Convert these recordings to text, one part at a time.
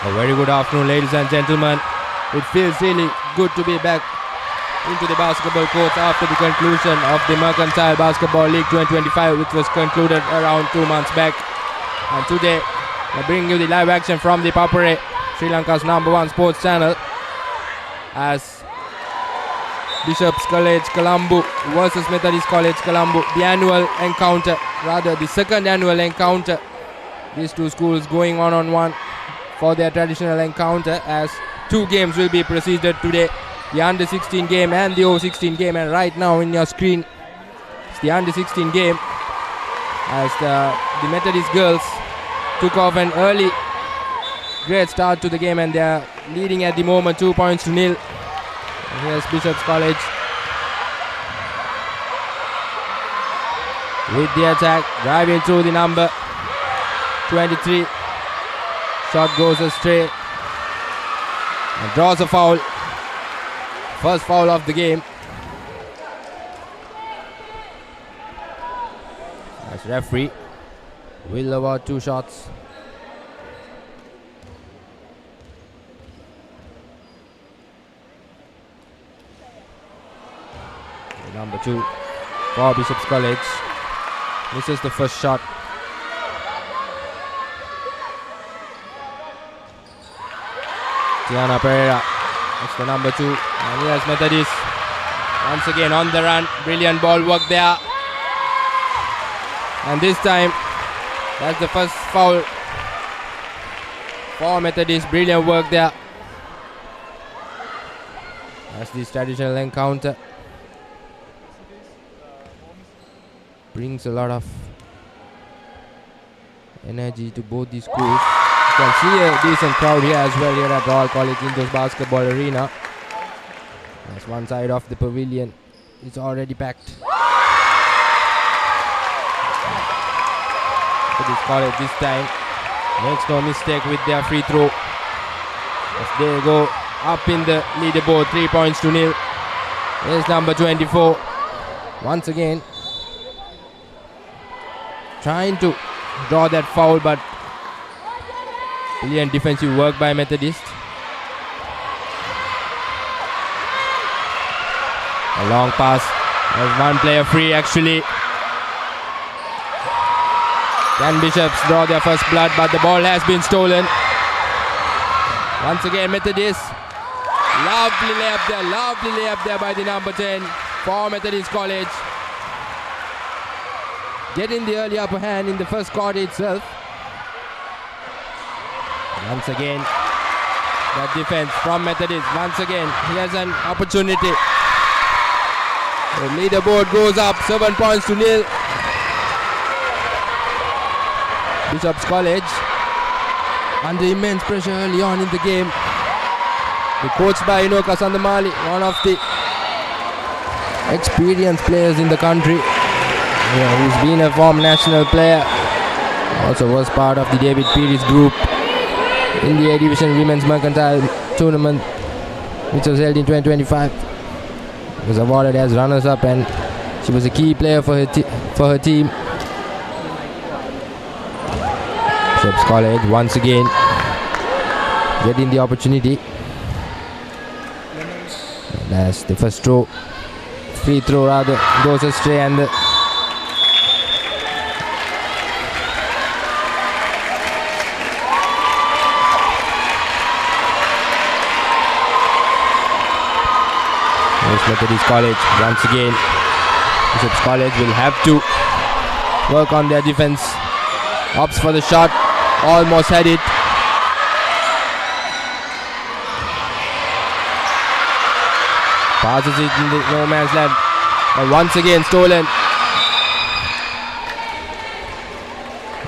A very good afternoon, ladies and gentlemen. It feels really good to be back into the basketball courts after the conclusion of the Mercantile Basketball League 2025, which was concluded around 2 months back. And today, I bring you the live action from the Papare, Sri Lanka's #1 sports channel, as Bishop's College Colombo versus Methodist College Colombo, the annual encounter, rather the second annual encounter. These two schools going on one for their traditional encounter, as two games will be proceeded today, the under 16 game and the over 16 game. And right now in your screen, it's the under 16 game, as the Methodist girls took off an early great start to the game, and they are leading at the moment 2-0. And here's Bishop's College with the attack, driving through the number 23. Shot goes astray and draws a foul. First foul of the game. As referee will award 2 shots. Number 2 for Bishop's College. This is the first shot. Tiana Pereira, that's the number 2. And here's Methodist once again on the run. Brilliant ball work there. And this time, that's the first foul for Methodist. Brilliant work there. That's this traditional encounter. Brings a lot of energy to both these schools. You can see a decent crowd here as well here at Royal College Indoor Basketball Arena. As one side of the pavilion is already packed. For this college this time makes no mistake with their free throw, as they go up in the leaderboard 3-0. Here's number 24 once again trying to draw that foul, but brilliant defensive work by Methodist. A long pass. There's one player free actually. Can Bishops draw their first blood, but the ball has been stolen. Once again Methodist. Lovely layup there by the number 10 for Methodist College. Getting the early upper hand in the first quarter itself. Once again, that defense from Methodist. Once again, he has an opportunity. The leaderboard goes up 7-0. Bishop's College under immense pressure early on in the game. The coached by Inoka Sandamali, one of the experienced players in the country. Who's been a former national player. Also was part of the David Peary's group in the A Division Women's Mercantile Tournament, which was held in 2025. Was awarded as runners-up, and she was a key player for her team. Bishop's College once again getting the opportunity. That's the first free throw rather goes astray, and Methodist College once again. Bishop's College will have to work on their defense. Opts for the shot, almost had it. Passes it in the no man's land, and once again stolen.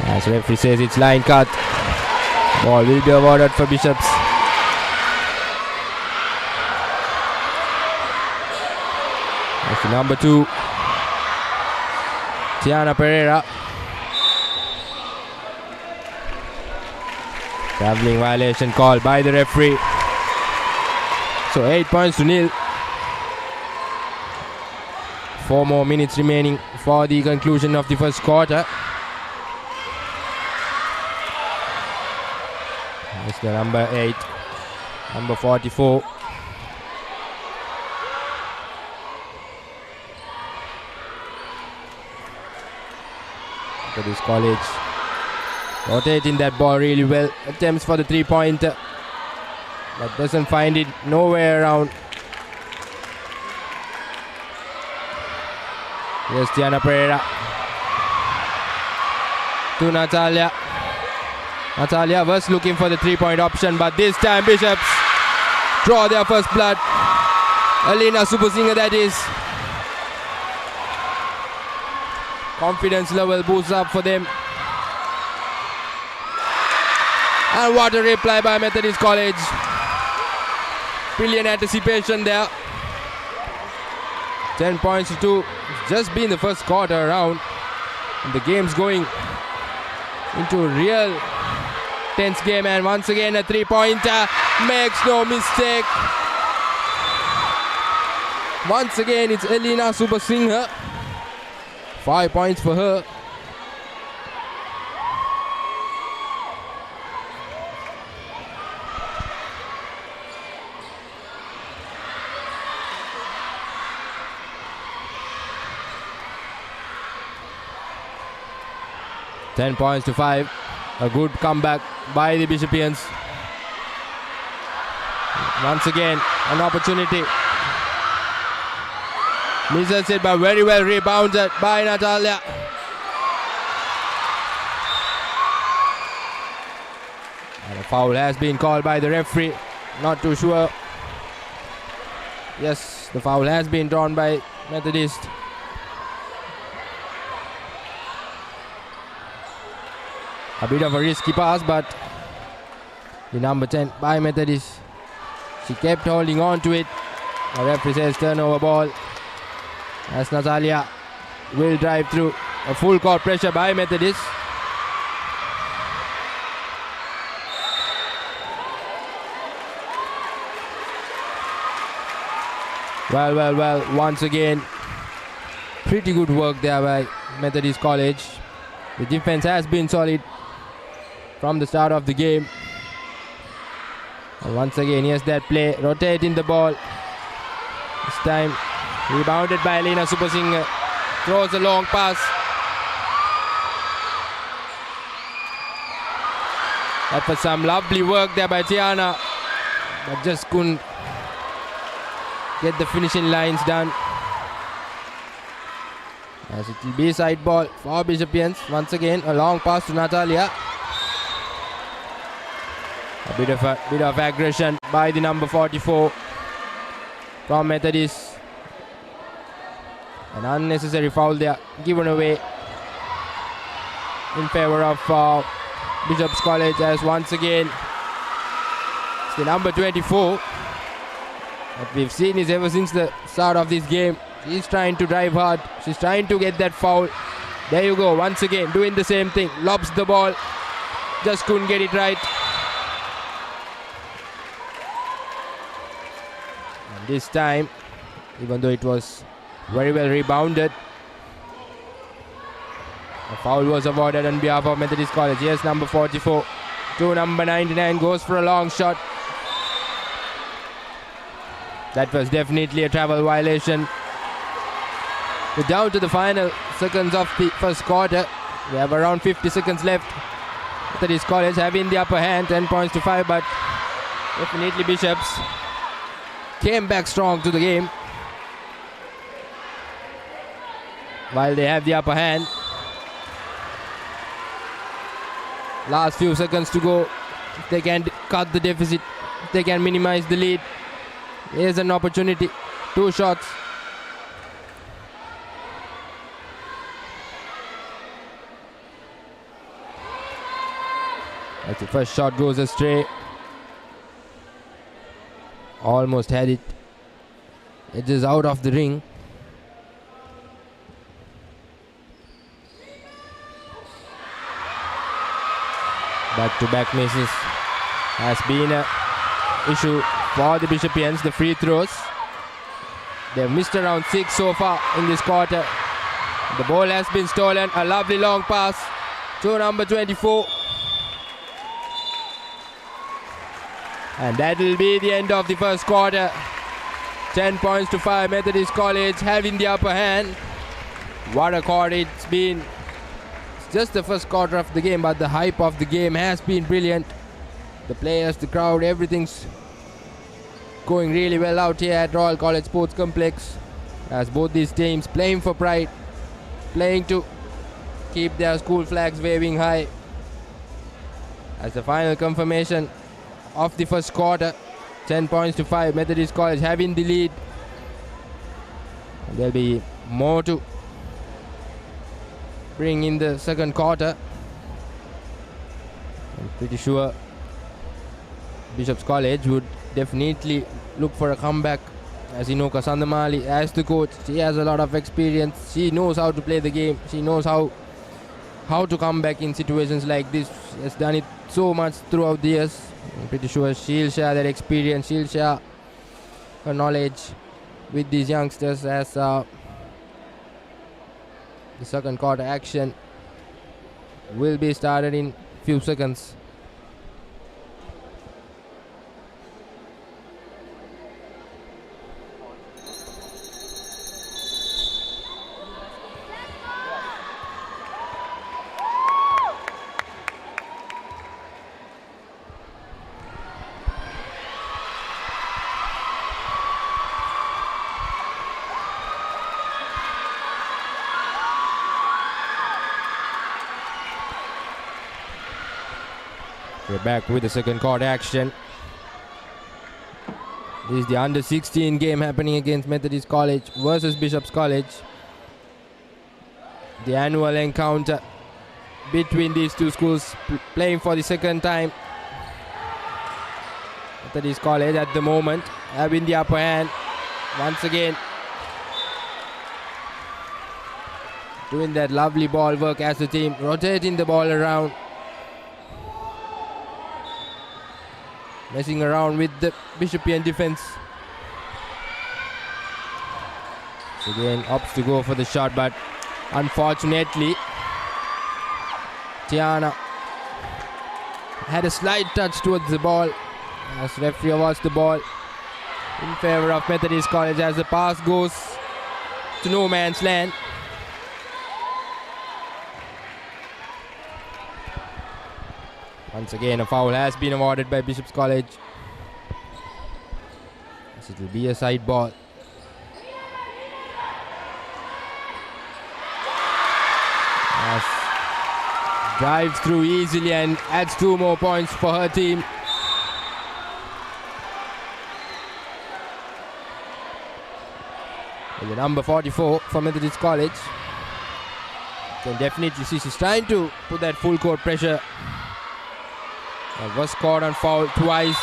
As referee says, it's line cut. Ball will be awarded for Bishops. Number 2, Tiana Pereira. Traveling violation called by the referee. So 8-0. 4 more minutes remaining for the conclusion of the first quarter. It's the number 8, number 44. Methodist College rotating that ball really well. Attempts for the 3-pointer, but doesn't find it nowhere around. Here's Tiana Pereira to Natalia. Natalia was looking for the 3-point option, but this time Bishops draw their first blood. Alina Subusingha, that is. Confidence level boosts up for them. And what a reply by Methodist College. Brilliant anticipation there. 10 points to 2. It's just been the first quarter around. And the game's going into a real tense game, and once again a 3-pointer. Makes no mistake. Once again it's Elina Subasingha. 5 points for her. Ten points to 5. A good comeback by the Bishopians. Once again, an opportunity. Misses it, but very well rebounded by Natalia. And a foul has been called by the referee. Not too sure. Yes, the foul has been drawn by Methodist. A bit of a risky pass, but the number 10 by Methodist. She kept holding on to it. The referee says turnover ball, as Natalia will drive through. A full court pressure by Methodist. Well, once again, pretty good work there by Methodist College. The defense has been solid from the start of the game. And once again, here's that play, rotating the ball. This time rebounded by Elena Subasingha. Throws a long pass. That was some lovely work there by Tiana, but just couldn't get the finishing lines done. As it will be side ball for Bishopians. Once again, a long pass to Natalia. A bit of aggression by the number 44 from Methodist. An unnecessary foul there given away in favor of Bishops College, as once again it's the number 24. What we've seen is ever since the start of this game, she's trying to drive hard. She's trying to get that foul. There you go, once again doing the same thing. Lobs the ball, just couldn't get it right. And this time, even though it was very well rebounded, a foul was awarded on behalf of Methodist College. Yes, number 44 to number 99 goes for a long shot. That was definitely a travel violation. We're down to the final seconds of the first quarter. We have around 50 seconds left. Methodist College having the upper hand, 10 points to 5, but definitely Bishops came back strong to the game. While they have the upper hand. Last few seconds to go. If they can cut the deficit, if they can minimize the lead. Here's an opportunity. 2 shots. As the first shot goes astray. Almost had it. It is out of the ring. Back-to-back misses has been an issue for the Bishopians. The free throws, they've missed around 6 so far in this quarter. The ball has been stolen. A lovely long pass to number 24. And that will be the end of the first quarter. 10 points to 5, Methodist College having the upper hand. What a quarter it's been. It's just the first quarter of the game, but the hype of the game has been brilliant. The players, the crowd, everything's going really well out here at Royal College Sports Complex, as both these teams playing for pride, playing to keep their school flags waving high. As the final confirmation of the first quarter, 10 points to 5, Methodist College having the lead. There'll be more to bring in the second quarter. I'm pretty sure Bishop's College would definitely look for a comeback, as Inoka Sandamali, as the coach, she has a lot of experience. She knows how to play the game. She knows how to come back in situations like this. She has done it so much throughout the years. I'm pretty sure she'll share that experience. She'll share her knowledge with these youngsters as the second quarter action will be started in few seconds. We're back with the second quarter action. This is the under 16 game happening against Methodist College versus Bishop's College. The annual encounter between these two schools playing for the second time. Methodist College at the moment having the upper hand once again, doing that lovely ball work as a team, rotating the ball around, messing around with the Bishopian defense. So again opts to go for the shot, but unfortunately Tiana had a slight touch towards the ball as referee awards the ball in favor of Methodist College as the pass goes to no man's land. Once again, a foul has been awarded by Bishop's College, as it will be a side ball. As drives through easily and adds 2 more points for her team. And the number 44 for Methodist College. Can definitely see she's trying to put that full court pressure. Was caught on foul twice.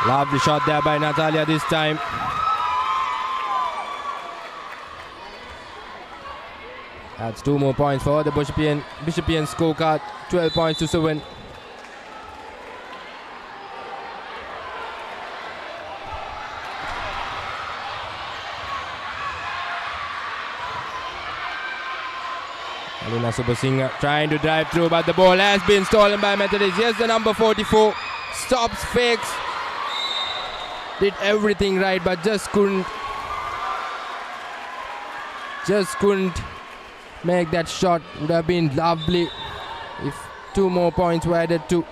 Lovely shot there by Natalia this time. That's 2 more points for the Bishopian scorecard. 12 points to 7. Alina Subasinghe trying to drive through, but the ball has been stolen by Methodist. Here's the number 44. Stops, fakes. Did everything right, but just couldn't make that shot. Would have been lovely if 2 more points were added to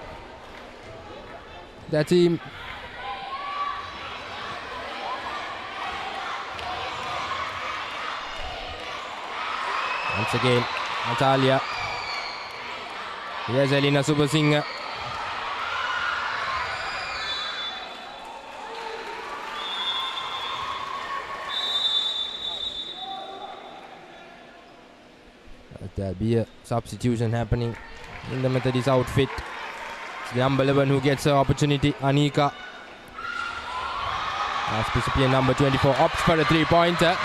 the team. Once again, Natalia. Here's Alina Subasinghe. There'll be a substitution happening in the Methodist outfit. It's the number 11 who gets her opportunity, Anika. As Bishopian number 24 opts for a 3-pointer.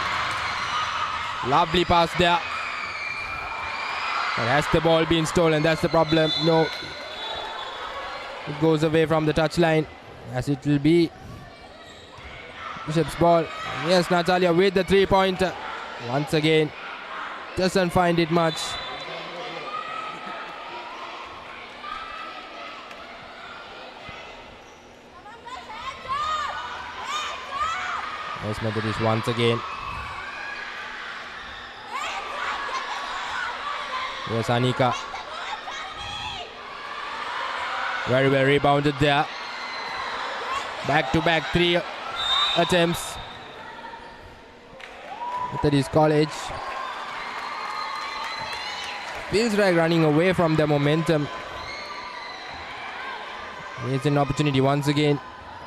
Lovely pass there. But has the ball been stolen? That's the problem. No. It goes away from the touchline, as it will be Bishop's ball. Yes, Natalia with the 3-pointer. Once again, doesn't find it much. Yes, Methodist once again. Yes, Anika. Very well rebounded there. Back-to-back 3 attempts. Methodist College feels like running away from the momentum. Here's an opportunity once again.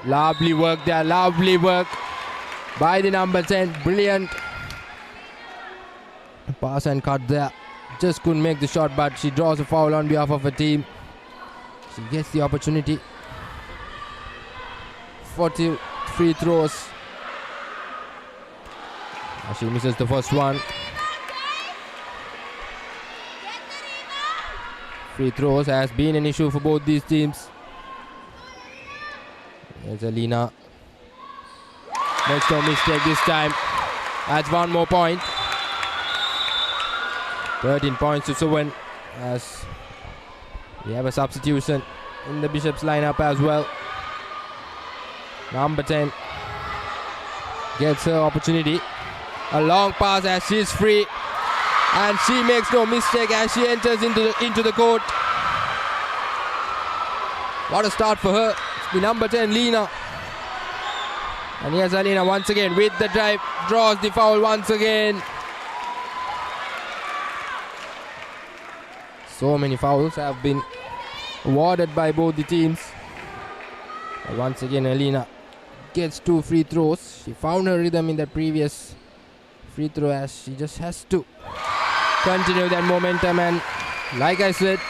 Lovely work there, lovely work by the number 10. Brilliant pass and cut there. Just couldn't make the shot, but she draws a foul on behalf of her team. She gets the opportunity. 40 free throws. She misses the first one. Free throws has been an issue for both these teams. There's Alina. Makes no mistake this time. Adds one more point. 13 points to 7 as we have a substitution in the Bishop's lineup as well. Number 10 gets her opportunity. A long pass as she's free, and she makes no mistake as she enters into the court. What a start for her. It's the number 10 Lena. And here's Alina once again with the drive, draws the foul once again. So many fouls have been awarded by both the teams. But once again, Alina gets 2 free throws. She found her rhythm in that previous free throw as she just has to continue that momentum, and like I said,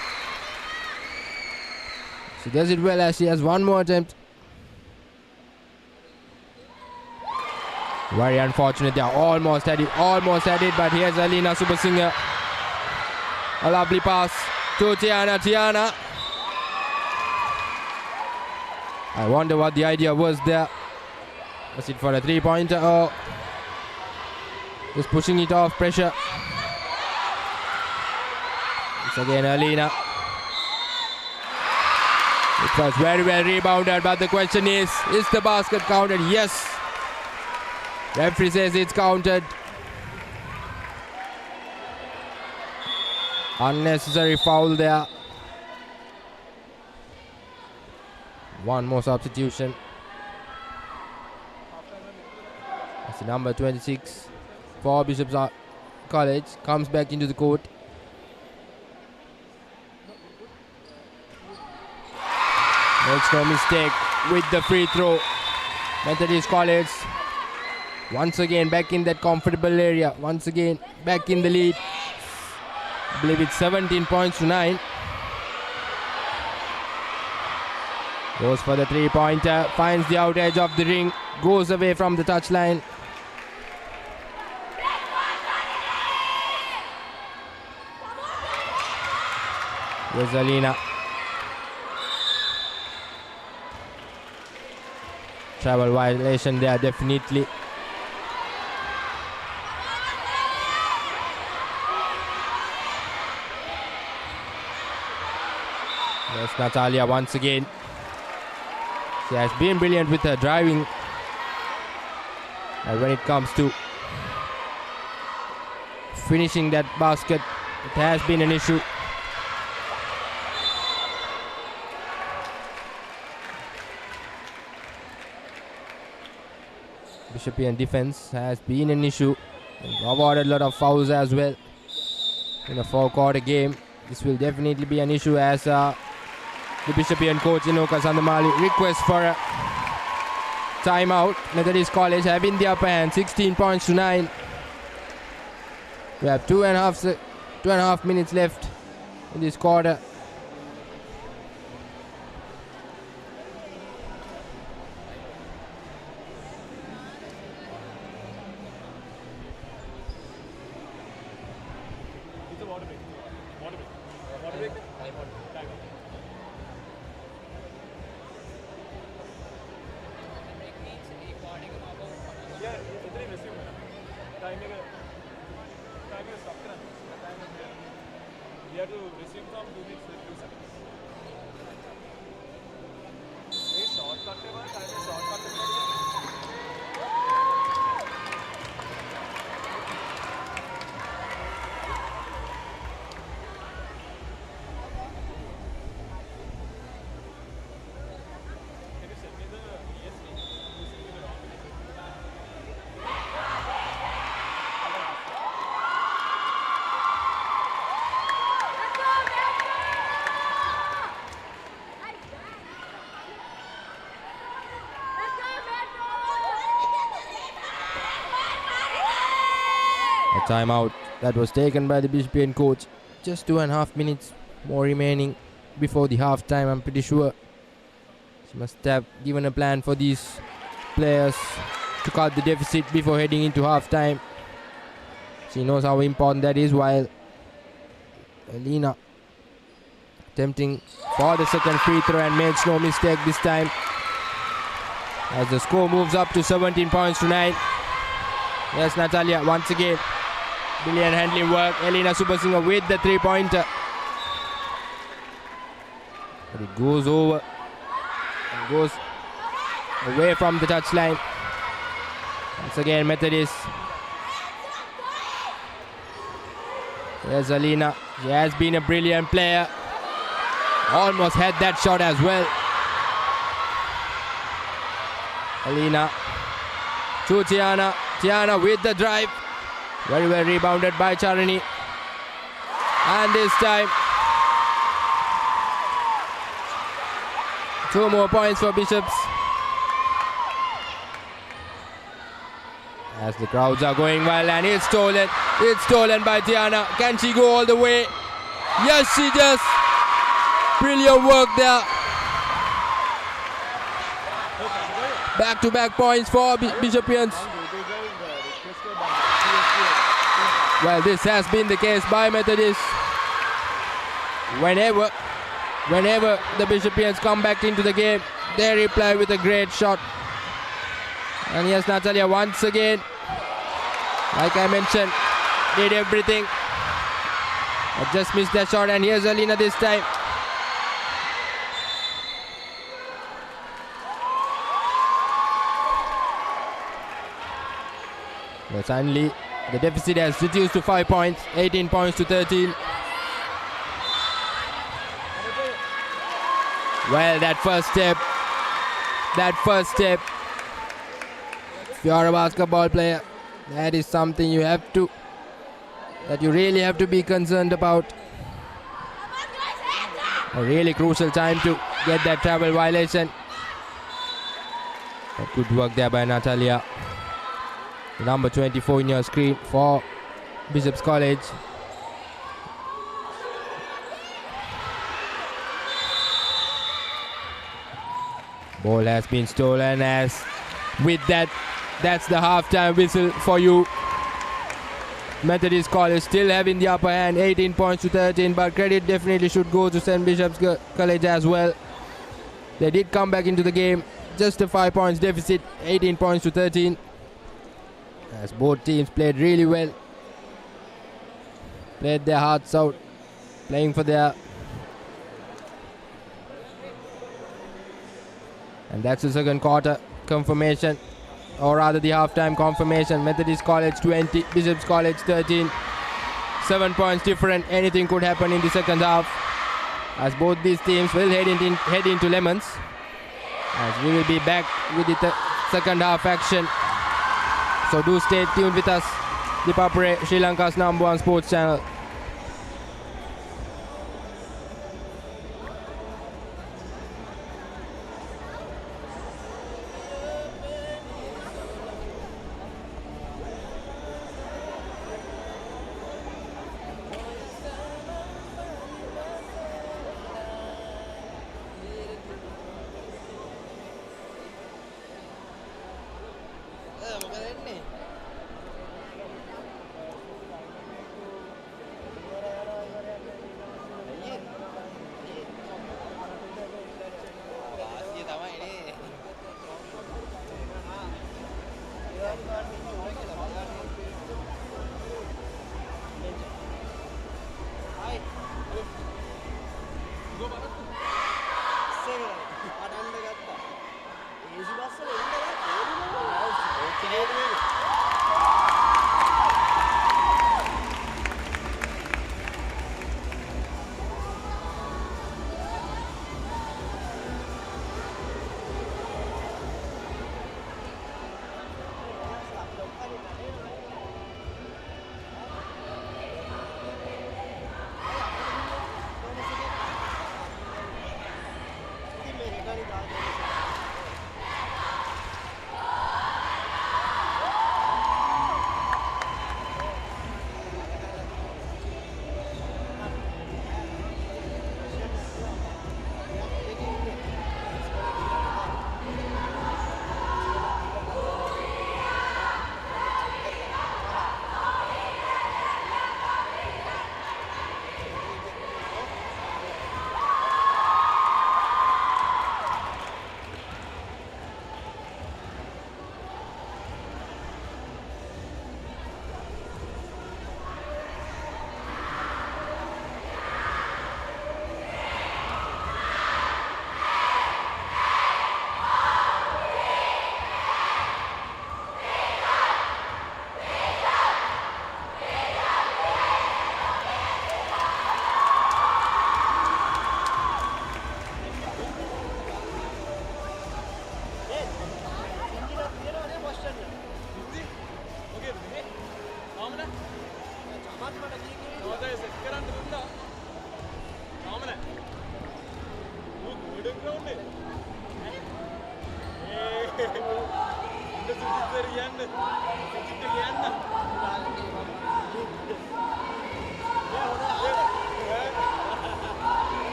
she does it well as she has one more attempt. Very unfortunate there, almost had it, but here's Alina Subasinger. A lovely pass to Tiana. I wonder what the idea was there. Was it for a 3-pointer or just pushing it off pressure? It's again Alina. It was very well rebounded, but the question is the basket counted? Yes. Referee says it's counted. Unnecessary foul there. One more substitution. That's the number 26 for Bishop's College. Comes back into the court. Makes no mistake with the free throw. Methodist College once again back in that comfortable area. Once again back in the lead. I believe it's 17 points to 9. Goes for the 3-pointer. Finds the out edge of the ring. Goes away from the touchline. Here's Alina. Travel violation there, definitely. There's Natalia once again. She has been brilliant with her driving. And when it comes to finishing that basket, it has been an issue. Bishopian defense has been an issue. Awarded a lot of fouls as well in a 4-quarter game. This will definitely be an issue as the Bishopian coach Inoka Sandamali requests for a timeout. Methodist College have in the upper hand, 16 points to 9. We have 2.5 minutes left in this quarter. A timeout that was taken by the Bishopian coach. Just 2.5 minutes more remaining before the half time. I'm pretty sure she must have given a plan for these players to cut the deficit before heading into half time. She knows how important that is, while Elena attempting for the second free throw and makes no mistake this time, as the score moves up to 17 points to 9. Yes, Natalia once again. Brilliant handling work. Elena Subasinger with the three-pointer. But it goes over and goes away from the touchline. Once again, Methodist. There's Elena. She has been a brilliant player. Almost had that shot as well. Elena to Tiana. Tiana with the drive. Very well rebounded by Charani. And this time, 2 more points for Bishops. As the crowds are going wild, and it's stolen. It's stolen by Tiana. Can she go all the way? Yes, she does. Brilliant work there. Back-to-back points for Bishopians. Well, this has been the case by Methodist. Whenever the Bishopians come back into the game, they reply with a great shot. And yes, Natalia once again, like I mentioned, did everything. But just missed that shot, and here's Alina this time. But suddenly the deficit has reduced to 5 points, 18 points to 13. Well, that first step, if you are a basketball player, that is something you really have to be concerned about. A really crucial time to get that travel violation. But good work there by Natalia. Number 24 in your screen for Bishops College. Ball has been stolen, as with that's the halftime whistle for you. Methodist College still having the upper hand, 18 points to 13, but credit definitely should go to St. Bishop's College as well. They did come back into the game, just a 5 points deficit, 18 points to 13. As both teams played really well, played their hearts out, playing for their, and that's the second quarter confirmation, or rather the halftime confirmation. Methodist College 20, Bishops College 13. 7 points different. Anything could happen in the second half, as both these teams will head into lemons. As we will be back with the second half action. So do stay tuned with us. ThePapare, Sri Lanka's #1 sports channel.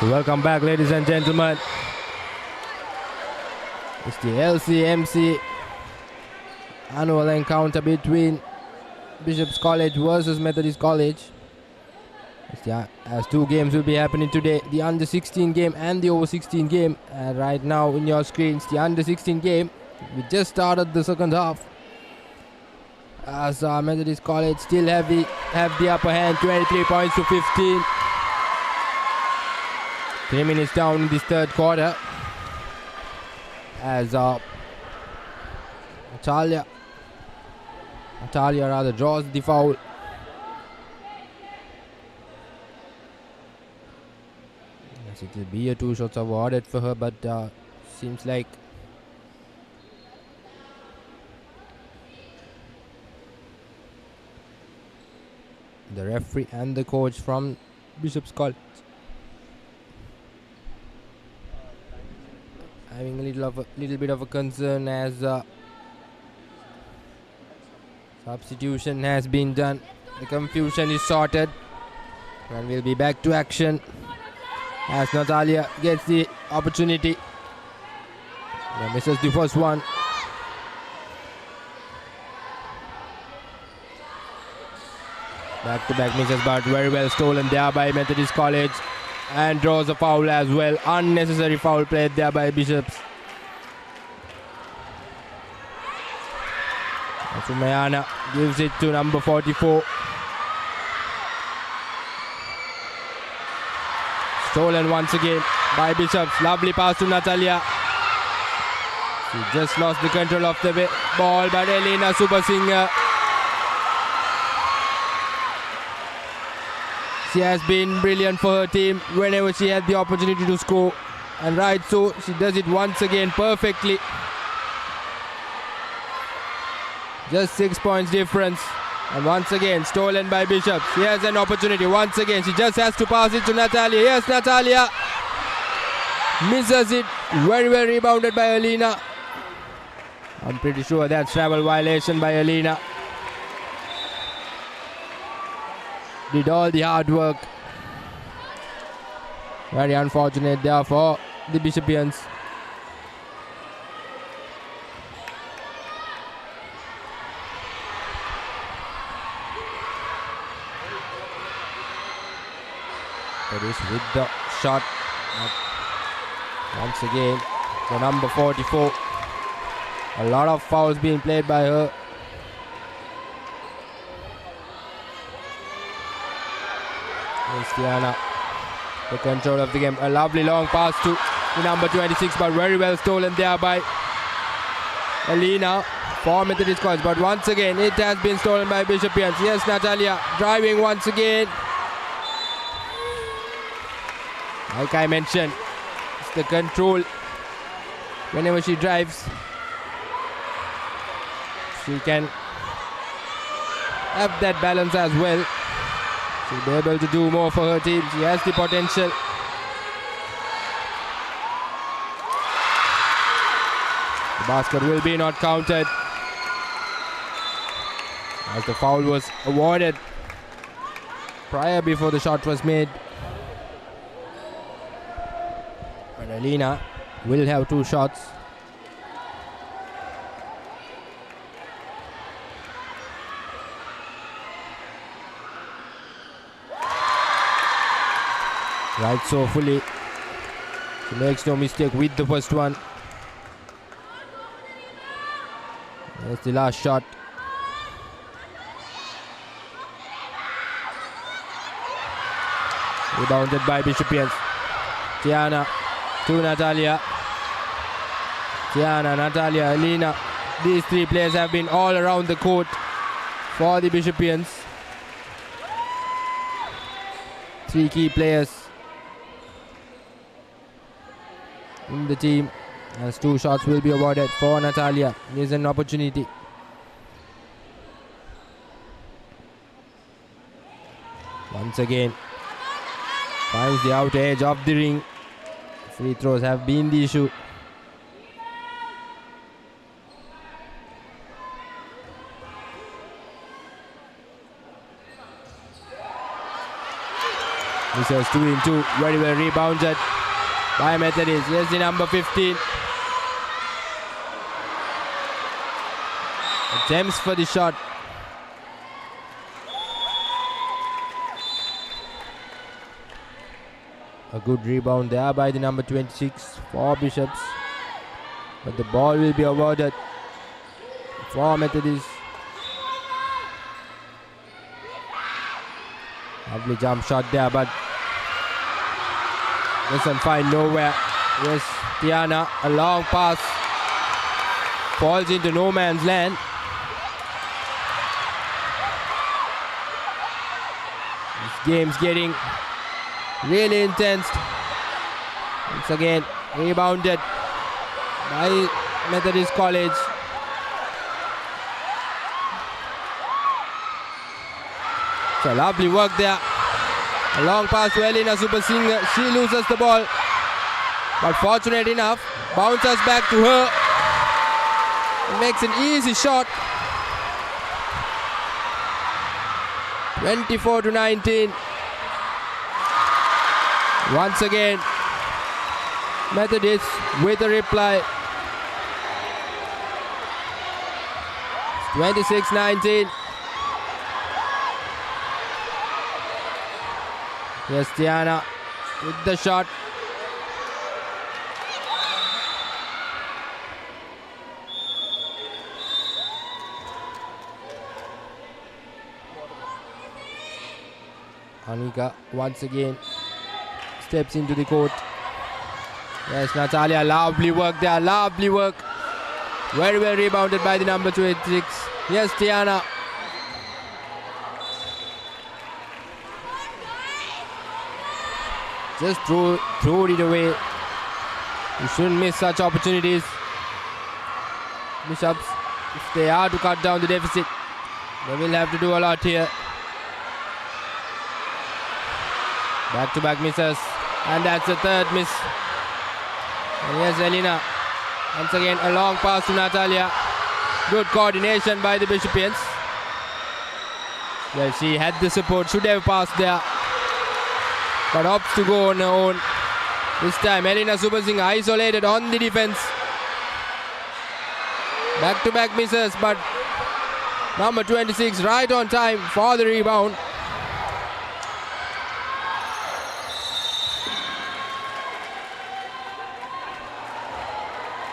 So welcome back, ladies and gentlemen. It's the LCMC annual encounter between Bishop's College versus Methodist College. As two games will be happening today, the under 16 game and the over 16 game. And right now in your screens, the under 16 game. We just started the second half, as Methodist College still have the upper hand, 23 points to 15. 3 minutes down in this third quarter, as Natalia rather draws the foul. Yes, it will be a 2 shots awarded for her, but seems like the referee and the coach from Bishop's College having a little bit of a concern, as substitution has been done. The confusion is sorted, and we'll be back to action as Natalia gets the opportunity. Misses the first one. Back-to-back misses, but very well stolen there by Methodist College, and draws a foul as well. Unnecessary foul played there by Bishops. Sumayana gives it to number 44. Stolen once again by Bishops. Lovely pass to Natalia. She just lost the control of the ball, but Elena Subasinger, she has been brilliant for her team whenever she had the opportunity to score. And right, so she does it once again perfectly. Just 6 points difference. And once again, stolen by Bishop. She has an opportunity once again. She just has to pass it to Natalia. Yes, Natalia misses it. Very well rebounded by Alina. I'm pretty sure that's travel violation by Alina. Did all the hard work. Very unfortunate there for the Bishopians. With the shot, once again, the number 44. A lot of fouls being played by her. Christiana, the control of the game. A lovely long pass to the number 26, but very well stolen there by Alina for Methodist College. But once again, it has been stolen by Bishopians. Yes, Natalia driving once again. Like I mentioned, it's the control. Whenever she drives, she can have that balance as well. She'll be able to do more for her team. She has the potential. The basket will be not counted, as the foul was awarded prior before the shot was made. But Alina will have 2 shots. Right, so fully. She makes no mistake with the first one. That's the last shot. Rebounded by Bishopians. Tiana to Natalia. Tiana, Natalia, Alina. These 3 players have been all around the court for the Bishopians. 3 key players in the team, as 2 shots will be awarded for Natalia. Here's an opportunity. Once again, finds the outer edge of the ring. Free throws have been the issue. This is 2-2. Very well rebounded by Methodist. Here's the number 15. Attempts for the shot. A good rebound there by the number 26 for Bishops. But the ball will be awarded for Methodist. Lovely jump shot there, but doesn't find nowhere. Yes, Tiana, a long pass. Falls into no man's land. This game's getting really intense. Once again, rebounded by Methodist College. So lovely work there. A long pass to Elena Supersinger. She loses the ball. But fortunate enough, bounces back to her. Makes an easy shot. 24-19. Once again, Methodist with a reply. 26-19. Yes, Tiana with the shot. Anika once again steps into the court. Yes, Natalia, lovely work there, lovely work. Very well rebounded by the number 26. Yes, Tiana. Just throw it away. You shouldn't miss such opportunities. Bishops, if they are to cut down the deficit, they will have to do a lot here. Back-to-back misses, and that's the third miss. And here's Elena. Once again, a long pass to Natalia. Good coordination by the Bishopians. Well, she had the support, should have passed there, but opts to go on her own. This time, Elena Supersingh isolated on the defense. Back-to-back misses, but number 26 right on time for the rebound.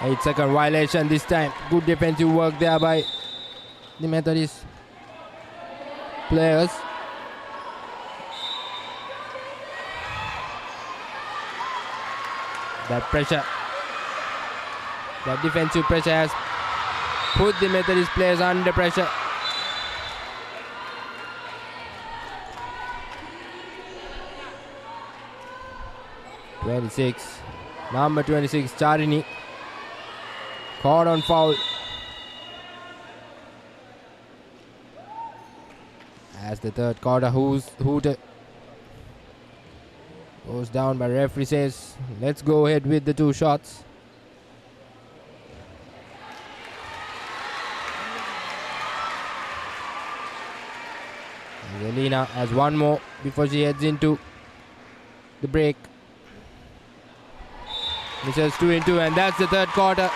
Eight-second violation this time. Good defensive work there by the Methodist players. That pressure, that defensive pressure has put the Methodist players under pressure. Number 26, Charini, caught on foul. As the third quarter hooter goes down, but referee says, let's go ahead with the two shots. Elena has one more before she heads into the break. This is 2-2, and that's the third quarter.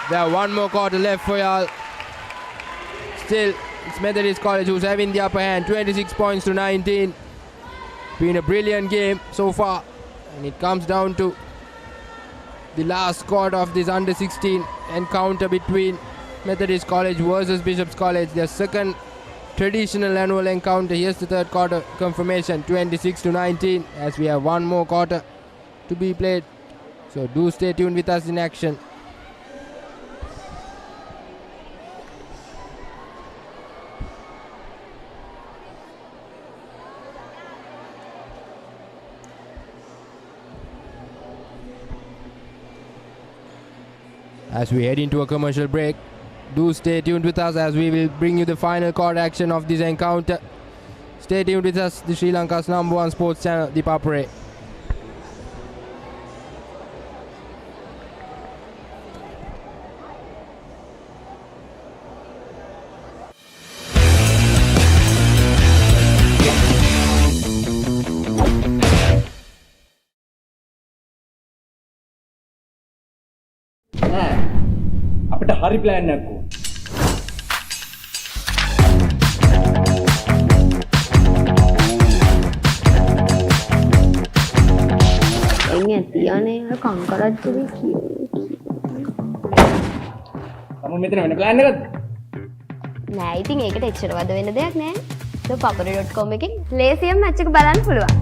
There are one more quarter left for y'all. Still, it's Methodist College who's having the upper hand, 26 points to 19. Been a brilliant game so far, and it comes down to the last quarter of this under-16 encounter between Methodist College versus Bishops College, their second traditional annual encounter. Here's the third quarter confirmation, 26 to 19, as we have one more quarter to be played. So do stay tuned with us in action. As we head into a commercial break, do stay tuned with us as we will bring you the final court action of this encounter. Stay tuned with us, the Sri Lanka's #1 sports channel, ThePapare. නෑ. අපිට හරි plan එකක් ඕන. එන්නේ තියන්නේ අර කංකරච්චලේ කියෝ. තම මෙතන වෙන ප්ලෑන් එකක්ද? නෑ ඉතින් ඒකට එච්චර වද වෙන දෙයක් නෑ. thepapare.com එකෙන් ලේසියෙන් මැච් එක බලන්න පුළුවන්.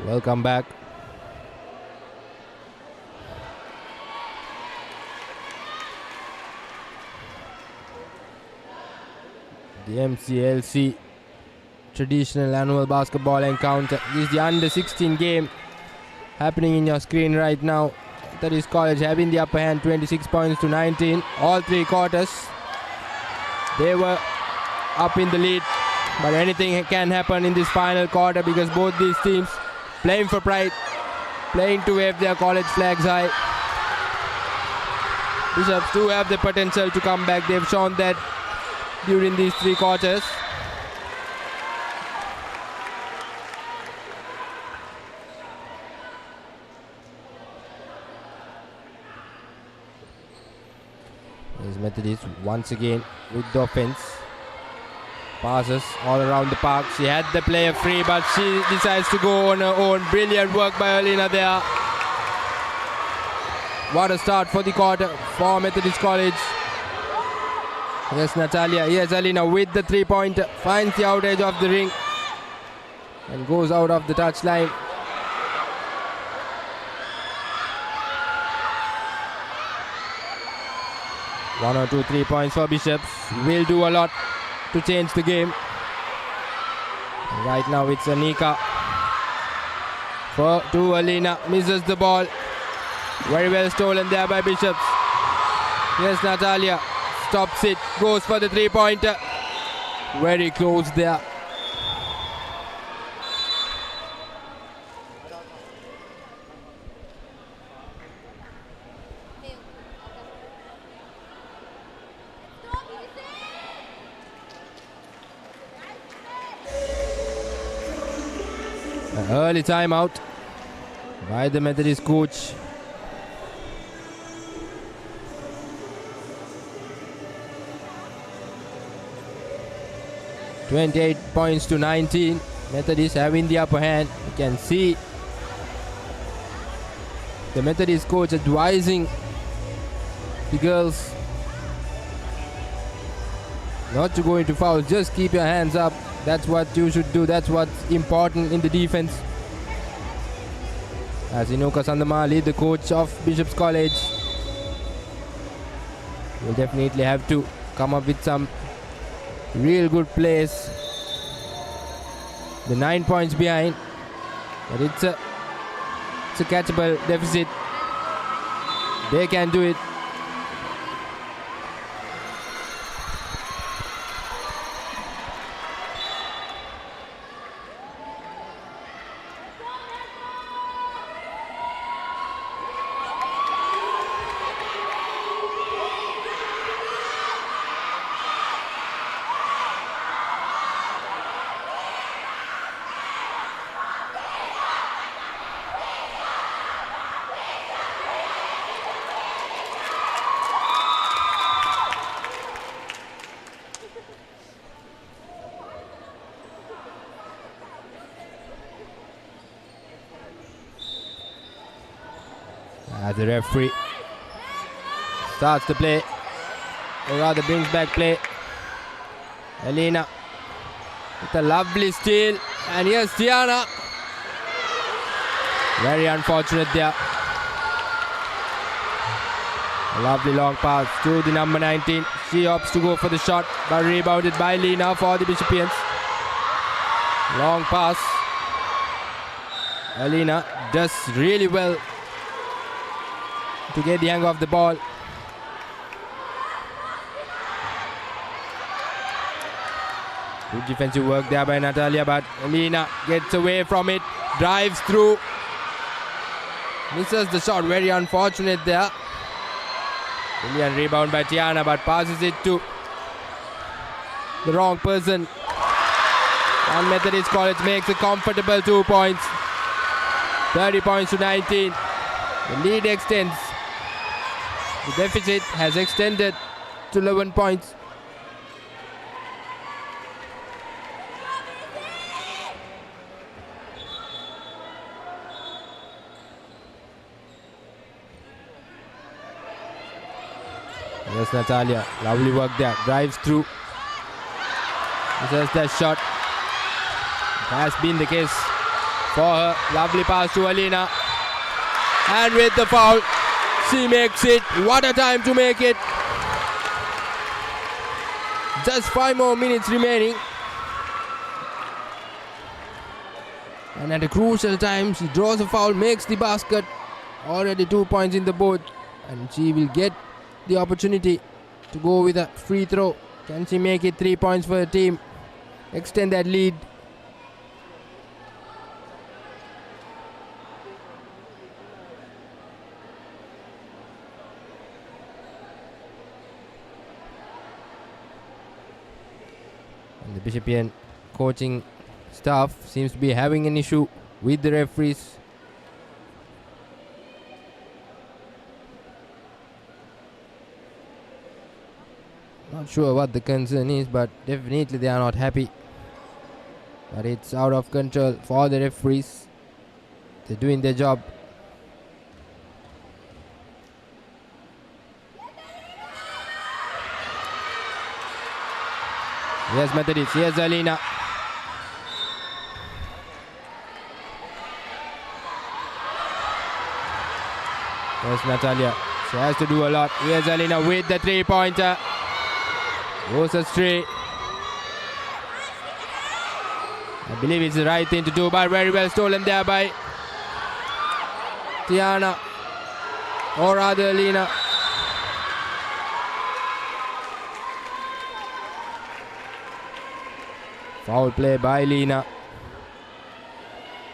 Welcome back. The MCLC traditional annual basketball encounter. This is the under 16 game happening in your screen right now. Methodist College having the upper hand, 26 points to 19. All three quarters they were up in the lead, but anything can happen in this final quarter because both these teams playing for pride, playing to wave their college flags high. Bishops do have the potential to come back. They've shown that during these three quarters. There's Methodist once again with the offense. Passes all around the park. She had the player free, but she decides to go on her own. Brilliant work by Alina there. What a start for the quarter for Methodist College. Yes, Natalia. Yes, Alina with the three-pointer. Finds the out edge of the ring and goes out of the touchline. One or two 3 points for Bishops will do a lot to change the game. Right now it's Anika to Alina, misses the ball. Very well stolen there by Bishops. Yes, Natalia stops it, goes for the three-pointer. Very close there. An early timeout by the Methodist coach. (28 points to 19). Methodist having the upper hand. You can see the Methodist coach advising the girls not to go into fouls. Just keep your hands up. That's what you should do. That's what's important in the defense. As Inuka Sandamali, the coach of Bishop's College, will definitely have to come up with some real good plays. The 9 points behind, but it's a catchable deficit. They can do it. As the referee starts to play, or rather brings back play. Elena with a lovely steal, and here's Tiana. Very unfortunate there. A lovely long pass to the number 19. She opts to go for the shot, but rebounded by Lena for the Bishopians. Long pass. Elena does really well to get the hang of the ball. Good defensive work there by Natalia, but Alina gets away from it, drives through, misses the shot, very unfortunate there. Brilliant rebound by Tiana, but passes it to the wrong person. And Methodist College makes a comfortable 2 points. 30 points to 19. The lead extends. The deficit has extended to 11 points. Yes, Natalia, lovely work there. Drives through. Misses that shot. It has been the case for her. Lovely pass to Alina. And with the foul, she makes it. What a time to make it. Just 5 more minutes remaining. And at a crucial time, she draws a foul, makes the basket. Already 2 points in the board. And she will get the opportunity to go with a free throw. Can she make it 3 points for her team? Extend that lead. And the Bishopian coaching staff seems to be having an issue with the referees. Not sure what the concern is, but definitely they are not happy. But it's out of control for the referees. They're doing their job. Here's Methodist, here's Alina. Here's Natalia. She has to do a lot. Here's Alina with the 3-pointer. Goes astray. I believe it's the right thing to do, but very well stolen there by Tiana, or rather Alina. Foul play by Alina.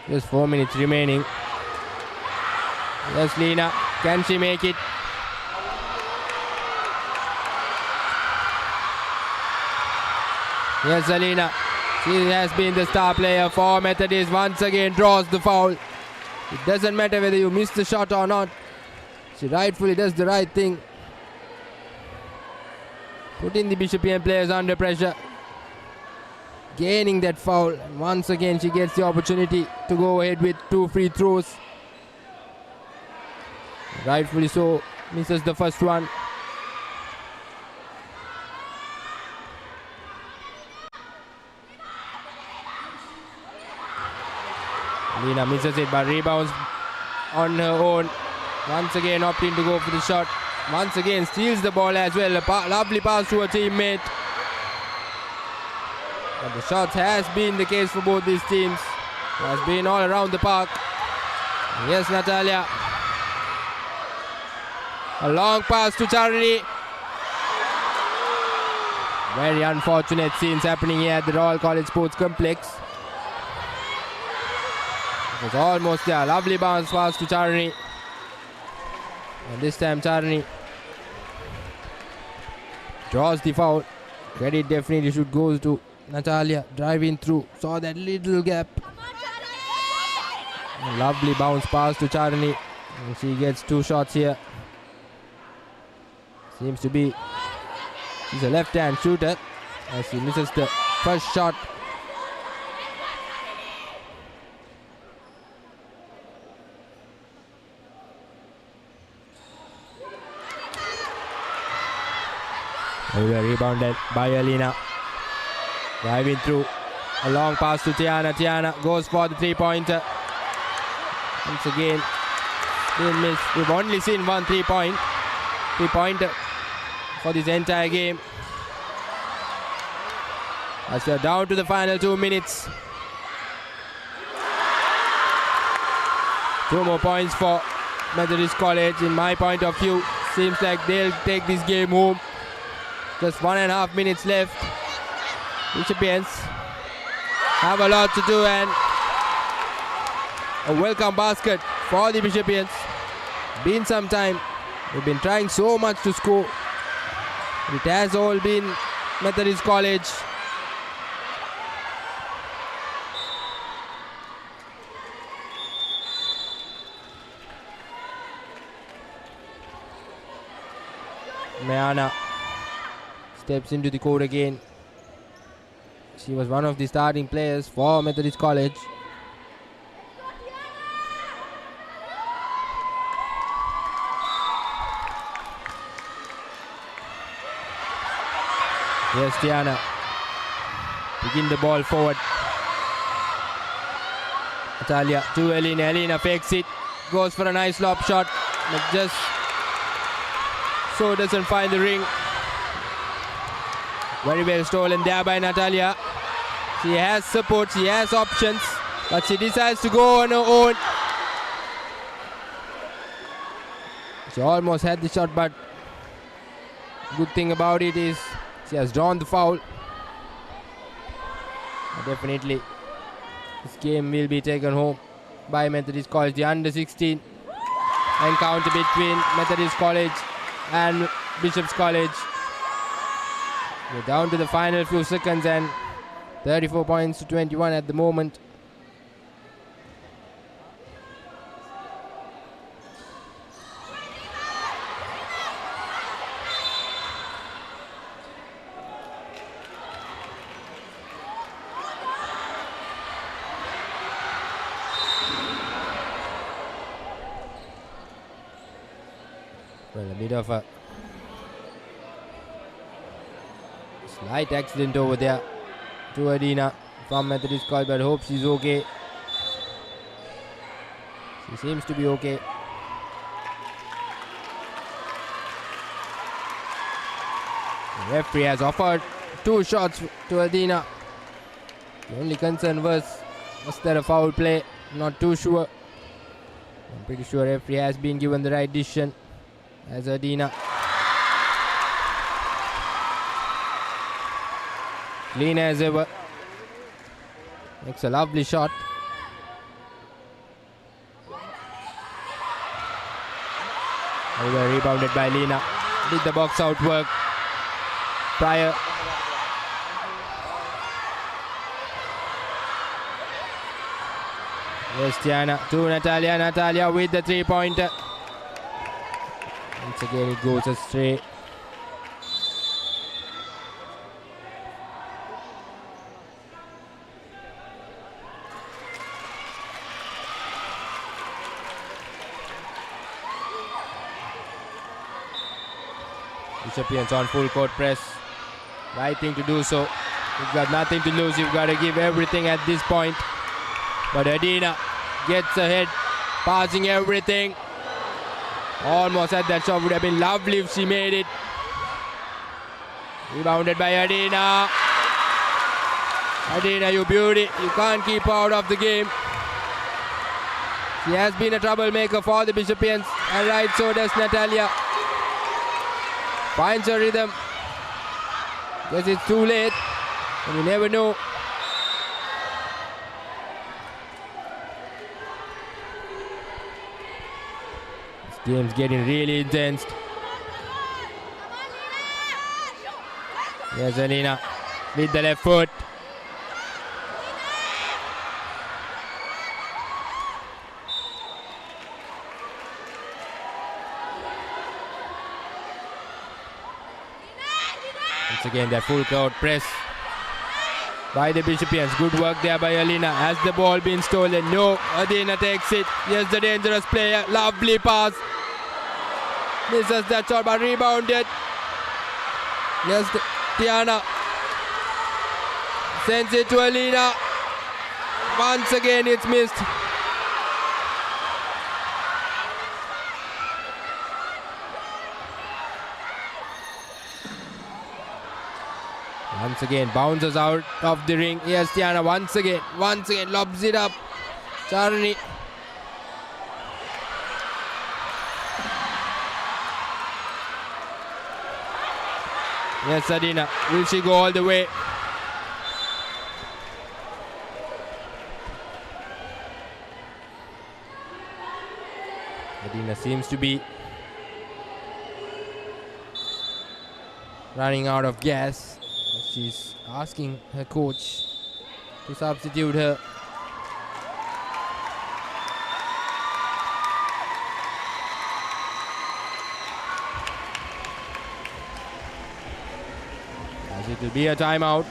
Just 4 minutes remaining. Yes, Lina. Can she make it? Yes, Alina. She has been the star player for Methodist. Once again draws the foul. It doesn't matter whether you miss the shot or not. She rightfully does the right thing. Putting the Bishopian players under pressure. Gaining that foul. And once again she gets the opportunity to go ahead with 2 free throws. Rightfully so. Misses the first one. Lina misses it, but rebounds on her own. Once again opting to go for the shot. Once again steals the ball as well. A lovely pass to her teammate. But the shots has been the case for both these teams. Has been all around the park. Yes, Natalia. A long pass to Charlie. Very unfortunate scenes happening here at the Royal College Sports Complex. It was almost there. Lovely bounce pass to Charni. And this time Charni draws the foul. Credit definitely should go to Natalia. Driving through. Saw that little gap. A lovely bounce pass to Charni. And she gets 2 shots here. Seems to be she's a left-hand shooter as she misses the first shot. Rebounded by Alina. Driving through. A long pass to Tiana. Tiana goes for the 3-pointer. Once again, didn't miss. We've only seen one 3-pointer for this entire game. As we are down to the final 2 minutes. 2 more points for Methodist College. In my point of view, seems like they'll take this game home. Just 1.5 minutes left. Bishopians have a lot to do, and a welcome basket for the Bishopians. Been some time. They've been trying so much to score. It has all been Methodist College. Mayana steps into the court again. She was one of the starting players for Methodist College. Here's Tiana. Picking the ball forward. Natalia to Elena. Elena fakes it. Goes for a nice lob shot. But just so doesn't find the ring. Very well stolen there by Natalia. She has support, she has options, but she decides to go on her own. She almost had the shot, but good thing about it is she has drawn the foul. Definitely this game will be taken home by Methodist College. The under 16 encounter between Methodist College and Bishop's College. We're down to the final few seconds and 34 points to 21 at the moment. Well, a bit of a slight accident over there to Adina from Methodist College, but hope she's okay. She seems to be okay. The referee has offered 2 shots to Adina. The only concern was there a foul play? Not too sure. I'm pretty sure referee has been given the right decision as Adina. Clean as ever. Makes a lovely shot. Over rebounded by Lena. Did the box out work prior. Yes, Tiana to Natalia. Natalia with the 3-pointer. Once again it goes astray. Bishopians on full court press. Right thing to do so. You've got nothing to lose. You've got to give everything at this point. But Adina gets ahead, passing everything. Almost had that shot. Would have been lovely if she made it. Rebounded by Adina. Adina, you beauty. You can't keep her out of the game. She has been a troublemaker for the Bishopians. And right, so does Natalia. Finds her rhythm. Guess it's too late. And you never know. This game's getting really intense. Yes, Alina with the left foot. Once again, that full court press by the Bishopians. Good work there by Alina. Has the ball been stolen? No. Adina takes it. Yes, the dangerous player. Lovely pass. Misses that shot, but rebounded. Yes, Tiana sends it to Alina. Once again, it's missed. Once again, bounces out of the ring. Yes, Tiana once again lobs it up. Charani. Yes, Adina. Will she go all the way? Adina seems to be running out of gas. She's asking her coach to substitute her. As it will be a timeout.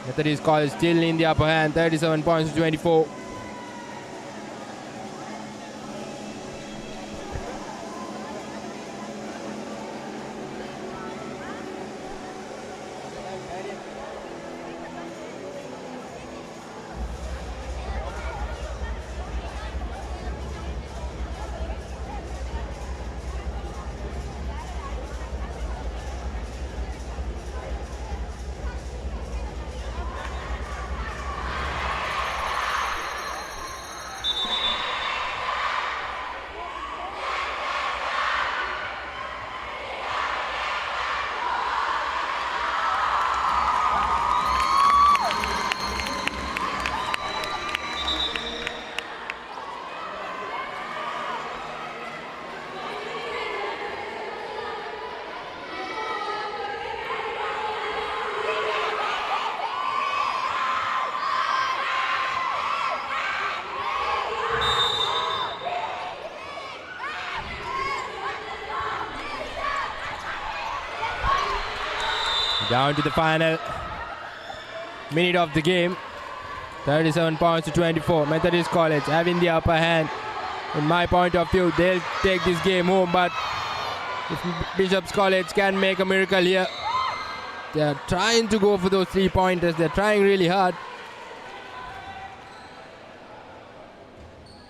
Methodist College still in the upper hand, 37 points to 24. Down to the final minute of the game. 37 points to 24. Methodist College having the upper hand. In my point of view, they'll take this game home, but if Bishop's College can make a miracle here, they're trying to go for those 3-pointers. They're trying really hard.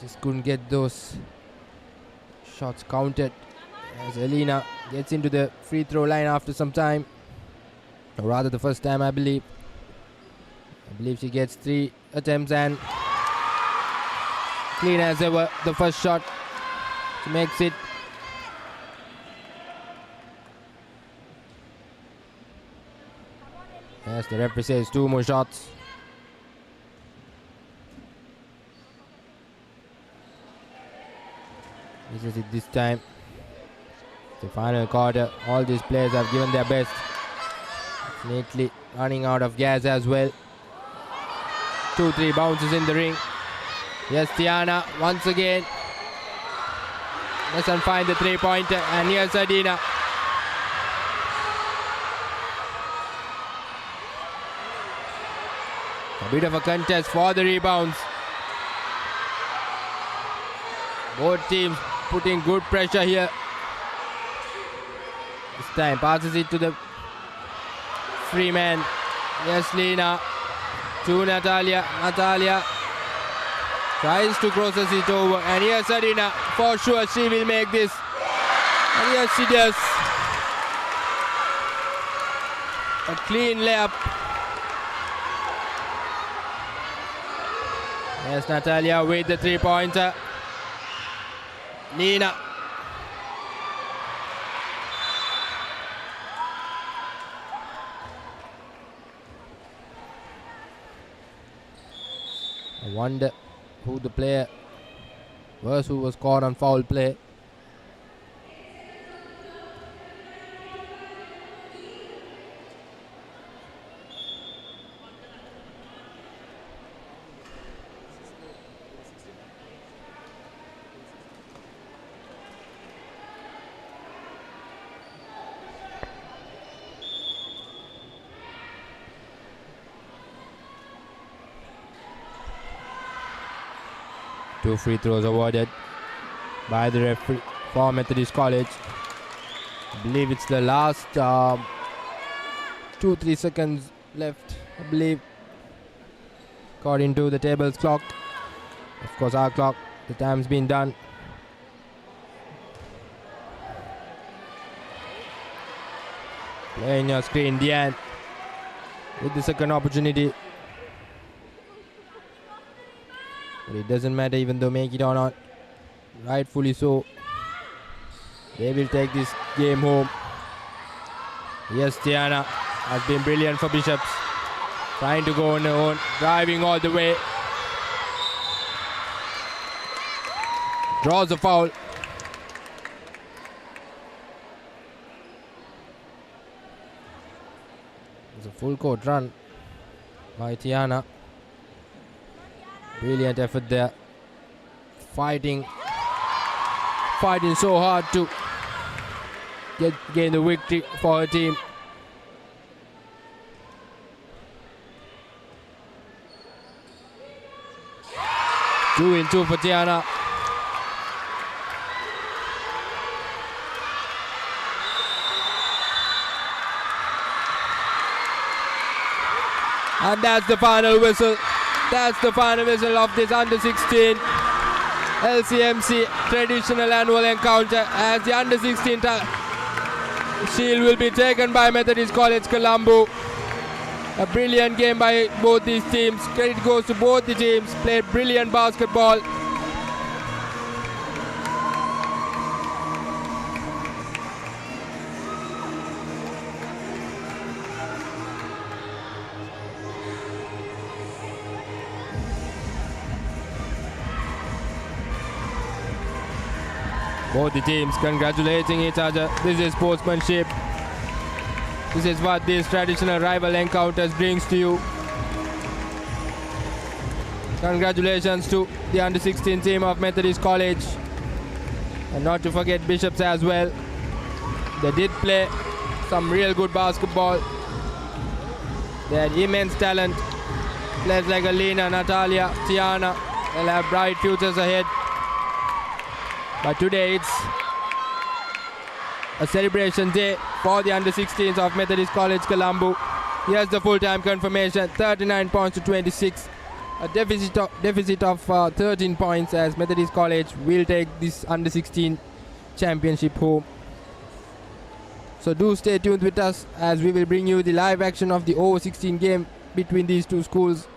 Just couldn't get those shots counted as Elena gets into the free throw line after some time. Or rather the first time, I believe. I believe she gets 3 attempts and clean as ever. The first shot, she makes it. Yes, the referee says 2 more shots. This is it this time. The final quarter, all these players have given their best. Neatly running out of gas as well. 2-3 bounces in the ring. Yes, Tiana once again doesn't find the 3-pointer, and here's Adina. A bit of a contest for the rebounds. Both teams putting good pressure here. This time passes it to the free man. Yes, Lena to Natalia. Natalia tries to crosses it over, and here's Adina. For sure she will make this, and yes she does. A clean layup. Yes, Natalia with the 3-pointer. Lena. I wonder who the player was who was caught on foul play. Two free throws awarded by the referee for Methodist College. I believe it's the last 2-3 seconds left, I believe, according to the table's clock. Of course, our clock, the time's been done. Playing your screen, Diane, with the second opportunity. But it doesn't matter even though make it or not. Rightfully so. They will take this game home. Yes, Tiana has been brilliant for Bishops. Trying to go on her own. Driving all the way. Draws a foul. It's a full court run by Tiana. Brilliant effort there. Fighting so hard to gain the victory for her team. Two in two for Tiana. And that's the final whistle. That's the final whistle of this under-16 LCMC traditional annual encounter, as the under-16 shield will be taken by Methodist College Colombo. A brilliant game by both these teams. Credit goes to both the teams. Played brilliant basketball. Both the teams congratulating each other. This is sportsmanship. This is what these traditional rival encounters brings to you. Congratulations to the under-16 team of Methodist College. And not to forget Bishops as well. They did play some real good basketball. They had immense talent. Players like Alina, Natalia, Tiana. They'll have bright futures ahead. But today it's a celebration day for the under-16s of Methodist College Colombo. Here's the full-time confirmation, 39 points to 26. A deficit of 13 points, as Methodist College will take this under-16 championship home. So do stay tuned with us, as we will bring you the live action of the over-16 game between these two schools.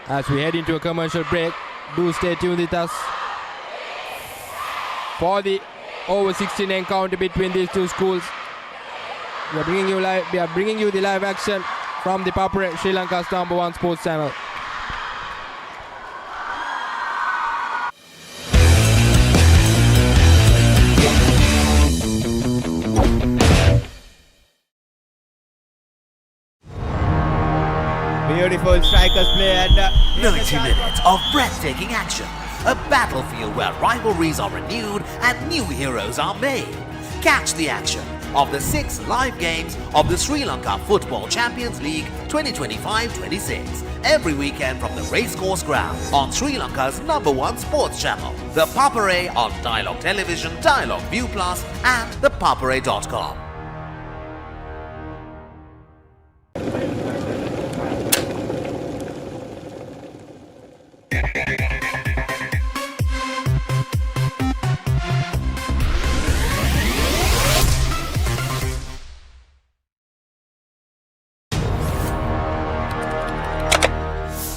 As we head into a commercial break, do stay tuned with us for the over-16 encounter between these two schools. We are bringing you the live action from the Papare, Sri Lanka's #1 sports channel. Beautiful strikers play and 90 minutes of breathtaking action. A battlefield where rivalries are renewed and new heroes are made. Catch the action of the 6 live games of the Sri Lanka Football Champions League 2025-26 every weekend from the Racecourse Ground on Sri Lanka's #1 sports channel, ThePapare on Dialog Television, Dialog ViU Plus and ThePapare.com.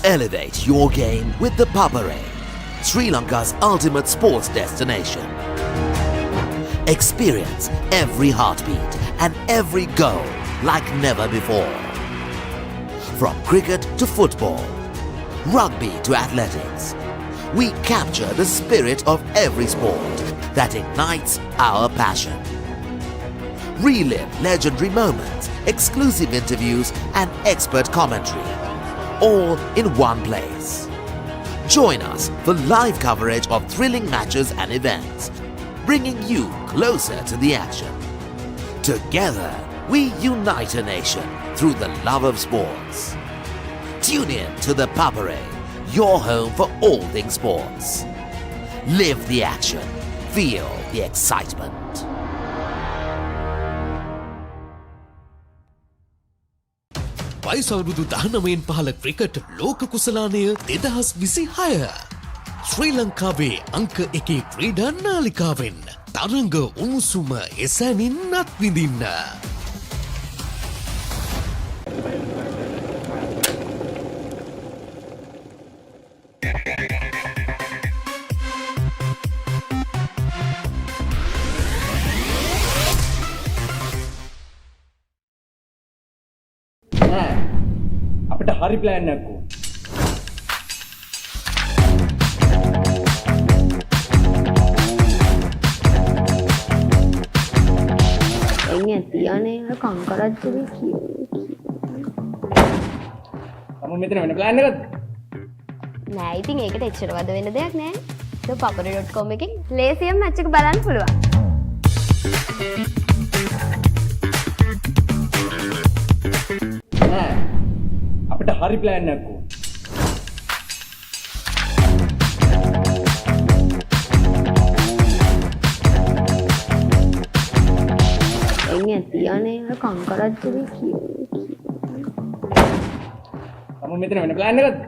Elevate your game with the Papare, Sri Lanka's ultimate sports destination. Experience every heartbeat and every goal like never before. From cricket to football, rugby to athletics, we capture the spirit of every sport that ignites our passion. Relive legendary moments, exclusive interviews and expert commentary, all in one place. Join us for live coverage of thrilling matches and events, bringing you closer to the action. Together, we unite a nation through the love of sports. Tune in to the Papare, your home for all things sports. Live the action, feel the excitement. වයස අවුරුදු 19න් පහළ cricket ලෝක කුසලානය 2026 ශ්‍රී ලංකාවේ අංක 1 ක්‍රීඩා නාලිකාවෙන් තරඟ උණුසුම එසැනින් අත්විඳින්න. නෑ. අපිට හරි ප්ලෑන් එකක් ඕන. එන්නේ තියන්නේ කංකරච්චුවේ කියනවා. තම මෙතන වෙන ප්ලෑන් එකක්ද? නෑ ඉතින් ඒකට එච්චර වද වෙන දෙයක් නෑ. ThePapare.com එකෙන් ලේසියෙන් මැච් එක බලන්න පුළුවන්. නෑ. අපිට හරි ප්ලෑන් එකක් ඕන. එන්නේ තියන්නේ කංකරච්චුවේ කියනවා. තම මෙතන වෙන ප්ලෑන් එකක්ද?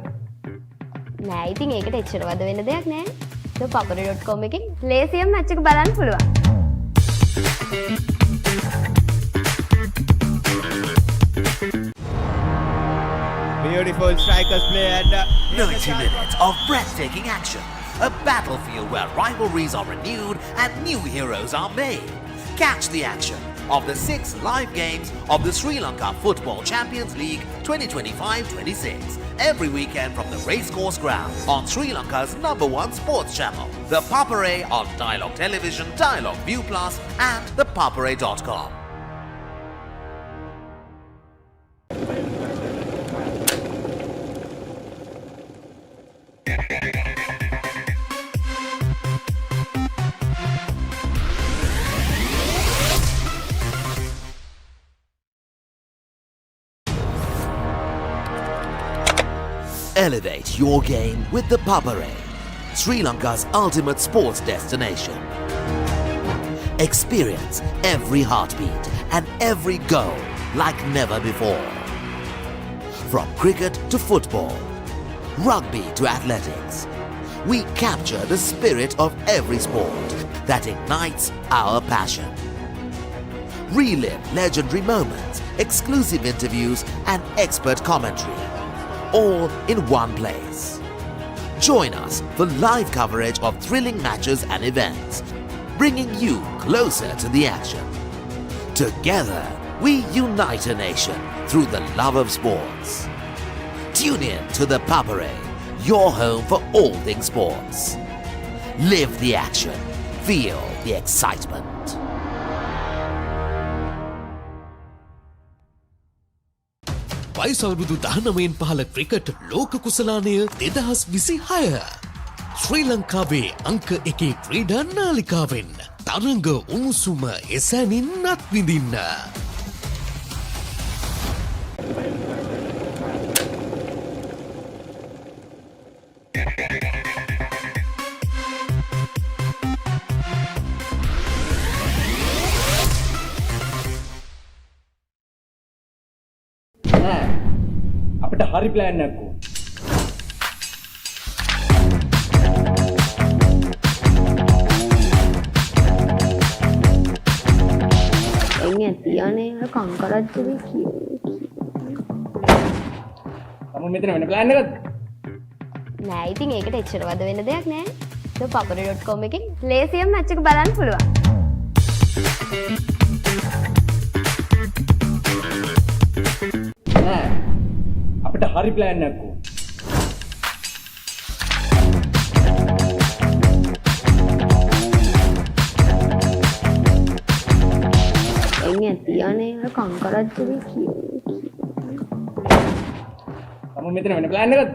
නෑ ඉතින් ඒකට එච්චර වද වෙන දෙයක් නෑ. ThePapare.com එකෙන් ලේසියෙන් මැච් එක බලන්න පුළුවන්. Beautiful strikers play and 90 minutes of breathtaking action. A battlefield where rivalries are renewed and new heroes are made. Catch the action of the 6 live games of the Sri Lanka Football Champions League 2025-26 every weekend from the racecourse ground on Sri Lanka's #1 sports channel, The Papare on Dialog Television, Dialog ViU Plus and ThePapare.com. Elevate your game with the Papare, Sri Lanka's ultimate sports destination. Experience every heartbeat and every goal like never before. From cricket to football, rugby to athletics, we capture the spirit of every sport that ignites our passion. Relive legendary moments, exclusive interviews and expert commentary, all in one place. Join us for live coverage of thrilling matches and events, bringing you closer to the action. Together, we unite a nation through the love of sports. Tune in to the Papare, your home for all things sports. Live the action. Feel the excitement. වයිසවරුදු 19න් පහළ cricket ලෝක කුසලානය 2026 ශ්‍රී ලංකාවේ අංක 1 ක්‍රීඩා නාලිකාවෙන් තරඟ උණුසුම එසැනින් අත්විඳින්න. නෑ. අපිට හරි ප්ලෑන් එකක් ඕන. එන්නේ තියන්නේ කංකරච්චුවේ කියනවා. තම මෙතන වෙන ප්ලෑන් එකක්ද? නෑ ඉතින් ඒකට එච්චර වද වෙන දෙයක් නෑ. ThePapare.com එකෙන් ලේසියෙන් මැච් එක බලන්න පුළුවන්. නෑ. අපිට හරි ප්ලෑන් එකක් ඕන. එන්නේ තියන්නේ කංකරච්චුවේ කියනවා. තම මෙතන වෙන ප්ලෑන් එකක්ද?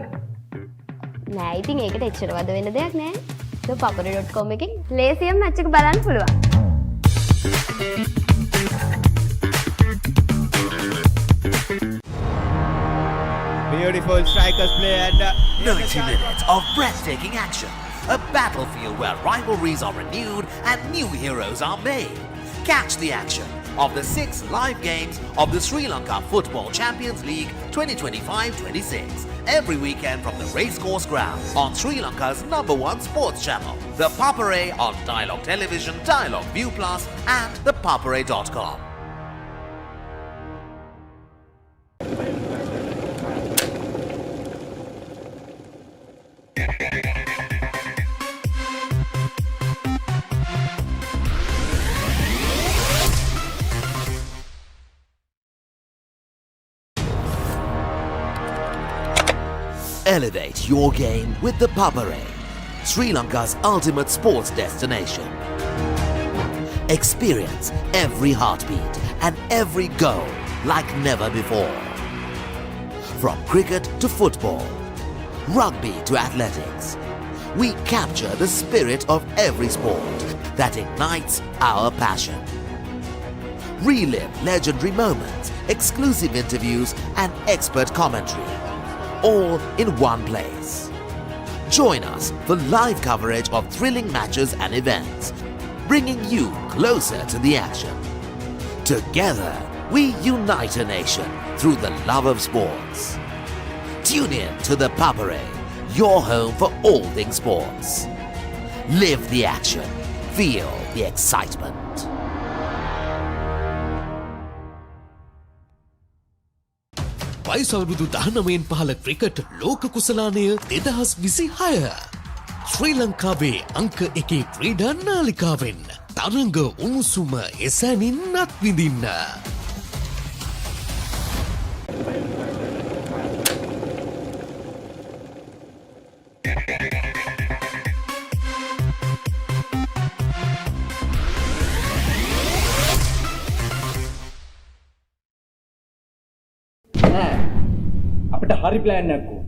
නෑ ඉතින් ඒකට එච්චර වද වෙන දෙයක් නෑ. ThePapare.com එකෙන් ලේසියෙන් මැච් එක බලන්න පුළුවන්. beautiful strikers play and 90 minutes of breathtaking action. A battlefield where rivalries are renewed and new heroes are made. Catch the action of the 6 live games of the Sri Lanka Football Champions League 2025-26 every weekend from the racecourse ground on Sri Lanka's #1 sports channel, The Papare on Dialog Television, Dialog ViU Plus and ThePapare.com. Elevate your game with ThePapare, Sri Lanka's ultimate sports destination. Experience every heartbeat and every goal like never before. From cricket to football, rugby to athletics, we capture the spirit of every sport that ignites our passion. Relive legendary moments, exclusive interviews and expert commentary, all in one place. Join us for live coverage of thrilling matches and events, bringing you closer to the action. Together, we unite a nation through the love of sports. Tune in to ThePapare, your home for all things sports. Live the action. Feel the excitement. වයිසවුරුදු 19න් පහළ cricket ලෝක කුසලානය 2026 ශ්‍රී ලංකාවේ අංක 1 ක්‍රීඩා නාලිකාවෙන් තරඟ උණුසුම එසැනින් අත්විඳින්න. නෑ අපිට හරි ප්ලෑන් එකක් ඕන.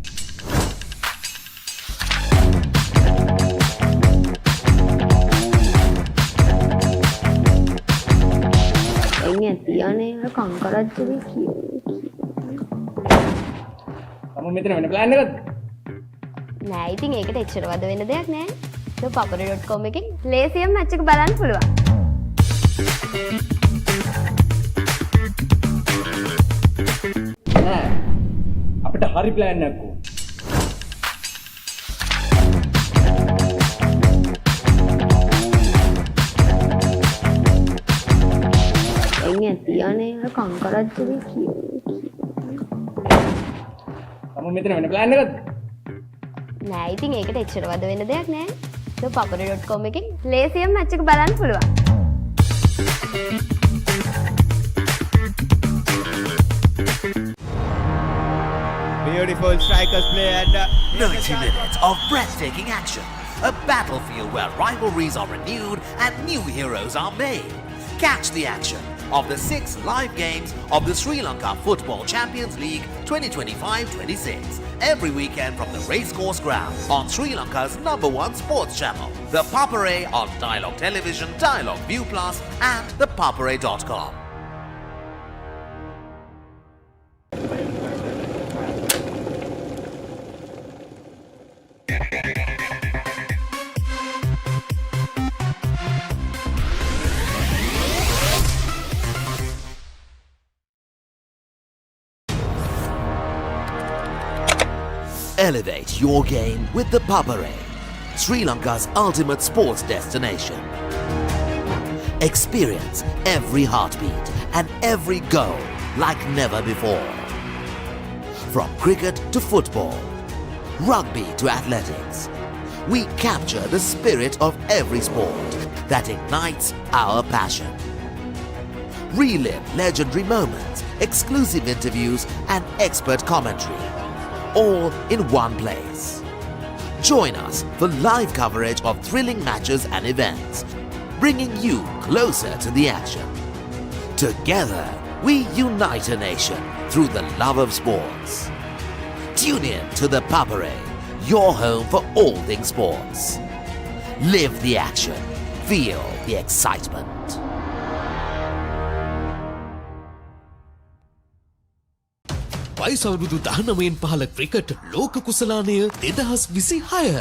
එන්නේ තියන්නේ කංකරච්චලේ කියෝ. තම මෙතන වෙන ප්ලෑන් එකක්ද? නෑ ඉතින් ඒකට එච්චර වද වෙන දෙයක් නෑ. ThePapare.com එකෙන් ලේසියෙන් මැච් එක බලන්න පුළුවන්. නෑ අපිට හරි ප්ලෑන් එකක් ඕන. එන්නේ තියන්නේ කංකරච්චලේ කියෝ. තම මෙතන වෙන ප්ලෑන් එකක්ද? නෑ ඉතින් ඒකට එච්චර වද වෙන දෙයක් නෑ. ThePapare.com එකෙන් ලේසියෙන් මැච් එක බලන්න පුළුවන්. Beautiful strikers play and 90 minutes of breathtaking action. A battlefield where rivalries are renewed and new heroes are made. Catch the action of the 6 live games of the Sri Lanka Football Champions League 2025-26 every weekend from the racecourse ground on Sri Lanka's #1 sports channel, ThePapare on Dialog Television, Dialog ViU Plus and ThePapare.com. Elevate your game with ThePapare, Sri Lanka's ultimate sports destination. Experience every heartbeat and every goal like never before. From cricket to football, rugby to athletics, we capture the spirit of every sport that ignites our passion. Relive legendary moments, exclusive interviews and expert commentary, all in one place. Join us for live coverage of thrilling matches and events, bringing you closer to the action. Together, we unite a nation through the love of sports. Tune in to ThePapare, your home for all things sports. Live the action. Feel the excitement. වයිසවුරුදු 19න් පහළ cricket ලෝක කුසලානය 2026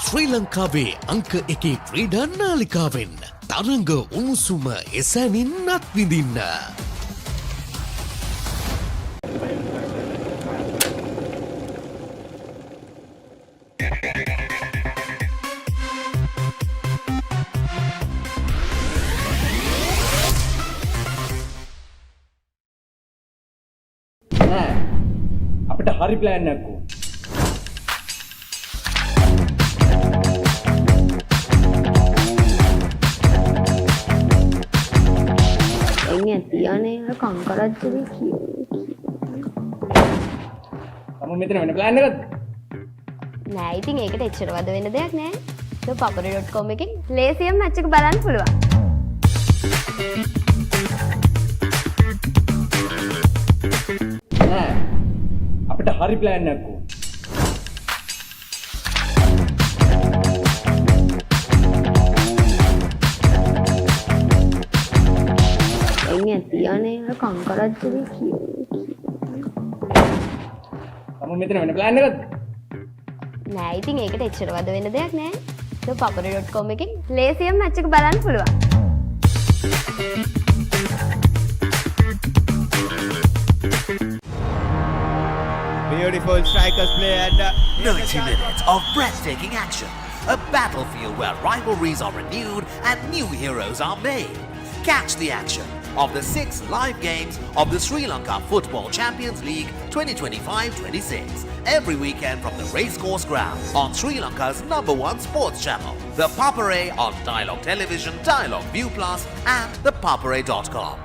ශ්‍රී ලංකාවේ අංක 1 ක්‍රීඩා නාලිකාවෙන් තරඟ උණුසුම එසැනින් අත්විඳින්න. නෑ අපිට හරි ප්ලෑන් එකක් ඕන. එන්නේ තියන්නේ කංකරච්චලේ කියෝ. තම මෙතන වෙන ප්ලෑන් එකක්ද? නෑ ඉතින් ඒකට එච්චර වද වෙන දෙයක් නෑ. ThePapare.com එකෙන් ලේසියෙන් මැච් එක බලන්න පුළුවන්. නෑ අපිට හරි ප්ලෑන් එකක් ඕන. එන්නේ තියන්නේ කංකරච්චලේ කිය. තම මෙතන වෙන ප්ලෑන් එකක්ද? නෑ ඉතින් ඒකට එච්චර වද වෙන දෙයක් නෑ. ThePapare.com එකෙන් ලේසියෙන් මැච් එක බලන්න පුළුවන්. Beautiful strikers play and 90 minutes of breathtaking action. A battlefield where rivalries are renewed and new heroes are made. Catch the action of the 6 live games of the Sri Lanka Football Champions League 2025-26 every weekend from the racecourse ground on Sri Lanka's #1 sports channel, The Papare on Dialog Television, Dialog ViU Plus and ThePapare.com.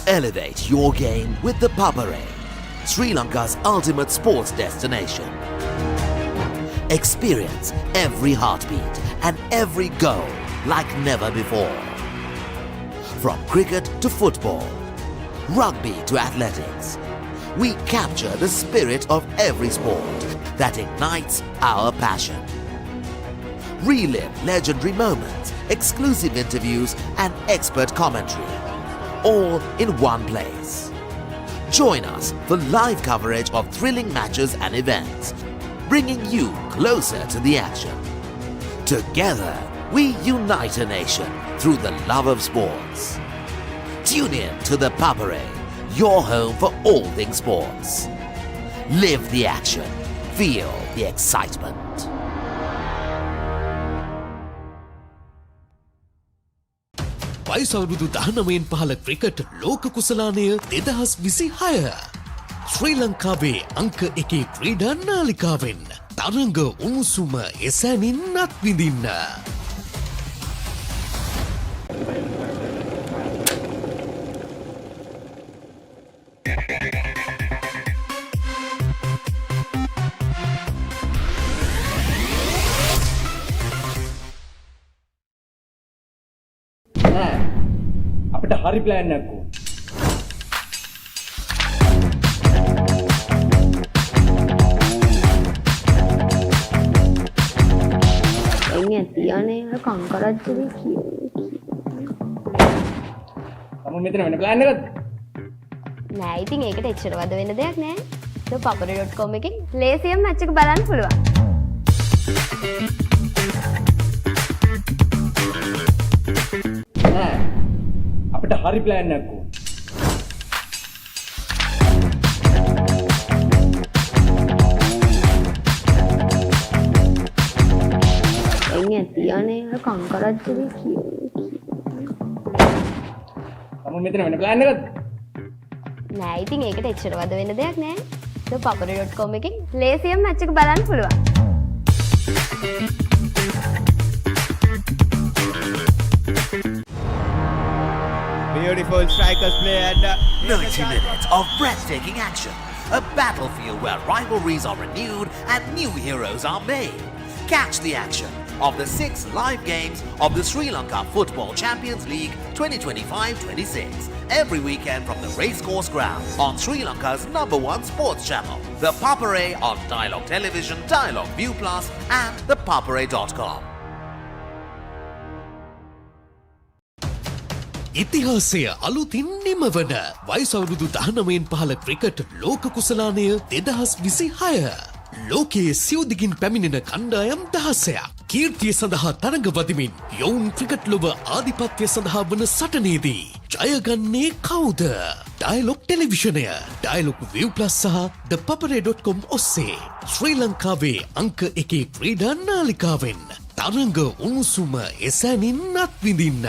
Elevate your game with the Papare, Sri Lanka's ultimate sports destination. Experience every heartbeat and every goal like never before. From cricket to football, rugby to athletics, we capture the spirit of every sport that ignites our passion. Relive legendary moments, exclusive interviews and expert commentary, all in one place. Join us for live coverage of thrilling matches and events, bringing you closer to the action. Together, we unite a nation through the love of sports. Tune in to the Papare, your home for all things sports. Live the action, feel the excitement. වයිසවරුදු 19න් පහළ cricket ලෝක කුසලානය 2026 ශ්‍රී ලංකාවේ අංක 1 ක්‍රීඩා නාලිකාවෙන් තරඟ උණුසුම එසැනින් අත්විඳින්න. නෑ අපිට හරි ප්ලෑන් එකක් ඕන. එන්නේ තියන්නේ කංකරච්චලේ කිය. තම මෙතන වෙන ප්ලෑන් එකක්ද? නෑ ඉතින් ඒකට එච්චර වද වෙන දෙයක් නෑ. ThePapare.com එකෙන් ලේසියෙන් මැච් එක බලන්න පුළුවන්. නෑ අපිට හරි ප්ලෑන් එකක් ඕන. එන්නේ තියන්නේ කංකරච්චලේ කිය. තම මෙතන වෙන ප්ලෑන් එකක්ද? නෑ ඉතින් ඒකට එච්චර වද වෙන දෙයක් නෑ. ThePapare.com එකෙන් ලේසියෙන් මැච් එක බලන්න පුළුවන්. beautiful strikers play and 90 minutes of breathtaking action. A battlefield where rivalries are renewed and new heroes are made. Catch the action of the 6 live games of the Sri Lanka Football Champions League 2025-26 every weekend from the racecourse ground on Sri Lanka's #1 sports channel, The Papare on Dialog Television, Dialog ViU Plus and ThePapare.com. ඉතිහාසය අලුතින් නිමවන වයිසවරුදු 19න් පහළ cricket ලෝක කුසලානය 2026 ලෝකයේ සිව්දිගින් පැමිණෙන කණ්ඩායම් 16ක් කීර්තිය සඳහා තරඟ වදිමින් යොවුන් ක්‍රිකට් ලොව ආධිපත්‍ය සඳහා වන සටනේදී ජයගන්නේ කවුද? ඩයලොග් ටෙලිවිෂනය, ඩයලොග් ViU Plus සහ ThePapare.com ඔස්සේ ශ්‍රී ලංකාවේ අංක 1 ක්‍රීඩා නාලිකාවෙන් තරඟ උණුසුම එසැනින් අත්විඳින්න.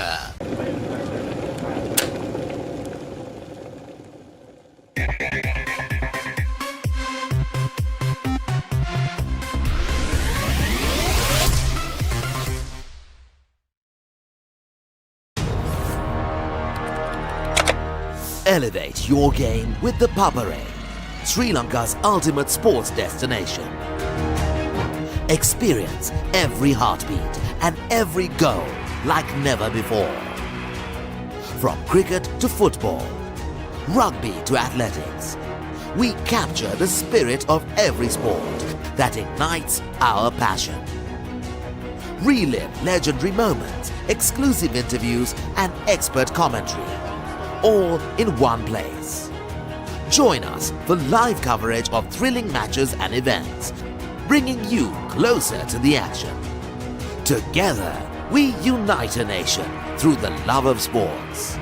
Elevate your game with the Papare, Sri Lanka's ultimate sports destination. Experience every heartbeat and every goal like never before. From cricket to football, rugby to athletics, we capture the spirit of every sport that ignites our passion. Relive legendary moments, exclusive interviews and expert commentary, all in one place. Join us for live coverage of thrilling matches and events, bringing you closer to the action. Together, we unite a nation through the love of sports.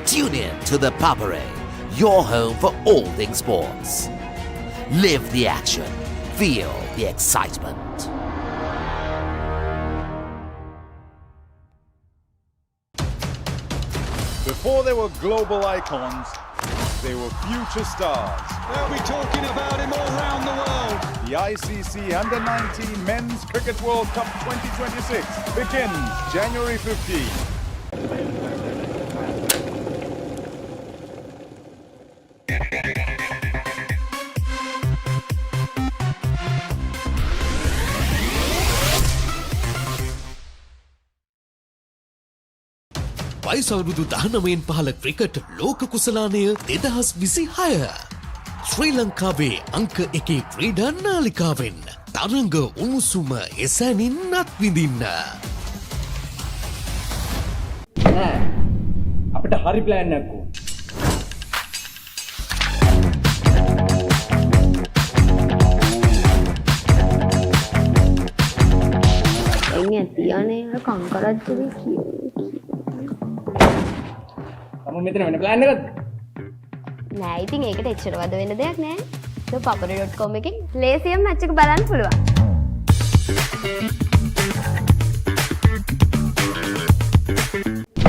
Tune in to the Papare, your home for all things sports. Live the action, feel the excitement. Before they were global icons, they were future stars. They'll be talking about him all around the world. The ICC Under-19 Men's Cricket World Cup 2026 begins January 15. වයස අවුරුදු 19න් පහළ cricket ලෝක කුසලානය 2026 ශ්‍රී ලංකාවේ අංක 1 ක්‍රීඩා නාලිකාවෙන් තරඟ උණුසුම එසැනින් අත්විඳින්න. නෑ අපිට හරි ප්ලෑන් එකක් ඕන. එන්නේ තියන්නේ අර කංකරච්චලේ කියෝ. තම මෙතන වෙන ප්ලෑන් එකක්ද? නෑ ඉතින් ඒකට එච්චර වද වෙන්න දෙයක් නෑ. ThePapare.com එකෙන් ලේසියෙන් මැච් එක බලන්න පුළුවන්.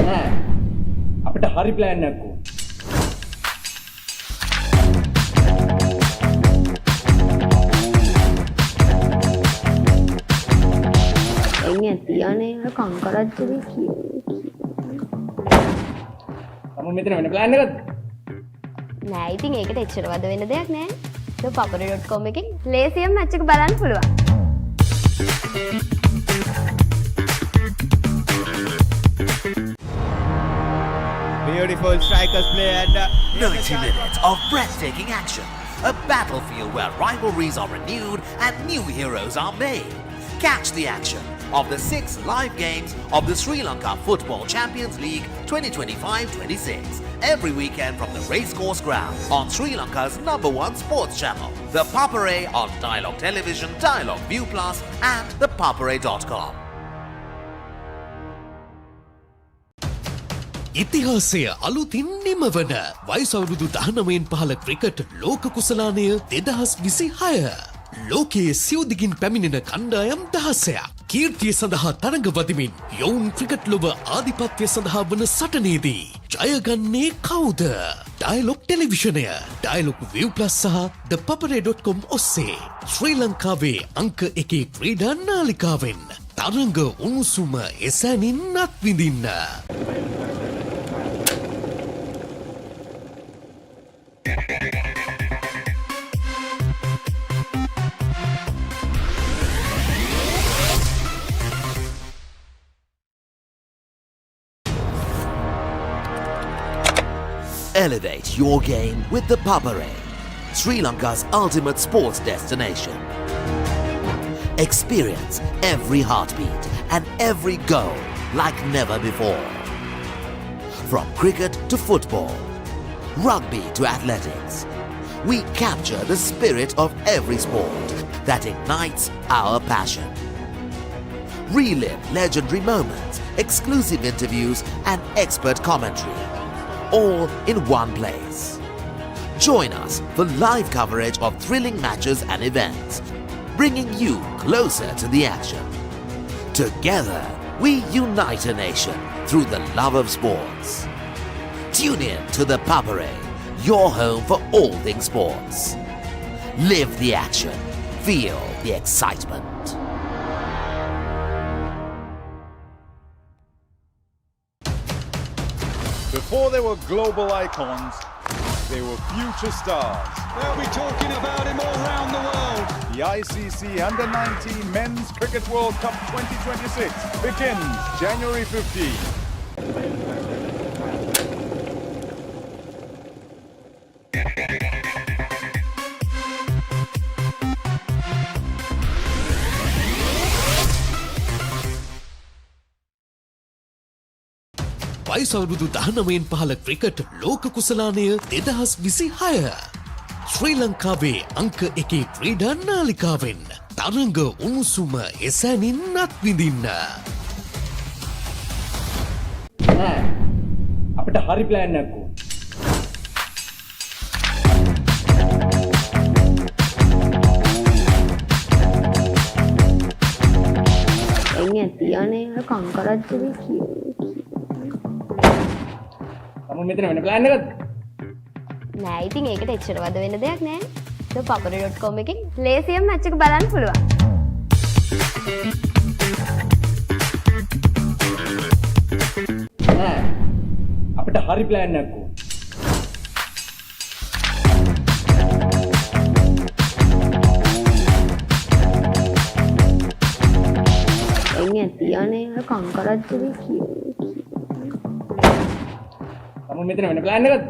නෑ අපිට හරි ප්ලෑන් එකක් ඕන. එන්නේ තියන්නේ අර කංකරච්චලේ කියෝ. තම මෙතන වෙන ප්ලෑන් එකක්ද? නෑ ඉතින් ඒකට එච්චර වද වෙන්න දෙයක් නෑ. ThePapare.com එකෙන් ලේසියෙන් මැච් එක බලන්න පුළුවන්. Beautiful strikers play and 90 minutes of breathtaking action. A battlefield where rivalries are renewed and new heroes are made. Catch the action of the 6 live games of the Sri Lanka Football Champions League 2025-26 every weekend from the racecourse ground on Sri Lanka's #1 sports channel, The Papare on Dialog Television, Dialog ViU Plus and ThePapare.com. ඉතිහාසය අලුතින් නිමවන වයස අවුරුදු 19න් පහළ cricket ලෝක කුසලානය 2026 ලෝකයේ සියුදිගින් පැමිණෙන කණ්ඩායම් 16ක් කීර්තිය සඳහා තරඟ වදිමින් යොවුන් ක්‍රිකට් ලොව ආධිපත්‍ය සඳහා වන සටනේදී ජයගන්නේ කවුද? ඩයලොග් ටෙලිවිෂනය, ඩයලොග් ViU Plus සහ ThePapare.com ඔස්සේ ශ්‍රී ලංකාවේ අංක 1 ක්‍රීඩා නාලිකාවෙන් තරඟ උණුසුම එසැනින් අත්විඳින්න. Elevate your game with the Papare, Sri Lanka's ultimate sports destination. Experience every heartbeat and every goal like never before. From cricket to football, rugby to athletics, we capture the spirit of every sport that ignites our passion. Relive legendary moments, exclusive interviews and expert commentary, all in one place. Join us for live coverage of thrilling matches and events, bringing you closer to the action. Together, we unite a nation through the love of sports. Tune in to the Papare, your home for all things sports. Live the action, feel the excitement. Before they were global icons, they were future stars. They'll be talking about him all around the world. The ICC Under-19 Men's Cricket World Cup 2026 begins January 15. වයිසවුරුදු 19න් පහළ cricket ලෝක කුසලානය 2026 ශ්‍රී ලංකාවේ අංක 1 ක්‍රීඩා නාලිකාවෙන් තරඟ උණුසුම එසැනින් අත්විඳින්න. නෑ අපිට හරි ප්ලෑන් එකක් ඕන. එන්නේ තියන්නේ කංකරච්චලේ කිය. තම මෙතන වෙන ප්ලෑන් එකක්ද? නෑ ඉතින් ඒකට එච්චර වද වෙන දෙයක් නෑ. ThePapare.com එකෙන් ලේසියෙන් මැච් එක බලන්න පුළුවන්. නෑ අපිට හරි ප්ලෑන් එකක් ඕන. එන්නේ තියන්නේ කංකරච්චලේ කිය. තම මෙතන වෙන ප්ලෑන් එකක්ද?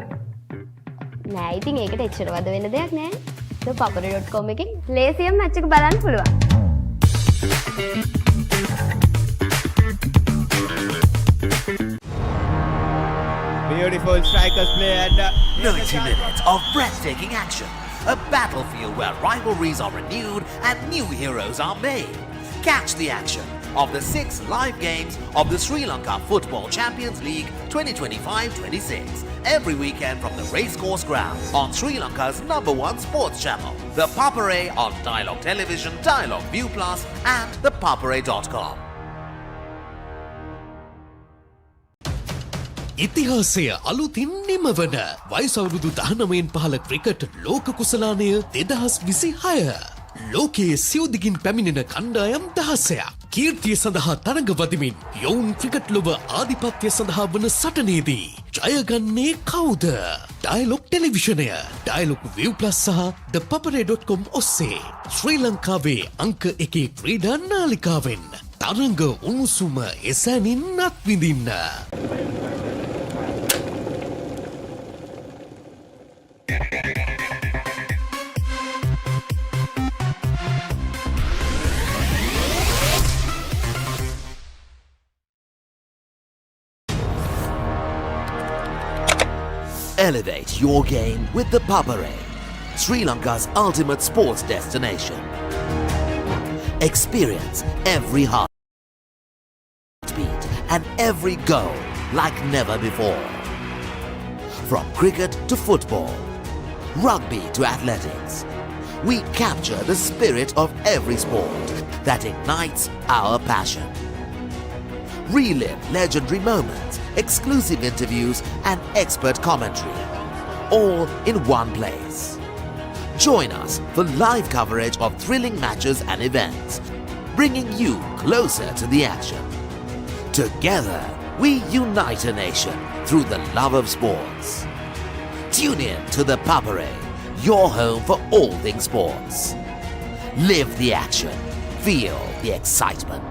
නෑ ඉතින් ඒකට එච්චර වද වෙන දෙයක් නෑ. ThePapare.com එකෙන් ලේසියෙන් මැච් එක බලන්න පුළුවන්. Beautiful strikers play and 90 minutes of breathtaking action. A battlefield where rivalries are renewed and new heroes are made. Catch the action of the 6 live games of the Sri Lanka Football Champions League 2025-26 every weekend from the racecourse ground on Sri Lanka's #1 sports channel, The Papare on Dialog Television, Dialog ViU Plus and ThePapare.com. ඉතිහාසය අලුතින් නිමවන වයිසවුරුදු 19න් පහළ cricket ලෝක කුසලානය 2026 ලෝකයේ සිව්දිගින් පැමිණෙන කණ්ඩායම් 16ක් කීර්තිය සඳහා තරඟ වදිමින් යොවුන් ක්‍රිකට් ලොව ආධිපත්‍ය සඳහා වන සටනේදී ජයගන්නේ කවුද? ඩයලොග් ටෙලිවිෂනය, ඩයලොග් ViU Plus සහ ThePapare.com ඔස්සේ ශ්‍රී ලංකාවේ අංක 1 ක්‍රීඩා නාලිකාවෙන් තරඟ උණුසුම එසැනින් අත්විඳින්න. Elevate your game with the Papare, Sri Lanka's ultimate sports destination. Experience every heartbeat and every goal like never before. From cricket to football, rugby to athletics, we capture the spirit of every sport that ignites our passion. Relive legendary moments, exclusive interviews and expert commentary, all in one place. Join us for live coverage of thrilling matches and events, bringing you closer to the action. Together, we unite a nation through the love of sports. Tune in to the Papare, your home for all things sports. Live the action, feel the excitement.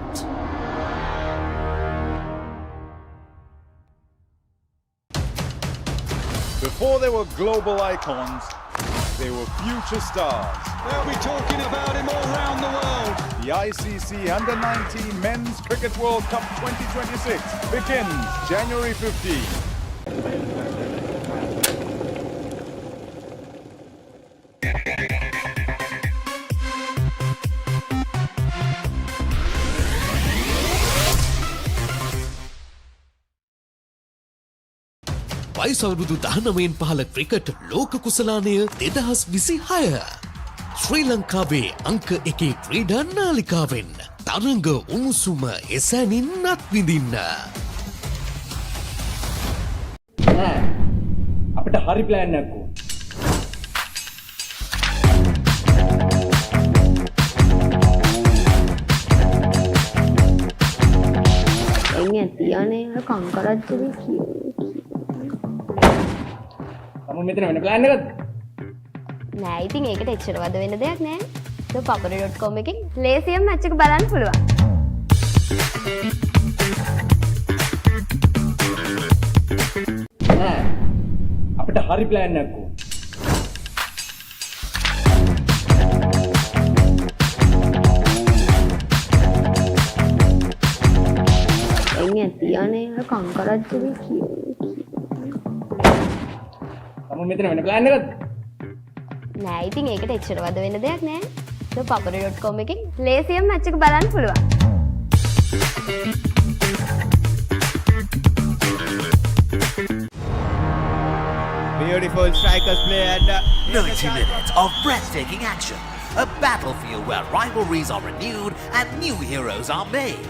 Before they were global icons, they were future stars. They'll be talking about him all around the world. The ICC Under-19 Men's Cricket World Cup 2026 begins January 15. වයිසවුරුදු 19න් පහළ cricket ලෝක කුසලානය 2026 ශ්‍රී ලංකාවේ අංක 1 ක්‍රීඩා නාලිකාවෙන් තරඟ උණුසුම එසැනින් අත්විඳින්න. නෑ අපිට හරි ප්ලෑන් එකක් ඕන. එන්නේ තියන්නේ කංකරච්චලේ කිය. තම මෙතන වෙන ප්ලෑන් එකක්ද? නෑ ඉතින් ඒකට එච්චර වද වෙන්න දෙයක් නෑ. ThePapare.com එකෙන් ලේසියෙන් මැච් එක බලන්න පුළුවන්. නෑ. අපිට හරි ප්ලෑන් එකක් ඕන. එන්නේ තියන්නේ කංකරච්චුවේ කියන්නේ. තම මෙතන වෙන ප්ලෑන් එකක්ද? නෑ ඉතින් ඒකට එච්චර වද වෙන්න දෙයක් නෑ. ThePapare.com එකෙන් ලේසියෙන් මැච් එක බලන්න පුළුවන්. Beautiful strikers play and 90 minutes of breathtaking action. A battlefield where rivalries are renewed and new heroes are made.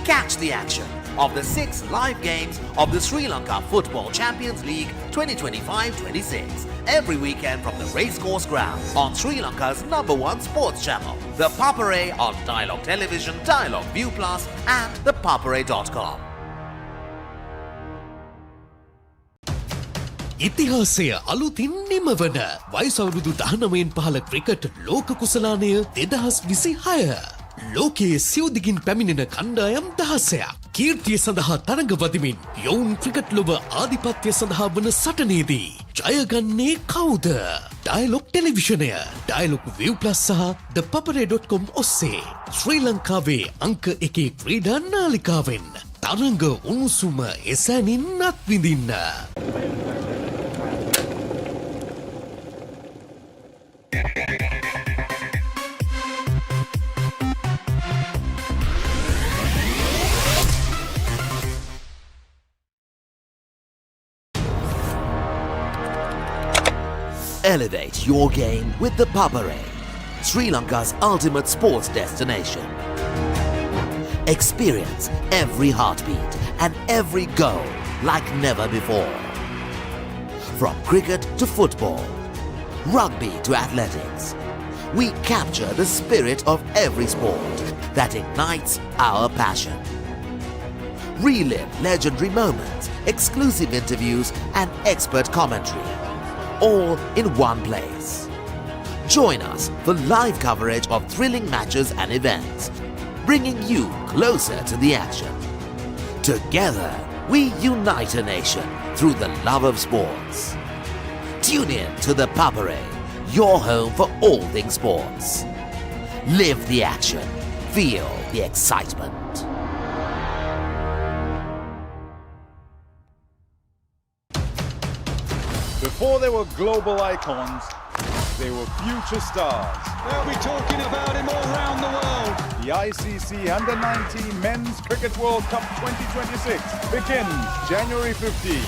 Catch the action of the 6 live games of the Sri Lanka Football Champions League 2025-26 every weekend from the racecourse ground on Sri Lanka's #1 sports channel, The Papare on Dialog Television, Dialog ViU Plus and ThePapare.com. ඉතිහාසය අලුතින් නිමවන වයසවුරුදු 19න් පහළ cricket ලෝක කුසලානය 2026. ලෝකයේ සිව්දිගින් පැමිණෙන කණ්ඩායම් 16ක් කීර්තිය සඳහා තරඟ වදිමින් යොවුන් ක්‍රිකට් ලොව ආධිපත්‍ය සඳහා වන සටනේදී ජයගන්නේ කවුද? ඩයලොග් ටෙලිවිෂනය, ඩයලොග් ViU Plus සහ ThePapare.com ඔස්සේ ශ්‍රී ලංකාවේ අංක 1 ක්‍රීඩා නාලිකාවෙන් තරඟ උණුසුම එසැනින් අත්විඳින්න. Elevate your game with the Papare, Sri Lanka's ultimate sports destination. Experience every heartbeat and every goal like never before. From cricket to football, rugby to athletics, we capture the spirit of every sport that ignites our passion. Relive legendary moments, exclusive interviews and expert commentary, all in one place. Join us for live coverage of thrilling matches and events, bringing you closer to the action. Together, we unite a nation through the love of sports. Tune in to the Papare, your home for all things sports. Live the action. Feel the excitement. Before they were global icons, they were future stars. They'll be talking about him all round the world. The ICC Under-19 Men's Cricket World Cup 2026 begins January 15.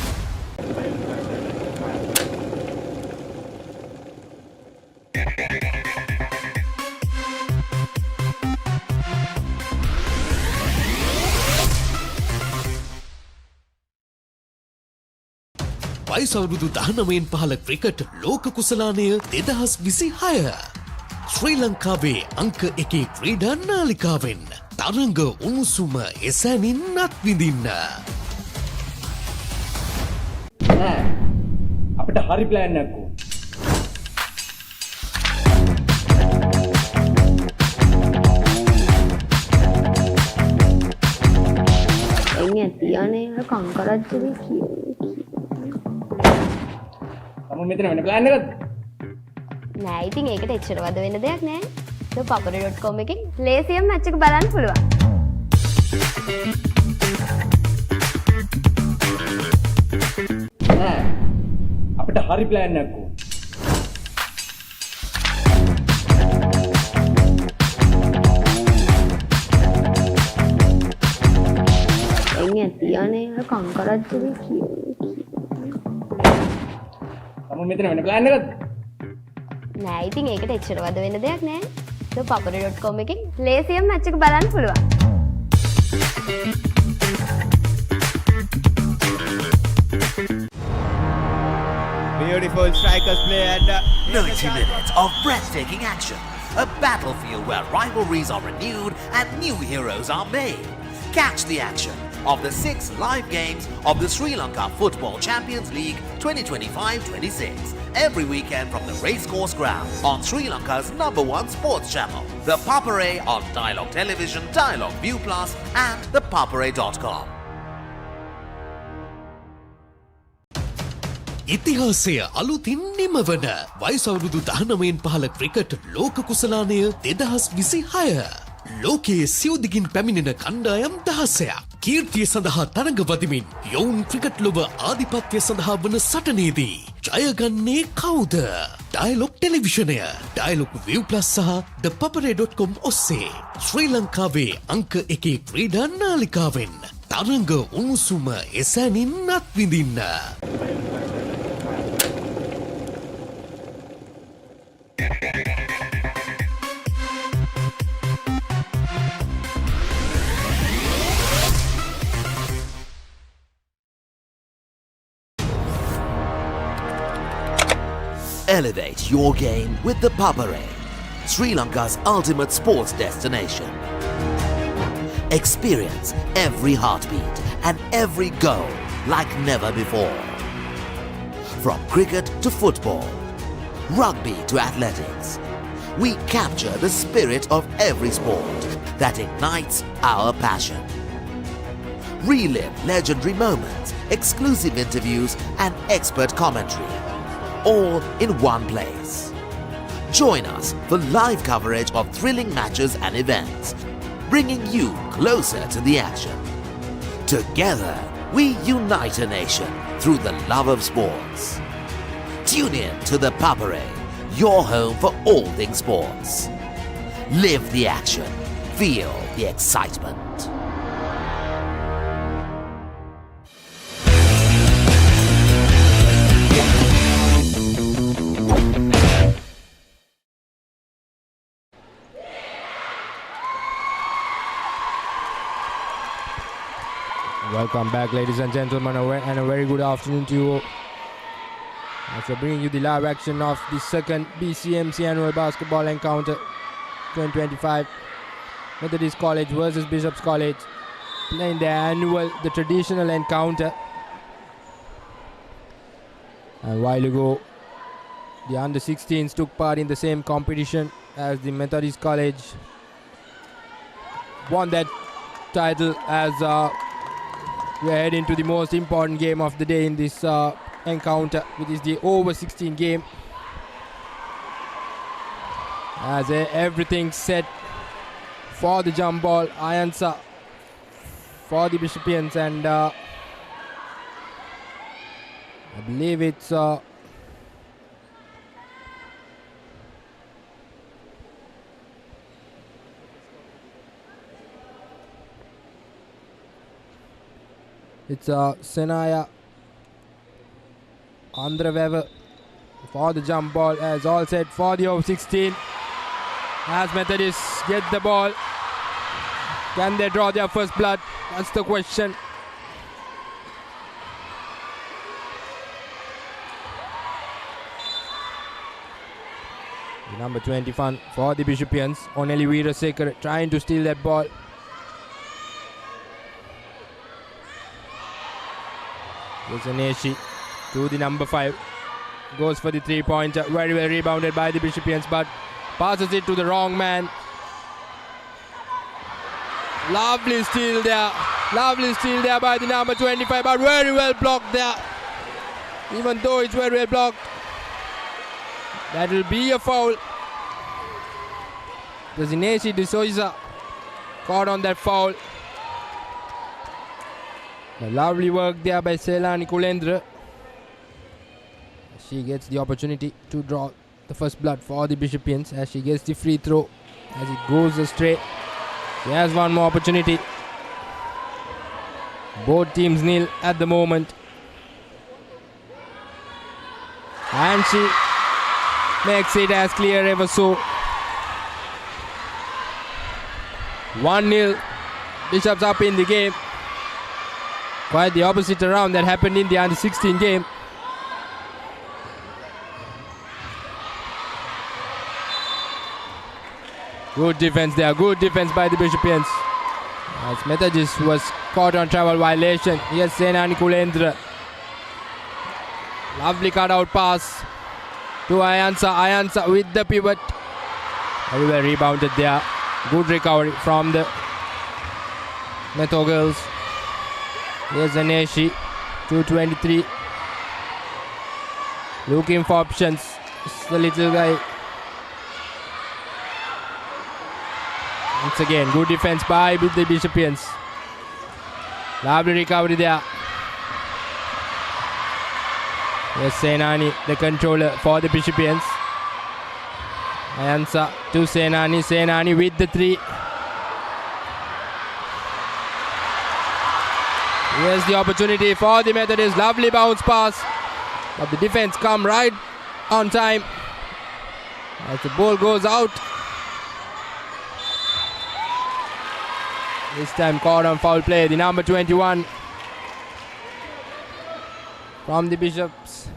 වයසවුරුදු 19න් පහළ cricket ලෝක කුසලානය 2026. ශ්‍රී ලංකාවේ අංක 1 ක්‍රීඩා නාලිකාවෙන් තරඟ උණුසුම එසැනින් අත්විඳින්න. නෑ. අපිට හරි ප්ලෑන් එකක් ඕන. එන්නේ තියන්නේ කංකරච්චුවේ කියන්නේ. තම මෙතන වෙන ප්ලෑන් එකක්ද? නෑ ඉතින් ඒකට එච්චර වද වෙන්න දෙයක් නෑ. ThePapare.com එකෙන් ලේසියෙන් මැච් එක බලන්න පුළුවන්. නෑ. අපිට හරි ප්ලෑන් එකක් ඕන. එන්නේ තියන්නේ කංකරච්චුවේ කියන්නේ. තම මෙතන වෙන ප්ලෑන් එකක්ද? නෑ ඉතින් ඒකට එච්චර වද වෙන්න දෙයක් නෑ. ThePapare.com එකෙන් ලේසියෙන් මැච් එක බලන්න පුළුවන්. beautiful strikers play and 90 minutes of breathtaking action. A battlefield where rivalries are renewed and new heroes are made. Catch the action of the 6 live games of the Sri Lanka Football Champions League 2025-26 every weekend from the Racecourse Ground on Sri Lanka's #1 sports channel, The Papare on Dialog Television, Dialog ViU Plus and ThePapare.com. ඉතිහාසය අලුතින් නිමවන වයස අවුරුදු 19න් පහළ cricket ලෝක කුසලානය 2026. ලෝකයේ සියුදිගින් පැමිණෙන කණ්ඩායම් 16ක් කීර්තිය සඳහා තරඟ වදිමින් යොවුන් ක්‍රිකට් ලොව ආධිපත්‍ය සඳහා වන සටනේදී ජයගන්නේ කවුද? ඩයලොග් ටෙලිවිෂනය, ඩයලොග් ViU Plus සහ ThePapare.com ඔස්සේ ශ්‍රී ලංකාවේ අංක 1 ක්‍රීඩා නාලිකාවෙන් තරඟ උණුසුම එසැනින් අත්විඳින්න. Elevate your game with the Papare, Sri Lanka's ultimate sports destination. Experience every heartbeat and every goal like never before. From cricket to football, rugby to athletics, we capture the spirit of every sport that ignites our passion. Relive legendary moments, exclusive interviews and expert commentary, all in one place. Join us for live coverage of thrilling matches and events, bringing you closer to the action. Together, we unite a nation through the love of sports. Tune in to the Papare, your home for all things sports. Live the action. Feel the excitement. Welcome back, ladies and gentlemen, and a very good afternoon to you. After bringing you the live action of the second BCMC annual basketball encounter 2025, Methodist College versus Bishop's College playing the traditional encounter. And a while ago, the under-16s took part in the same competition as the Methodist College won that title as we are heading to the most important game of the day in this encounter, which is the over-16 game. As everything set for the jump ball, Ayansa for the Bishopians, and I believe it's Senaya Andraveva for the jump ball, as all set for the over 16. As Methodist get the ball, can they draw their first blood? That's the question. The number 21 for the Bishopians, Oneli Veerasekara trying to steal that ball. Neshi to the number 5, goes for the 3-pointer, very well rebounded by the Bishopians, but passes it to the wrong man. Lovely steal there by the number 25, but very well blocked there. Even though it's very well blocked, that will be a foul. Neshi D'Souza caught on that foul. A lovely work there by Selani Kulendra. She gets the opportunity to draw the first blood for the Bishopians as she gets the free throw as it goes astray. She has one more opportunity. Both teams nil at the moment. And she makes it as clear ever so. 1-0. Bishops up in the game. Quite the opposite around that happened in the under-16 game. Good defense there, good defense by the Bishopians. As Methodist was caught on travel violation. Here's Senani Kulendra. Lovely cut out pass to Ayansa. Ayansa with the pivot. Very well rebounded there. Good recovery from the Metho girls. Here's Aneshi. 223. Looking for options. It's the little guy. Once again, good defense by the Bishopians. Lovely recovery there. Yes, Senani, the controller for the Bishopians. Ayansa to Senani. Senani with the 3. Here's the opportunity for the Methodist. Lovely bounce pass. But the defense come right on time. As the ball goes out. This time caught on foul play. The number 21 from the Bishops.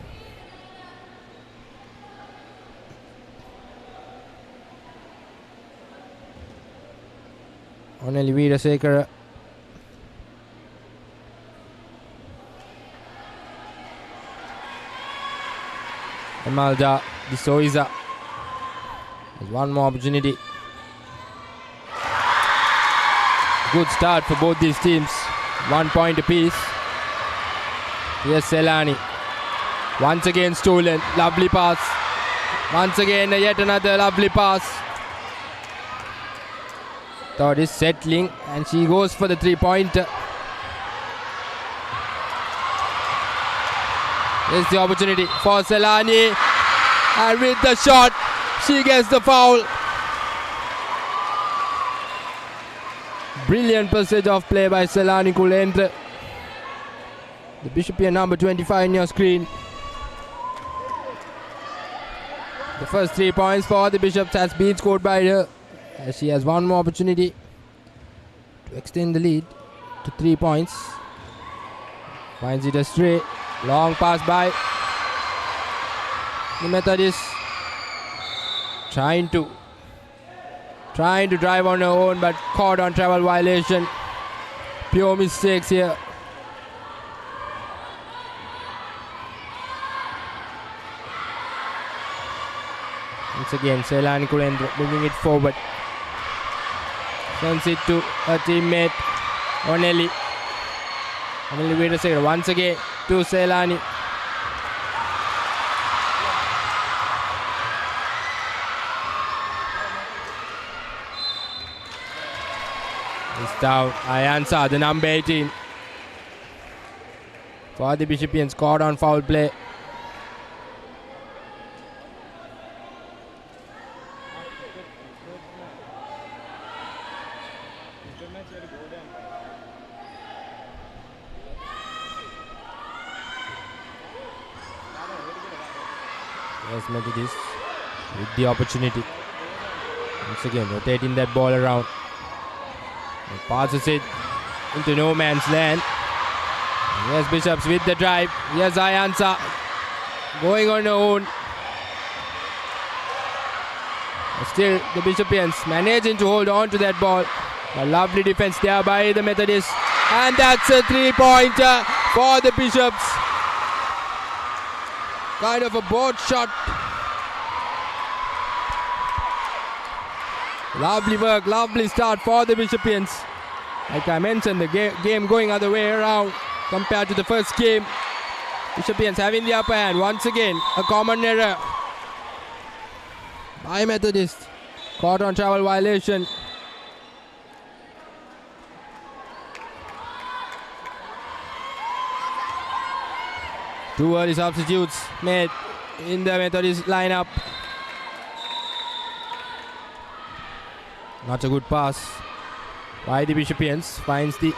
Only Veerasekara. Amalda De Souza. There's one more opportunity. Good start for both these teams. 1 point apiece. Here's Selani. Once again stolen. Lovely pass. Once again yet another lovely pass. Thought is settling and she goes for the 3-pointer. Here's the opportunity for Selani. And with the shot, she gets the foul. Brilliant passage of play by Selani Kulendra. The Bishopian number 25 in your screen. The first 3 points for the Bishops has been scored by her. As she has one more opportunity to extend the lead to 3 points. Finds it astray. Long pass by the Methodist. Trying to drive on her own, but caught on travel violation. Pure mistakes here. Once again, Selani Kulendra bringing it forward. Sends it to her teammate, Oneli. Wait a second. Once again to Selani. It's down. Ayansa, the number 18. For the Bishopians, caught on foul play. Yes, Methodist with the opportunity. Once again, rotating that ball around. And passes it into no man's land. Yes, Bishops with the drive. Yes, Ayansa going on her own. Still, the Bishopians managing to hold on to that ball. A lovely defense there by the Methodists. And that's a 3-pointer for the Bishops. Kind of a board shot. Lovely work, lovely start for the Bishopians. Like I mentioned, the game going other way around compared to the first game. Bishopians having the upper hand. Once again, a common error by Methodist. Caught on travel violation. Two early substitutes made in the Methodist lineup. Not a good pass by the Bishopians. Finds the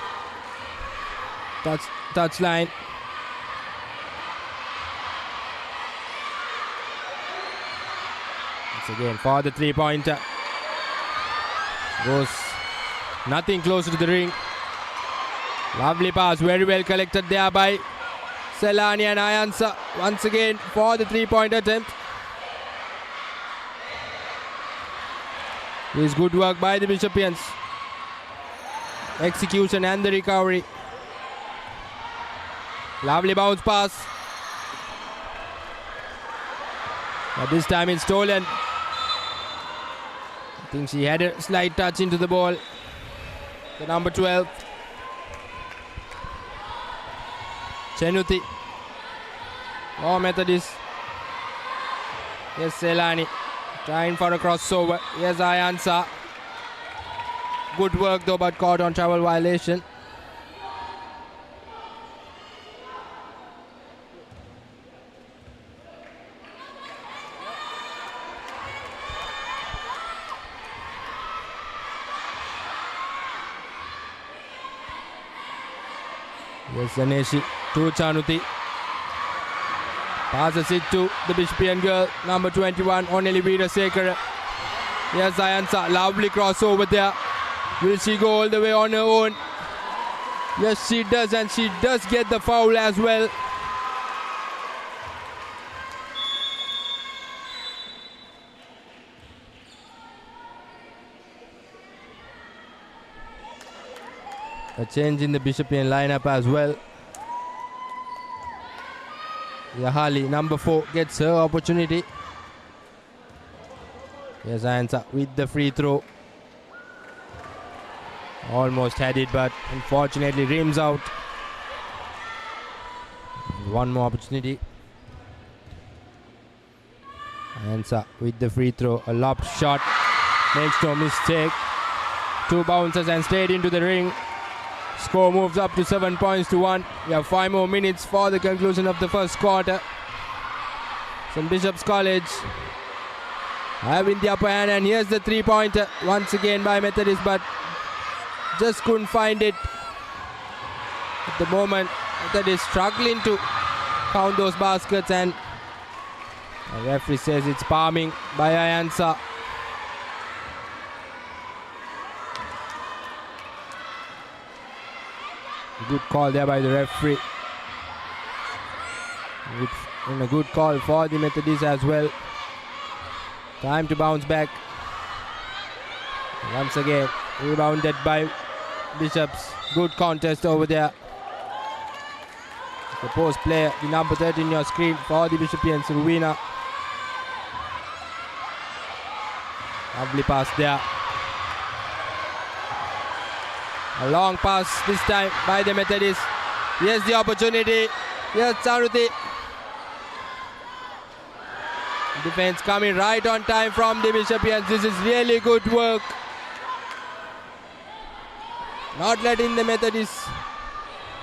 touch line. Once again for the 3-pointer. Goes nothing closer to the ring. Lovely pass, very well collected there by Selani and Ayansa. Once again for the 3-point attempt. This is good work by the Bishopians. execution and the recovery. Lovely bounce pass. But this time it's stolen. I think she had a slight touch into the ball. The number 12. Chenuti. Oh, Methodist. Yes, Selani. Trying for a crossover. Yes, Ayansa. Good work though, but caught on travel violation. Yes, Ganeshi to Chanuti. Passes it to the Bishopian girl, number 21, Oneli Veerasekara. Yes, Ayansa, lovely crossover there. Will she go all the way on her own? Yes, she does, and she does get the foul as well. A change in the Bishopian lineup as well. Yahali, number 4, gets her opportunity. Yes, Ayansa with the free throw. Almost had it, but unfortunately rims out. One more opportunity. Ayansa with the free throw. A lobbed shot. Makes no mistake. 2 bounces and straight into the ring. Score moves up to 7 points to 1. We have 5 more minutes for the conclusion of the first quarter. St. Bishop's College having the upper hand, and here's the 3-pointer once again by Methodist, but just couldn't find it. At the moment, Methodist struggling to count those baskets, and the referee says it's palming by Ayansa. Good call there by the referee. And a good call for the Methodist as well. Time to bounce back. Once again, rebounded by Bishops. Good contest over there. The post player, the number 13 on your screen for the Bishopians, Ruina. Lovely pass there. A long pass this time by the Methodist. Here's the opportunity. Here's Charuti. Defense coming right on time from the Bishopians. This is really good work. Not letting the Methodists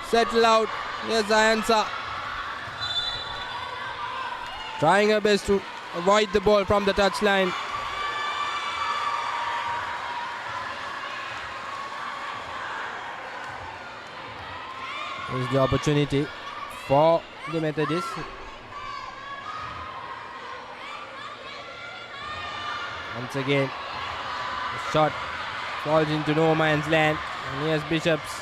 settle out. Here's Ayansa. Trying her best to avoid the ball from the touchline. Here's the opportunity for the Methodists. Once again, the shot falls into no man's land. And here's Bishops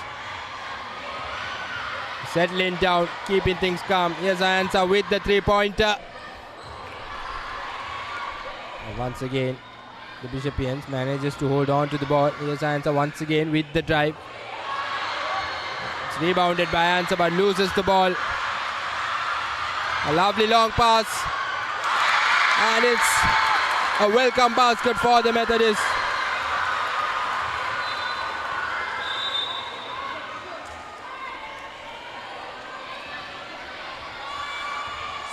settling down, keeping things calm. Here's Ayansa with the 3-pointer. And once again, the Bishopians manages to hold on to the ball. Here's Ayansa once again with the drive. It's rebounded by Ayansa, but loses the ball. A lovely long pass. And it's a welcome basket for the Methodists.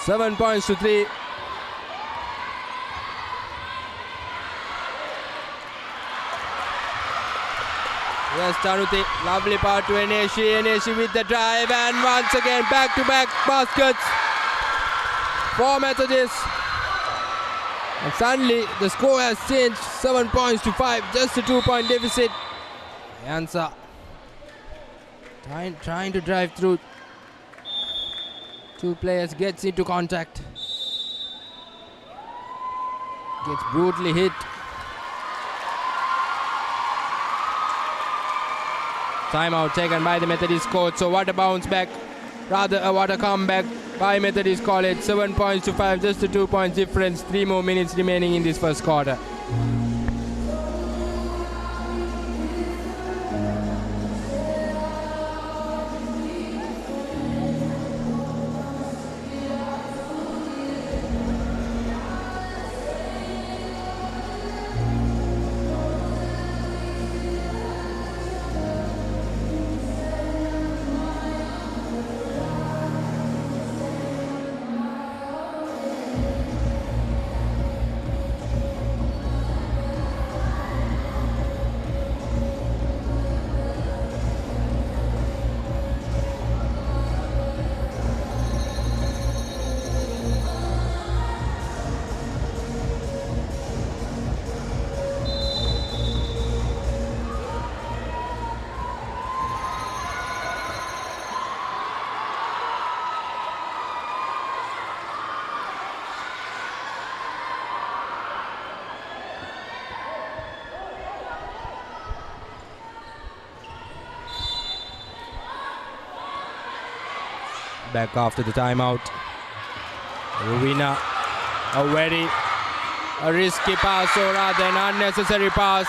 Seven points to 3. Yes, Tanuti, lovely part to Eneshi. Eneshi with the drive, and once again back-to-back baskets for Methodist. And suddenly the score has changed, 7 points to 5, just a 2-point deficit. Ayansa trying to drive through. 2 players, gets into contact. Gets brutally hit. Timeout taken by the Methodist coach. So what a bounce back. Rather, what a comeback by Methodist College. 7 points to 5, just a 2 points difference. 3 more minutes remaining in this first quarter. back after the timeout. Rowena, a risky pass or rather an unnecessary pass.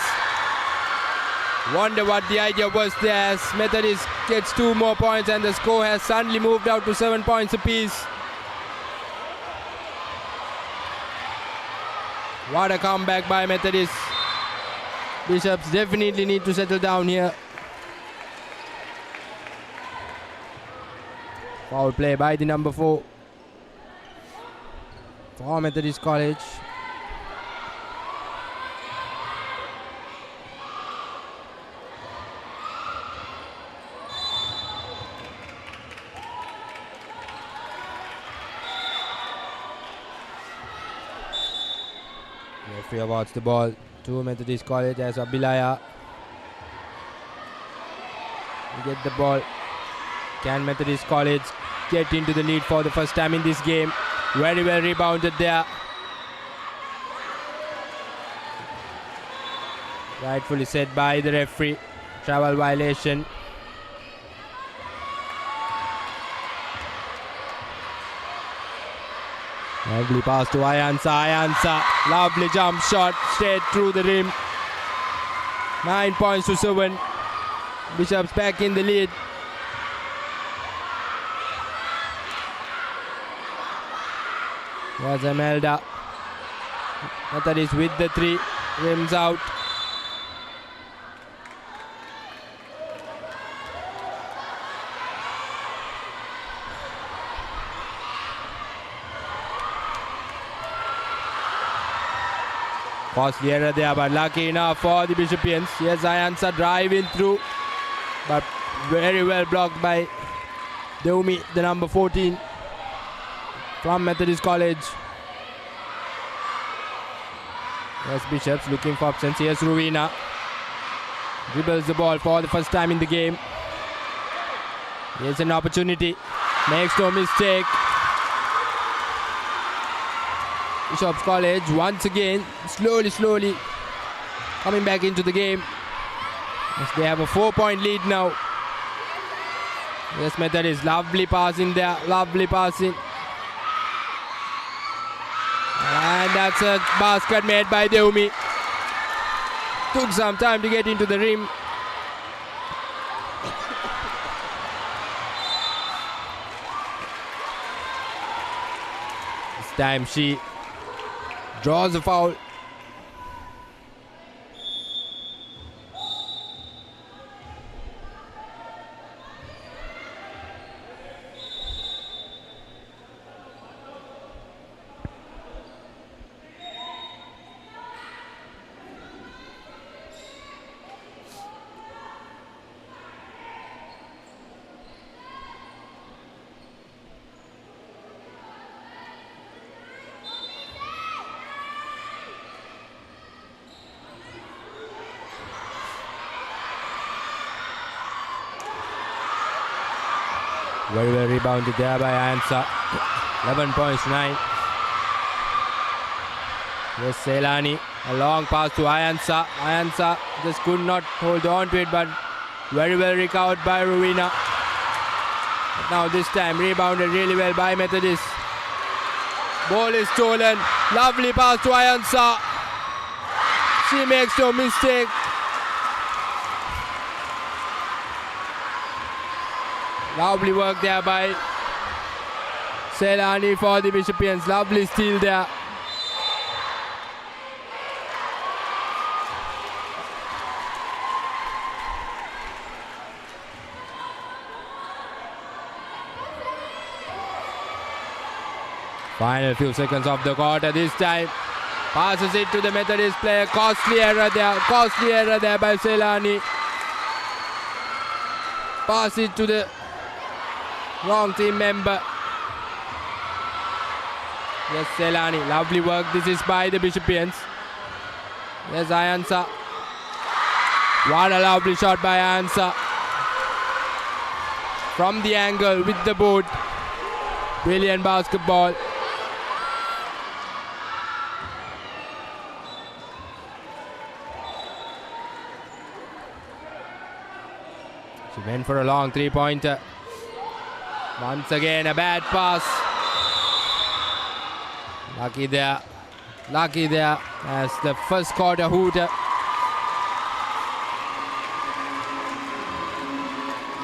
Wonder what the idea was there. Methodist gets 2 more points and the score has suddenly moved out to 7 points apiece. What a comeback by Methodist. Bishops definitely need to settle down here. Foul play by the number 4 for Methodist College. Referee awards the ball to Methodist College as Abilaya. We get the ball. Can Methodist College get into the lead for the first time in this game? Very well rebounded there. Rightfully said by the referee. Travel violation. Lovely pass to Ayansa. Lovely jump shot straight through the rim. 9 points to 7. Bishops back in the lead. There's Amelda. Methodist with the 3. Rims out. Costly error there, but lucky enough for the Bishopians. Yes, Ayansa driving through, but very well blocked by Deumi, the number 14 from Methodist College. Yes, Bishops looking for options. Here's Rowena. Dribbles the ball for the first time in the game. Here's an opportunity. Makes no mistake. Bishops College once again slowly coming back into the game. Yes, they have a 4-point lead now. Yes, Methodist, lovely passing there, lovely passing. And that's a basket made by Deumi. Took some time to get into the rim. This time she draws a foul. Very well rebounded there by Ayansa. 11 points to 9. Yes, Selani. A long pass to Ayansa. Ayansa just could not hold on to it, but very well recovered by Rowena. But now this time rebounded really well by Methodist. Ball is stolen. Lovely pass to Ayansa. She makes no mistake. Lovely work there by Selani for the Bishopians. Lovely steal there. Final few seconds of the quarter this time. Passes it to the Methodist player. Costly error there by Selani. Pass it to the wrong team member. Yes, Selani. Lovely work. This is by the Bishopians. Yes, Ayansa. What a lovely shot by Ayansa. From the angle with the board. Brilliant basketball. She went for a long 3-pointer. Once again, a bad pass. Lucky there as the first quarter hooter.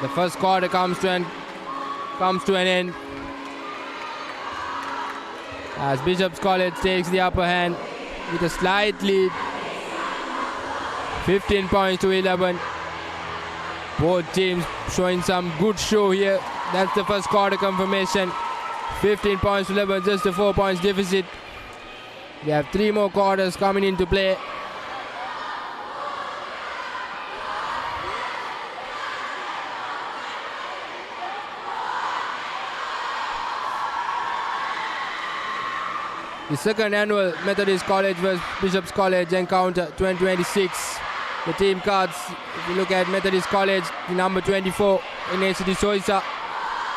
The first quarter comes to an end as Bishop's College takes the upper hand with a slight lead, 15 points to 11. Both teams showing some good show here. That's the first quarter confirmation. 15 points to 11, just a 4 points deficit. We have 3 more quarters coming into play. The second annual Methodist College vs Bishop's College encounter 2026. The team cards, if you look at Methodist College, number 24, Inesi De Soisa,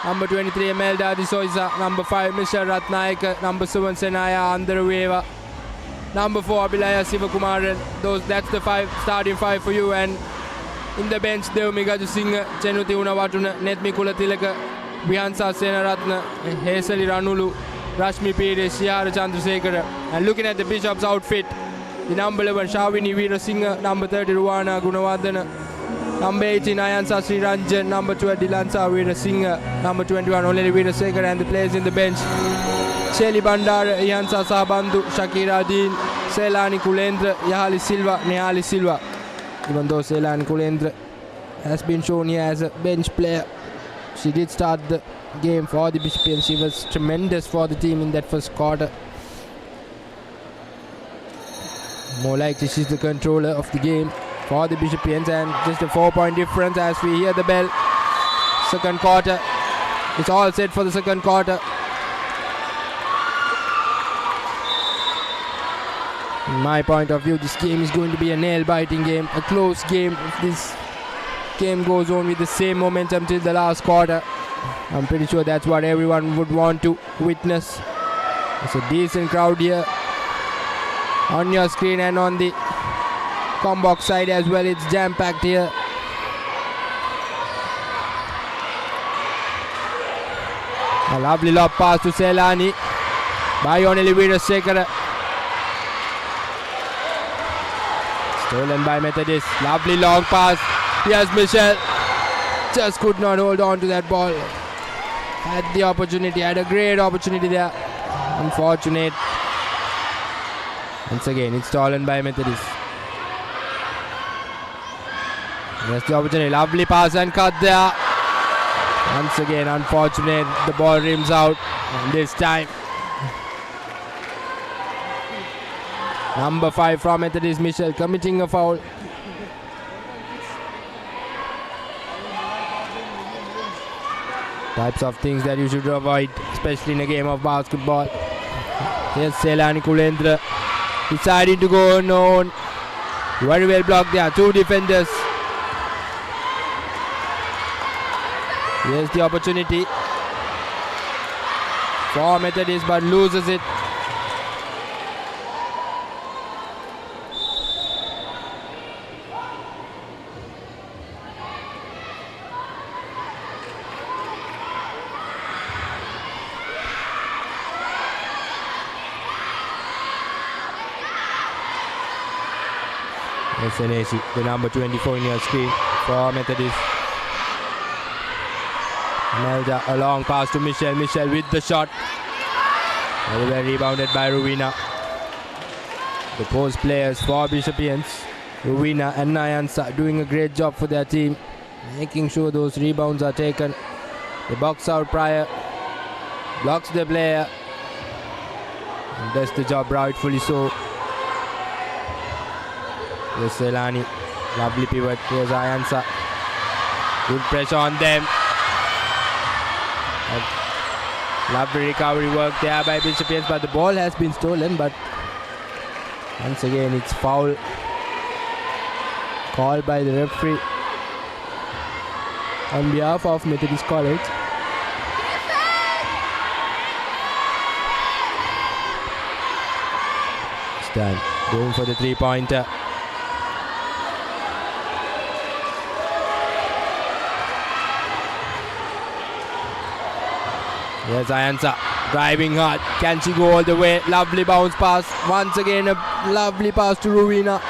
number 23, Imelda De Soisa, number 5, Michelle Ratnaika, number 7, Senaya Andaraweva, number 4, Abilaya Sivakumaran. That's the starting 5 for you. And in the bench, Devmi Gajusingha, Chenuti Unawatuna, Netmi Kulatilaka, Vihansa Senaratna, Hesali Ranulu, Rashmi Pire, Shihara Chandrasekhara. And looking at the Bishop's outfit, the number 11, Shavini Veerasinghe, number 30, Ruwana Gunawardena, number 18, Ayansa Sriranjan, number 12, Dilansa Veerasinghe, number 21, Oleli Veerasekhara, and the players in the bench, Shelly Bandara, Ihansa Sahabandhu, Shakira Deen, Selani Kulendra, Yahali Silva, Nehali Silva. Even though Selani Kulendra has been shown here as a bench player, she did start the game for the Bishopians. She was tremendous for the team in that first quarter. More likely she's the controller of the game for the Bishopians, and just a 4-point difference as we hear the bell. Second quarter. It's all set for the second quarter. In my point of view, this game is going to be a nail-biting game, a close game. If this game goes on with the same momentum till the last quarter, I'm pretty sure that's what everyone would want to witness. It's a decent crowd here on your screen and on the Combox side as well. It's jam-packed here. A lovely lob pass to Selani by Oneli Veerasekhara. Stolen by Methodist. Lovely long pass. Here's Michelle. Just could not hold on to that ball. Had the opportunity, had a great opportunity there. Unfortunate. Once again, it's stolen by Methodist. That's the opportunity. Lovely pass and cut there. Once again, unfortunate. The ball rims out. And this time, number 5 from Methodist, Michelle, committing a foul. Types of things that you should avoid, especially in a game of basketball. Here's Selani Kulendra deciding to go unknown. Very well blocked there. 2 defenders. Here's the opportunity for Methodist, but loses it. SNAC, the number 24 in your screen for Methodist. Melda, a long pass to Michelle. Michelle with the shot. Very well rebounded by Rowena. The post players for Bishopians, Rowena and Nyansa, doing a great job for their team, making sure those rebounds are taken. The box out prior, blocks the player, and does the job rightfully so. Here's Selani, lovely pivot. Here's Ayansa, good pressure on them. Lovely recovery work there by Bishopians, but the ball has been stolen. But once again, it's foul called by the referee on behalf of Methodist College. Stan going for the 3-pointer. Yes, Ayansa driving hard. Can she go all the way? Lovely bounce pass. Once again, a lovely pass to Rowena.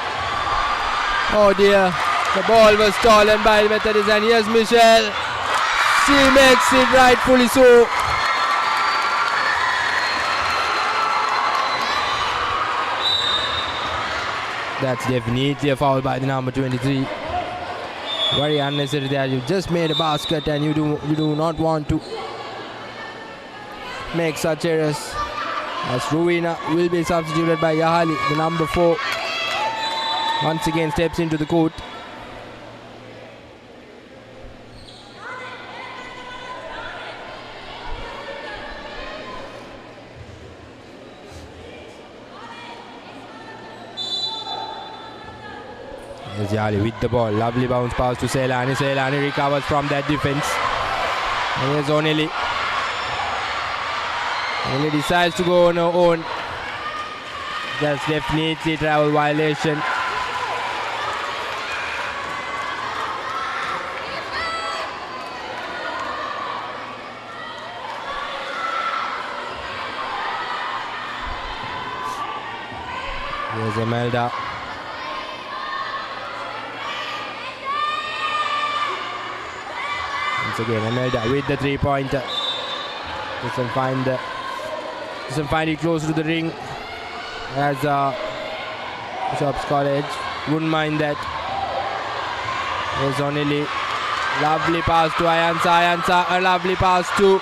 Oh dear. The ball was stolen by Methodist, and here's Michelle. She makes it rightfully so. That's definitely a foul by the number 23. Very unnecessary there. You just made a basket and you do not want to make such errors. As Rowena will be substituted by Yahali, the number 4. Once again steps into the court. Yes, Yahali with the ball. Lovely bounce pass to Selani. Selani recovers from that defense. And here's Oneli. Only decides to go on her own. That's definitely travel violation. Here's Imelda. Once again, Imelda with the 3-pointer. Doesn't find it close to the ring as Bishop's College. Wouldn't mind that. There's Onili. Lovely pass to Ayansa. Ayansa, a lovely pass to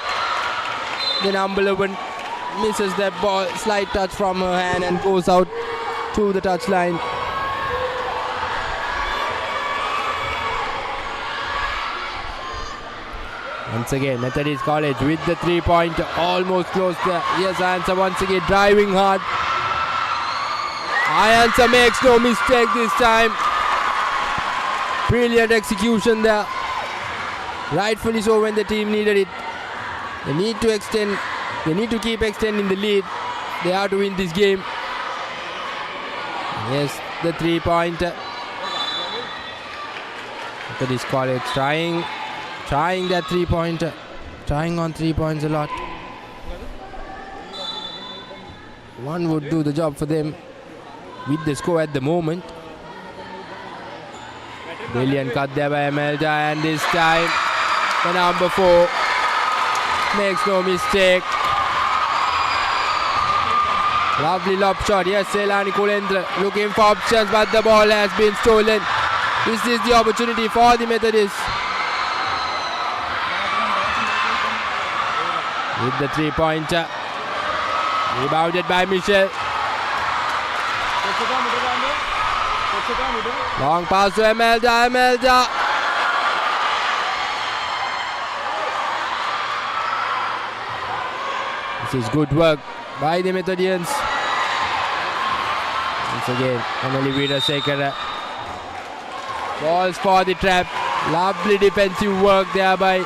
the number 11. Misses that ball. Slight touch from her hand and goes out to the touchline. Once again, Methodist College with the 3-pointer, almost close there. Yes, Ayansa once again driving hard. Ayansa makes no mistake this time. Brilliant execution there. Rightfully so when the team needed it. They need to extend. They need to keep extending the lead. They have to win this game. Yes, the 3-pointer. Methodist College trying that 3-pointer, trying on 3 points a lot. One would do the job for them with the score at the moment. Brilliant cut there by Imelda, and this time the number 4 makes no mistake. Lovely lob shot. Yes, Selani Kulendra looking for options, but the ball has been stolen. This is the opportunity for the Methodists. With the 3-pointer. Rebounded by Michelle. Long pass to Imelda. Imelda. This is good work by the Methodians. Once again, Emily Wiederseker falls for the trap. Lovely defensive work there by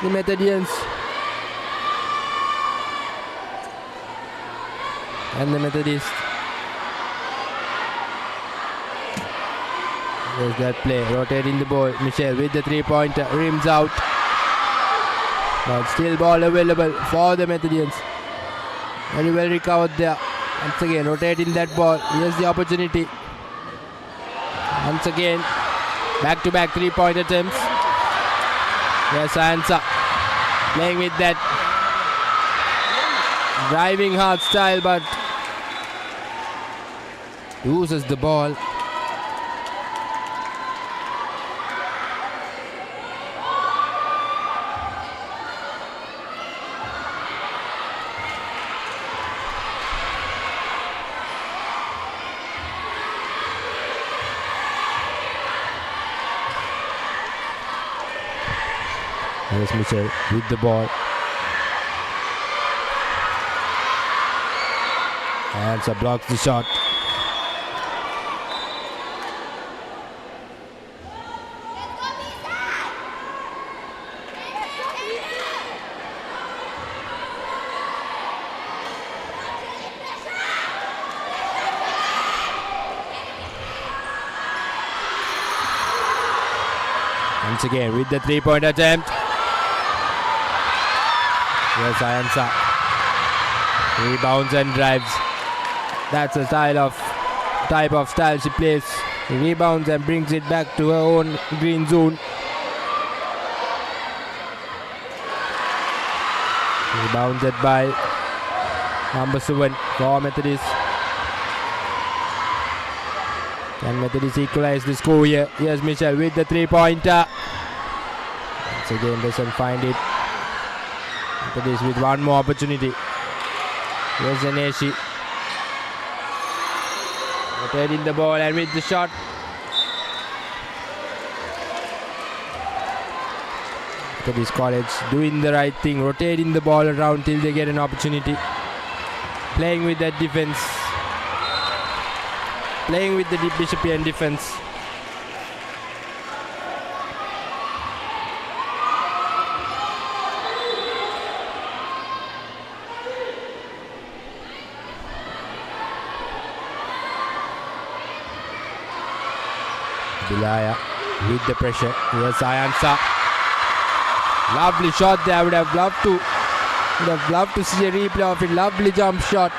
the Methodians. And the Methodists. There's that play, rotating the ball. Michelle with the 3-pointer, rims out. But still ball available for the Methodians. Very well recovered there. Once again, rotating that ball. Here's the opportunity. Once again, back-to-back 3-point attempts. Yes, Ayansa playing with that driving hard style, but loses the ball. Here's Michelle with the ball. Ayansa blocks the shot. Once again with the 3-point attempt. Yes, Ayansa. Rebounds and drives. That's the type of style she plays. She rebounds and brings it back to her own green zone. Rebounded by number 7 for Methodist. Can Methodist equalize the score here? Here's Michelle with the 3-pointer. Once again doesn't find it. Methodist with one more opportunity. Here's Aneshi. Rotating the ball and with the shot. Methodist College doing the right thing, rotating the ball around till they get an opportunity. Playing with that defense. Playing with the Bishopian defense. Bilaya with the pressure. Here's Ayansa. Lovely shot there. I would have loved to see a replay of it. Lovely jump shot.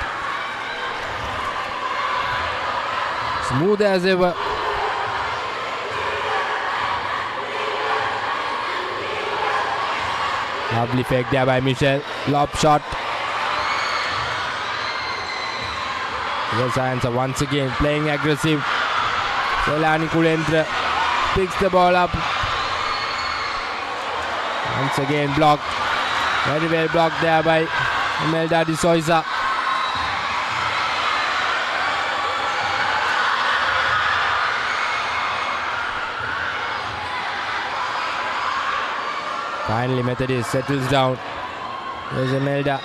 Smooth as ever. Lovely fake there by Michelle. Lob shot. Here's Ayansa once again playing aggressive. Selani Kulendra picks the ball up. Once again blocked. Very well blocked there by Imelda de Souza. Finally Methodist settles down. There's Imelda.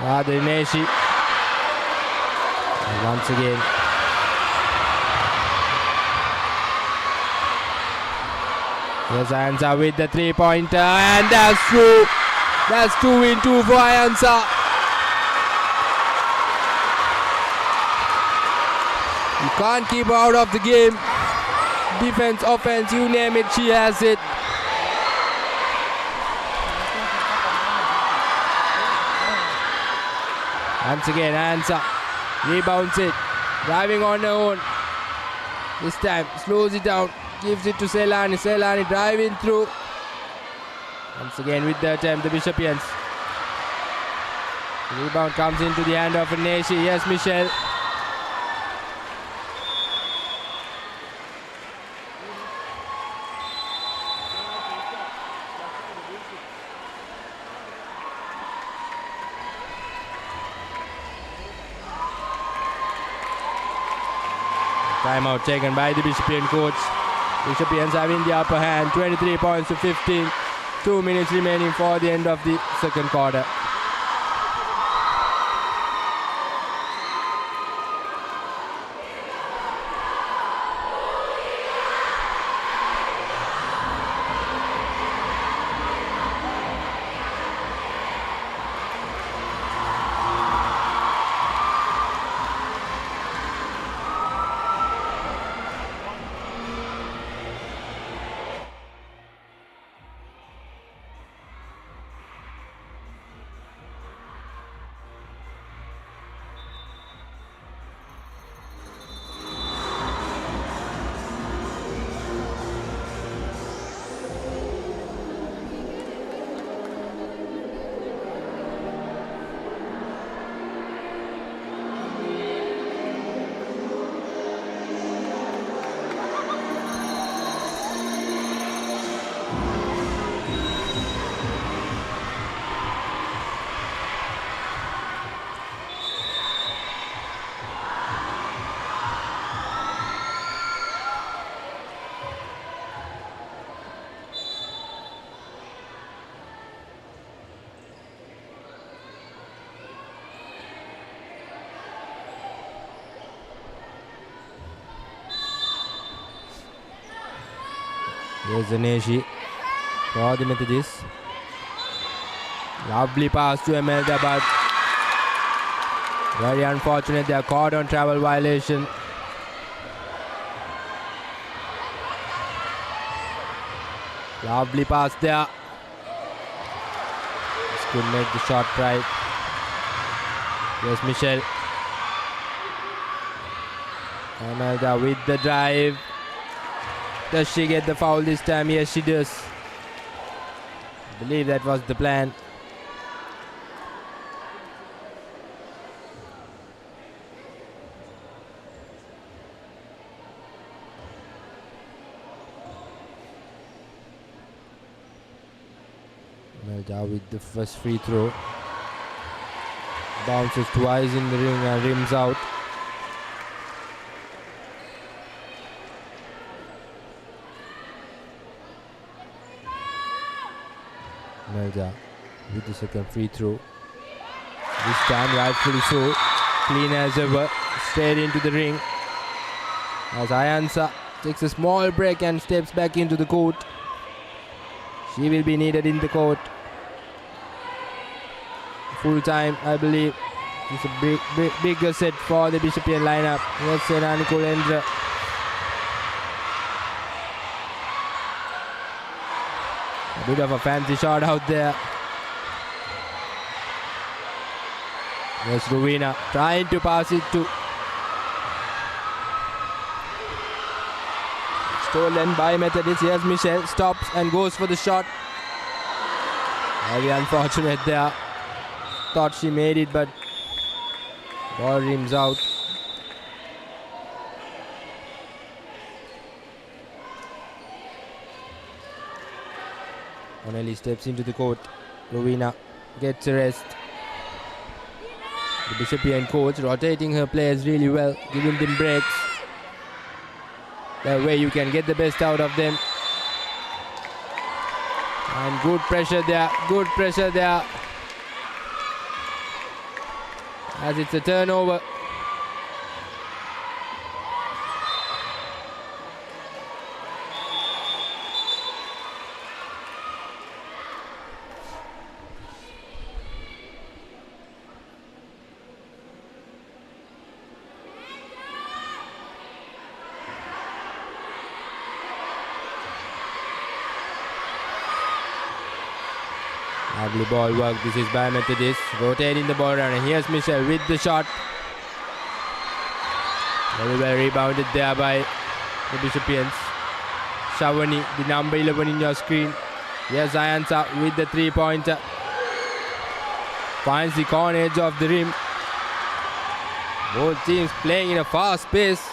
Radhineshi. Once again. Yes, Ayansa with the 3-pointer, and that's true. That's 2 in 2 for Ayansa. You can't keep her out of the game. Defense, offense, you name it, she has it. Once again, Ayansa rebounds it, driving on her own. This time, slows it down. Gives it to Selani. Selani driving through. Once again with the attempt, the Bishopians. Rebound comes into the hand of Neshi. Yes, Michelle. Timeout taken by the Bishopian coach. Bishopians having the upper hand, 23 points to 15. 2 minutes remaining for the end of the second quarter. Here's Zaneshi for the Methodist. Lovely pass to Imelda, but very unfortunate. They are caught on travel violation. Lovely pass there. could make the shot right. Here's Michelle. Imelda with the drive. Does she get the foul this time? Yes, she does. I believe that was the plan. Imelda with the first free throw. Bounces twice in the ring and rims out. Imelda with the second free throw. This time rightfully so. Clean as ever. Straight into the ring. As Ayansa takes a small break and steps back into the court. She will be needed in the court. Full time, I believe. It's a bigger set for the Bishopian lineup. Yes, Senani Kulendra. A bit of a fancy shot out there. Yes, Rowena trying to pass it to. Stolen by Methodist. Here's Michelle. Stops and goes for the shot. Very unfortunate there. Thought she made it, but ball rims out. Onelli steps into the court. Rowena gets a rest. The Bishopian coach rotating her players really well, giving them breaks. That way you can get the best out of them. And good pressure there, good pressure there. As it's a turnover. Lovely ball work. This is by Methodist. Rotating the ball around. And here's Michelle with the shot. Very well rebounded there by the Bishopians. Shavani, the number 11 in your screen. Here's Ayansa with the 3-pointer. Finds the corner edge of the rim. Both teams playing in a fast pace.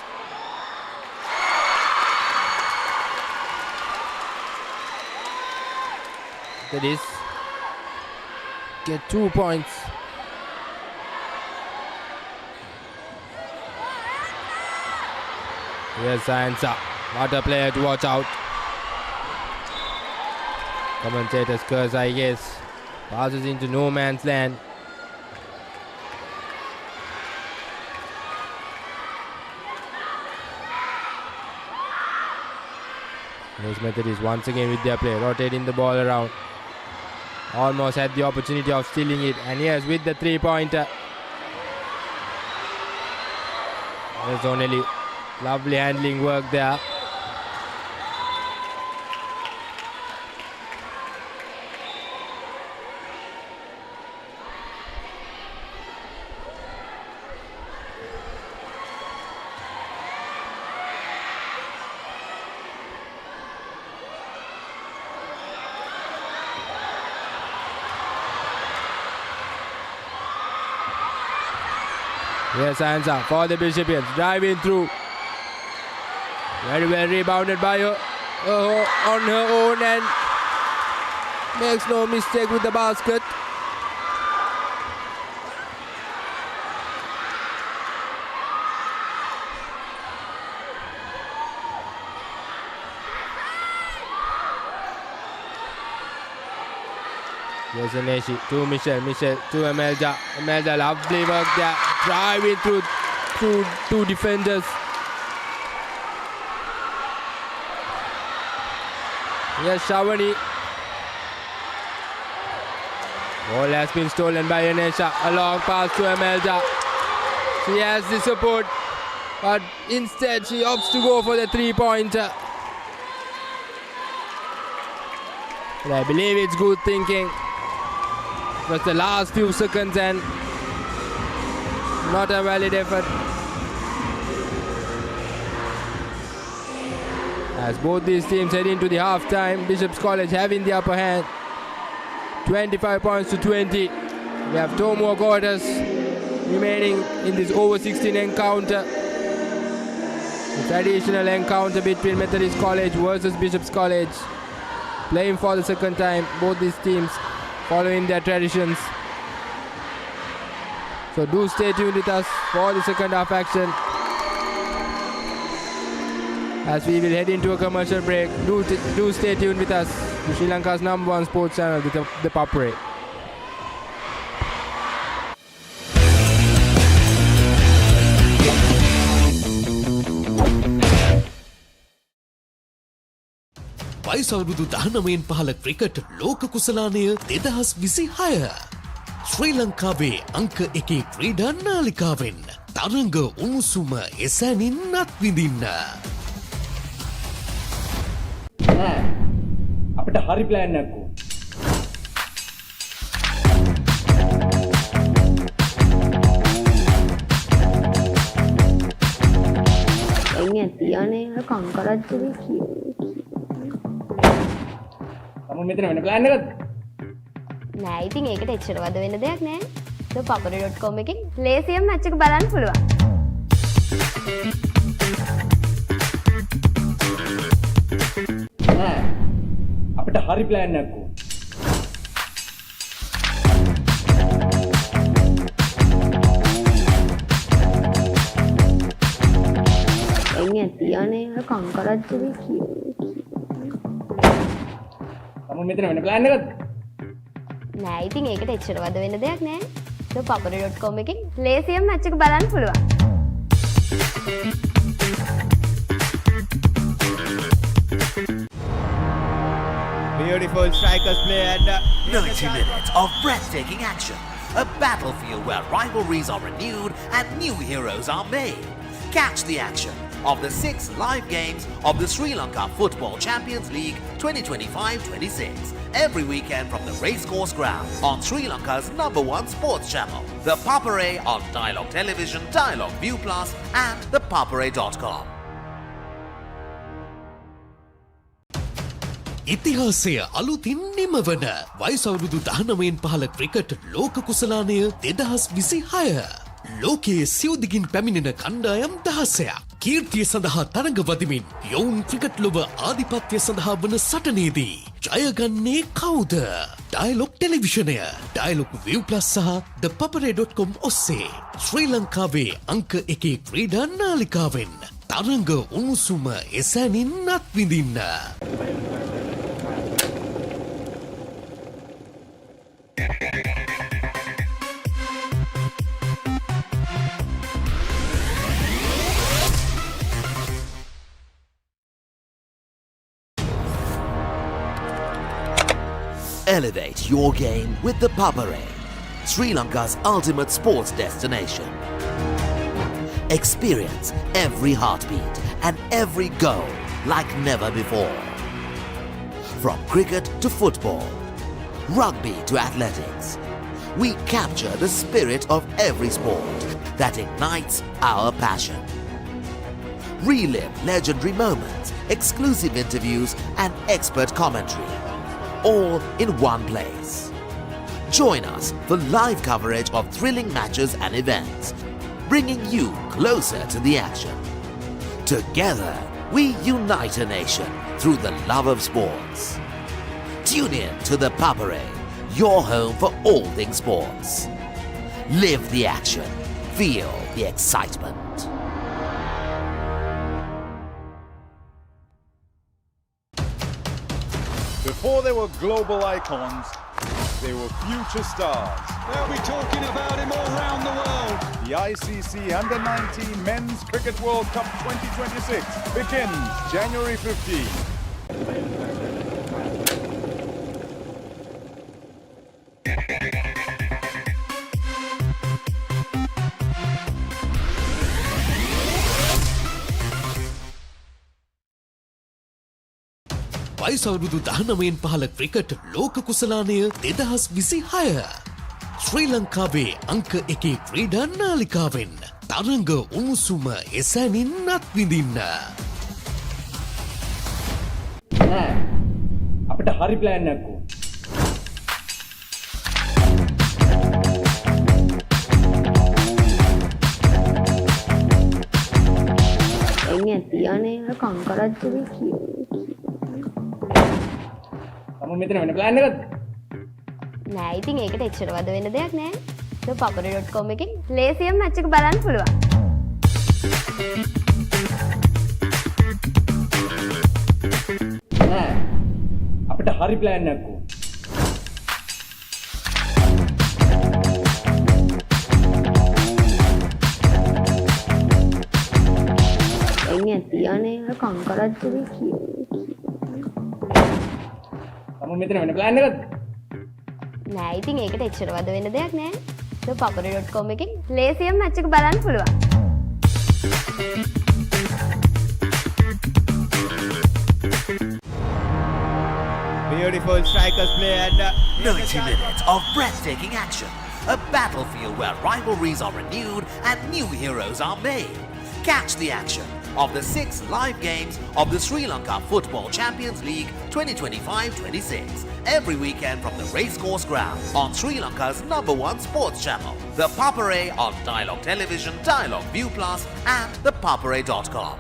Methodist get 2 points. Here's Ayansa. What a player to watch out. Commentators curse, I guess. Passes into no man's land. Here's Methodist once again with their play, rotating the ball around. Almost had the opportunity of stealing it, and here's with the 3-pointer. There's only lovely handling work there. Here's Ayansa for the Bishopians, driving through. Very well rebounded by her on her own and makes no mistake with the basket. Here's Aneshi to Michelle, Michelle to Imelda. Imelda, lovely work there, driving through two defenders. Here's Shavani. Ball has been stolen by Anesha. A long pass to Imelda. She has the support, but instead she opts to go for the 3-pointer. But I believe it's good thinking. It was the last few seconds and not a valid effort. As both these teams head into the half-time, Bishop's College having the upper hand. 25 points to 20. We have 2 more quarters remaining in this over 16 encounter. The traditional encounter between Methodist College versus Bishop's College. Playing for the second time, both these teams following their traditions. So do stay tuned with us for the second half action. As we will head into a commercial break, do stay tuned with us to Sri Lanka's #1 sports channel, ThePapare. වයිසවරුදු 19න් පහළ cricket ලෝක කුසලානය 2026 ශ්‍රී ලංකාවේ අංක 1 ක්‍රීඩා නාලිකාවෙන් තරඟ උණුසුම එසැනින් අත්විඳින්න. නෑ අපිට හරි ප්ලෑන් එකක් ඕන. එන්නේ තියන්නේ කංකරච්චලේ කියෝ. තම මෙතන වෙන ප්ලෑන් එකක්ද? නෑ ඉතින් ඒකට එච්චර වද වෙන දෙයක් නෑ. ThePapare.com එකෙන් ලේසියෙන් මැච් එක බලන්න පුළුවන්. නෑ අපිට හරි ප්ලෑන් එකක් ඕන. එන්නේ තියන්නේ කංකරච්චලේ කියෝ. තම මෙතන වෙන ප්ලෑන් එකක්ද? නෑ ඉතින් ඒකට එච්චර වද වෙන දෙයක් නෑ. ThePapare.com එකෙන් ලේසියෙන් මැච් එක බලන්න පුළුවන්. Beautiful strikers play and 90 minutes of breathtaking action. A battlefield where rivalries are renewed and new heroes are made. Catch the action of the 6 live games of the Sri Lanka Football Champions League 2025-26 every weekend from the racecourse ground on Sri Lanka's #1 sports channel, The Papare on Dialog Television, Dialog ViU Plus and ThePapare.com. ඉතිහාසය අලුතින් නිමවන වයිසවරුදු 19න් පහළ cricket ලෝක කුසලානය 2026 ලෝකයේ සියුදිගින් පැමිණෙන කණ්ඩායම් 16ක් කීර්තිය සඳහා තරඟ වදිමින් යොවුන් ක්‍රිකට් ලොව ආධිපත්‍ය සඳහා වන සටනේදී ජයගන්නේ කවුද? ඩයලොග් ටෙලිවිෂනය, ඩයලොග් ViU Plus සහ ThePapare.com ඔස්සේ ශ්‍රී ලංකාවේ අංක 1 ක්‍රීඩා නාලිකාවෙන් තරඟ උණුසුම එසැනින් අත්විඳින්න. Elevate your game with the Papare, Sri Lanka's ultimate sports destination. Experience every heartbeat and every goal like never before. From cricket to football, rugby to athletics, we capture the spirit of every sport that ignites our passion. Relive legendary moments, exclusive interviews and expert commentary, all in one place. Join us for live coverage of thrilling matches and events, bringing you closer to the action. Together, we unite a nation through the love of sports. Tune in to the Papare, your home for all things sports. Live the action. Feel the excitement. Before they were global icons, they were future stars. They'll be talking about him all around the world. The ICC Under-19 Men's Cricket World Cup 2026 begins January 15. වයිසවරුදු 19න් පහළ cricket ලෝක කුසලානය 2026 ශ්‍රී ලංකාවේ අංක එකේ ක්‍රීඩා නාලිකාවෙන් තරඟ උණුසුම එසැනින් අත්විඳින්න. නෑ අපිට හරි ප්ලෑන් එකක් ඕන. එන්නේ තියන්නේ අර කංකරච්චුවේ කියන්නේ. තම මෙතන වෙන ප්ලෑන් එකක්ද? නෑ ඉතින් ඒකට එච්චර වද වෙන්න දෙයක් නෑ. ThePapare.com එකෙන් ලේසියෙන් මැච් එක බලන්න පුළුවන්. නෑ අපිට හරි ප්ලෑන් එකක් ඕන. එන්නේ තියන්නේ අර කංකරච්චුවේ කියන්නේ. තම මෙතන වෙන ප්ලෑන් එකක්ද? නෑ ඉතින් ඒකට එච්චර වද වෙන්න දෙයක් නෑ. ThePapare.com එකෙන් ලේසියෙන් මැච් එක බලන්න පුළුවන්. Beautiful strikers play and 90 minutes of breathtaking action. A battlefield where rivalries are renewed and new heroes are made. Catch the action of the 6 live games of the Sri Lanka Football Champions League 2025-26 every weekend from the racecourse ground on Sri Lanka's #1 sports channel, The Papare on Dialog Television, Dialog ViU Plus and ThePapare.com.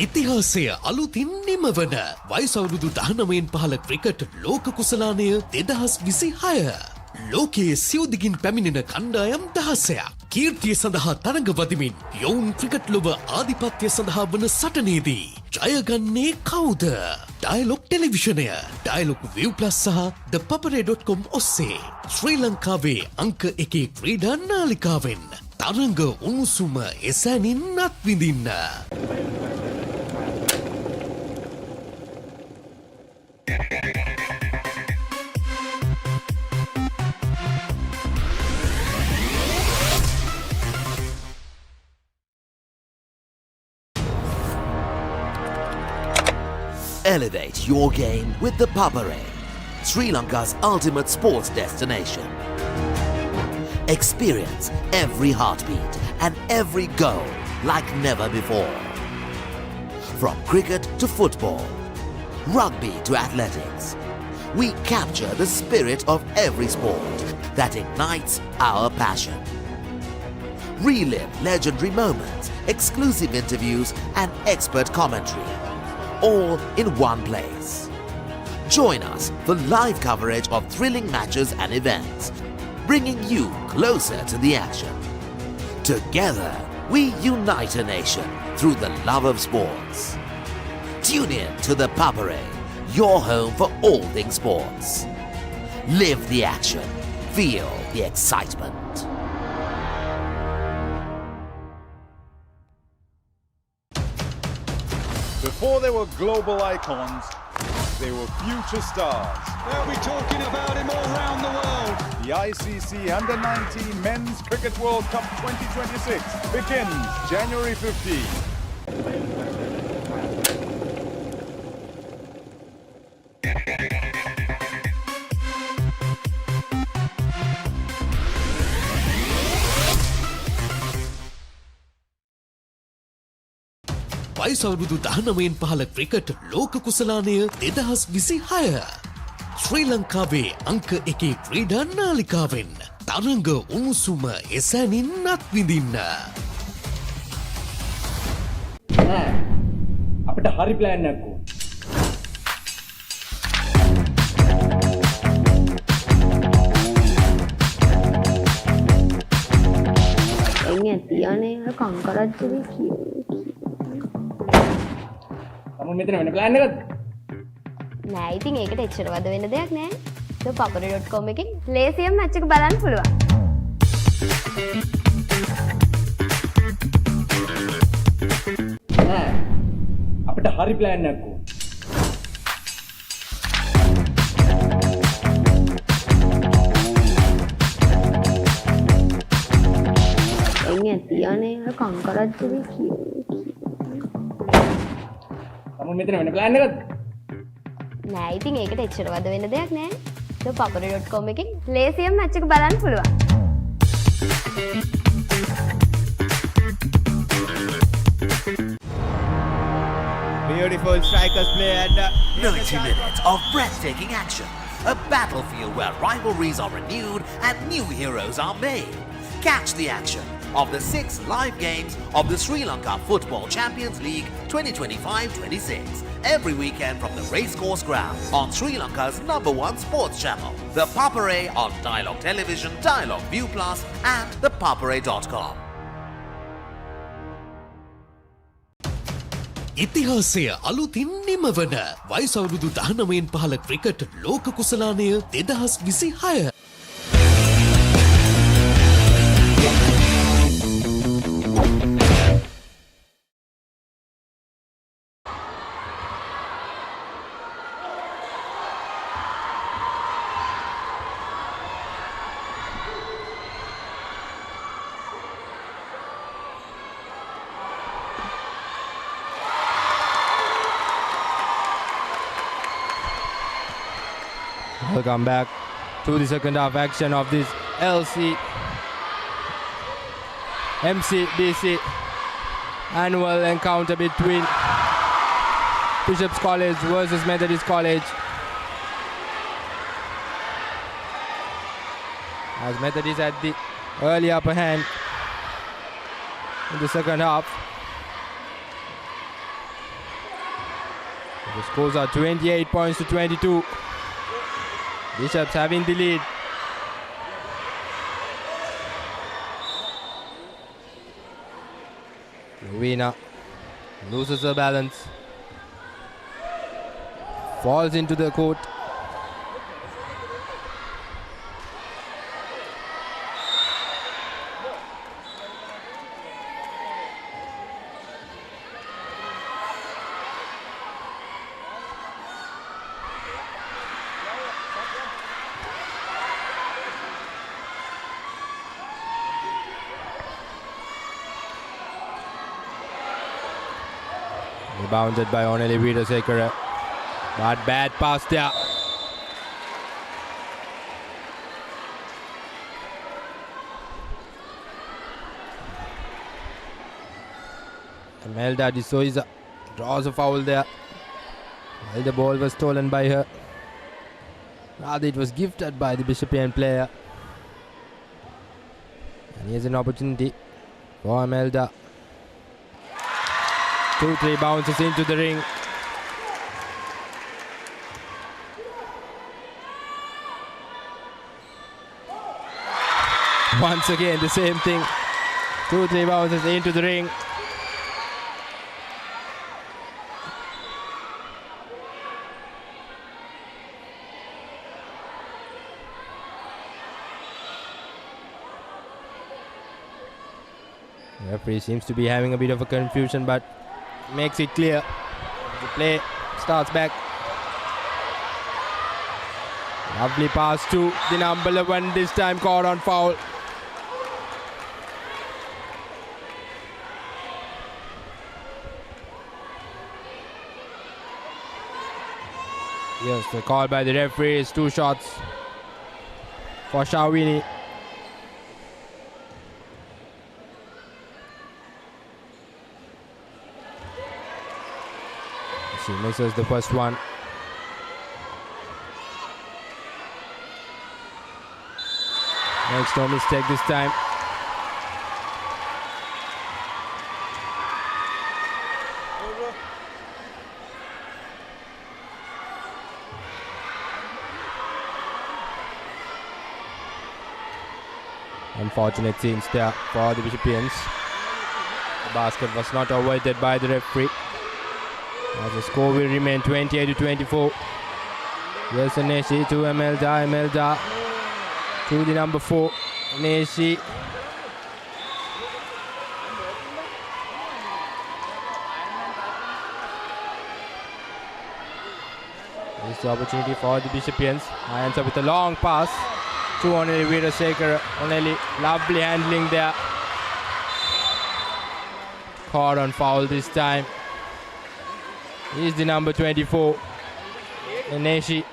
ඉතිහාසය අලුතින් නිමවන වයසවුරුදු 19න් පහළ cricket ලෝක කුසලානය 2026. ලෝකයේ සියුදිගින් පැමිණෙන කණ්ඩායම් 16ක් කීර්තිය සඳහා තරඟ වදිමින් යොවුන් ක්‍රිකට් ලොව ආධිපත්‍ය සඳහා වන සටනේදී ජයගන්නේ කවුද? ඩයලොග් ටෙලිවිෂනය, ඩයලොග් ViU Plus සහ ThePapare.com ඔස්සේ ශ්‍රී ලංකාවේ අංක එකේ ක්‍රීඩා නාලිකාවෙන් තරඟ උණුසුම එසැනින් අත්විඳින්න. Elevate your game with the Papare, Sri Lanka's ultimate sports destination. Experience every heartbeat and every goal like never before. From cricket to football, rugby to athletics, we capture the spirit of every sport that ignites our passion. Relive legendary moments, exclusive interviews and expert commentary, all in one place. Join us for live coverage of thrilling matches and events, bringing you closer to the action. Together, we unite a nation through the love of sports. Tune in to the Papare, your home for all things sports. Live the action. Feel the excitement. Before they were global icons, they were future stars. They'll be talking about him all around the world. The ICC Under-19 Men's Cricket World Cup 2026 begins January 15. වයසවුරුදු 19න් පහළ cricket ලෝක කුසලානය 2026. ශ්‍රී ලංකාවේ අංක එකේ ක්‍රීඩා නාලිකාවෙන් තරඟ උණුසුම එසැනින් අත්විඳින්න. නෑ අපිට හරි ප්ලෑන් එකක් ඕන. එන්නේ තියන්නේ අර කංකරච්චුවේ කියන්නේ. තම මෙතන වෙන ප්ලෑන් එකක්ද? නෑ ඉතින් ඒකට එච්චර වද වෙන්න දෙයක් නෑ. ThePapare.com එකෙන් ලේසියෙන් මැච් එක බලන්න පුළුවන්. නෑ අපිට හරි ප්ලෑන් එකක් ඕන. එන්නේ තියන්නේ අර කංකරච්චුවේ කියන්නේ. තම මෙතන වෙන ප්ලෑන් එකක්ද? නෑ ඉතින් ඒකට එච්චර වද වෙන දෙයක් නෑ. ThePapare.com එකෙන් ලේසියෙන් මැච් එක බලන්න පුළුවන්. Beautiful strikers play and 90 minutes of breathtaking action. A battlefield where rivalries are renewed and new heroes are made. Catch the action of the 6 live games of the Sri Lanka Football Champions League 2025-26 every weekend from the racecourse ground on Sri Lanka's #1 sports channel, The Papare on Dialog Television, Dialog ViU Plus and ThePapare.com. ඉතිහාසය අලුතින් නිමවන වයස අවුරුදු 19න් පහළ cricket ලෝක කුසලානය 2026. Welcome back to the second half action of this MCBC annual encounter between Bishop's College versus Methodist College. As Methodist had the early upper hand in the second half. The scores are 28 points to 22. Bishops having the lead. Lovina loses her balance. Falls into the court. Rebounded by Oneli Vidasekara. But bad pass there. Imelda de Souza draws a foul there. Well, the ball was stolen by her. Rather, it was gifted by the Bishopian player. And here's an opportunity for Imelda. 2-3 bounces into the ring. Once again, the same thing. 2-3 bounces into the ring. The referee seems to be having a bit of a confusion, but makes it clear. The play starts back. Lovely pass to the number 11, this time caught on foul. Yes, the call by the referee is 2 shots for Shawini. She misses the first one. Makes no mistake this time. Unfortunate scenes there for the Bishopians. The basket was not avoided by the referee. As the score will remain 28 to 24. Yes, Neshi to Imelda. Imelda to the number 4. Neshi. This is the opportunity for the Bishopians. Answer with a long pass to Oneli Vidasekara. Oneli, lovely handling there. Caught on foul this time. He's the number 24. Ineshi,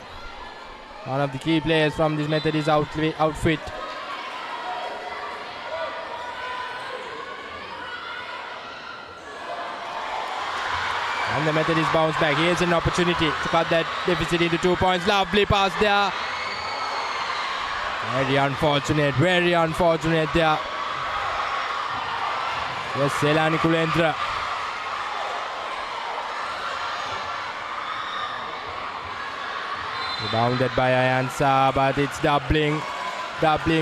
one of the key players from this Methodist outfit. And the Methodist bounce back. Here's an opportunity to cut that deficit into 2 points. Lovely pass there. Very unfortunate there. Yes, Selani Kulendra. Rebounded by Ayansa, but it's doubling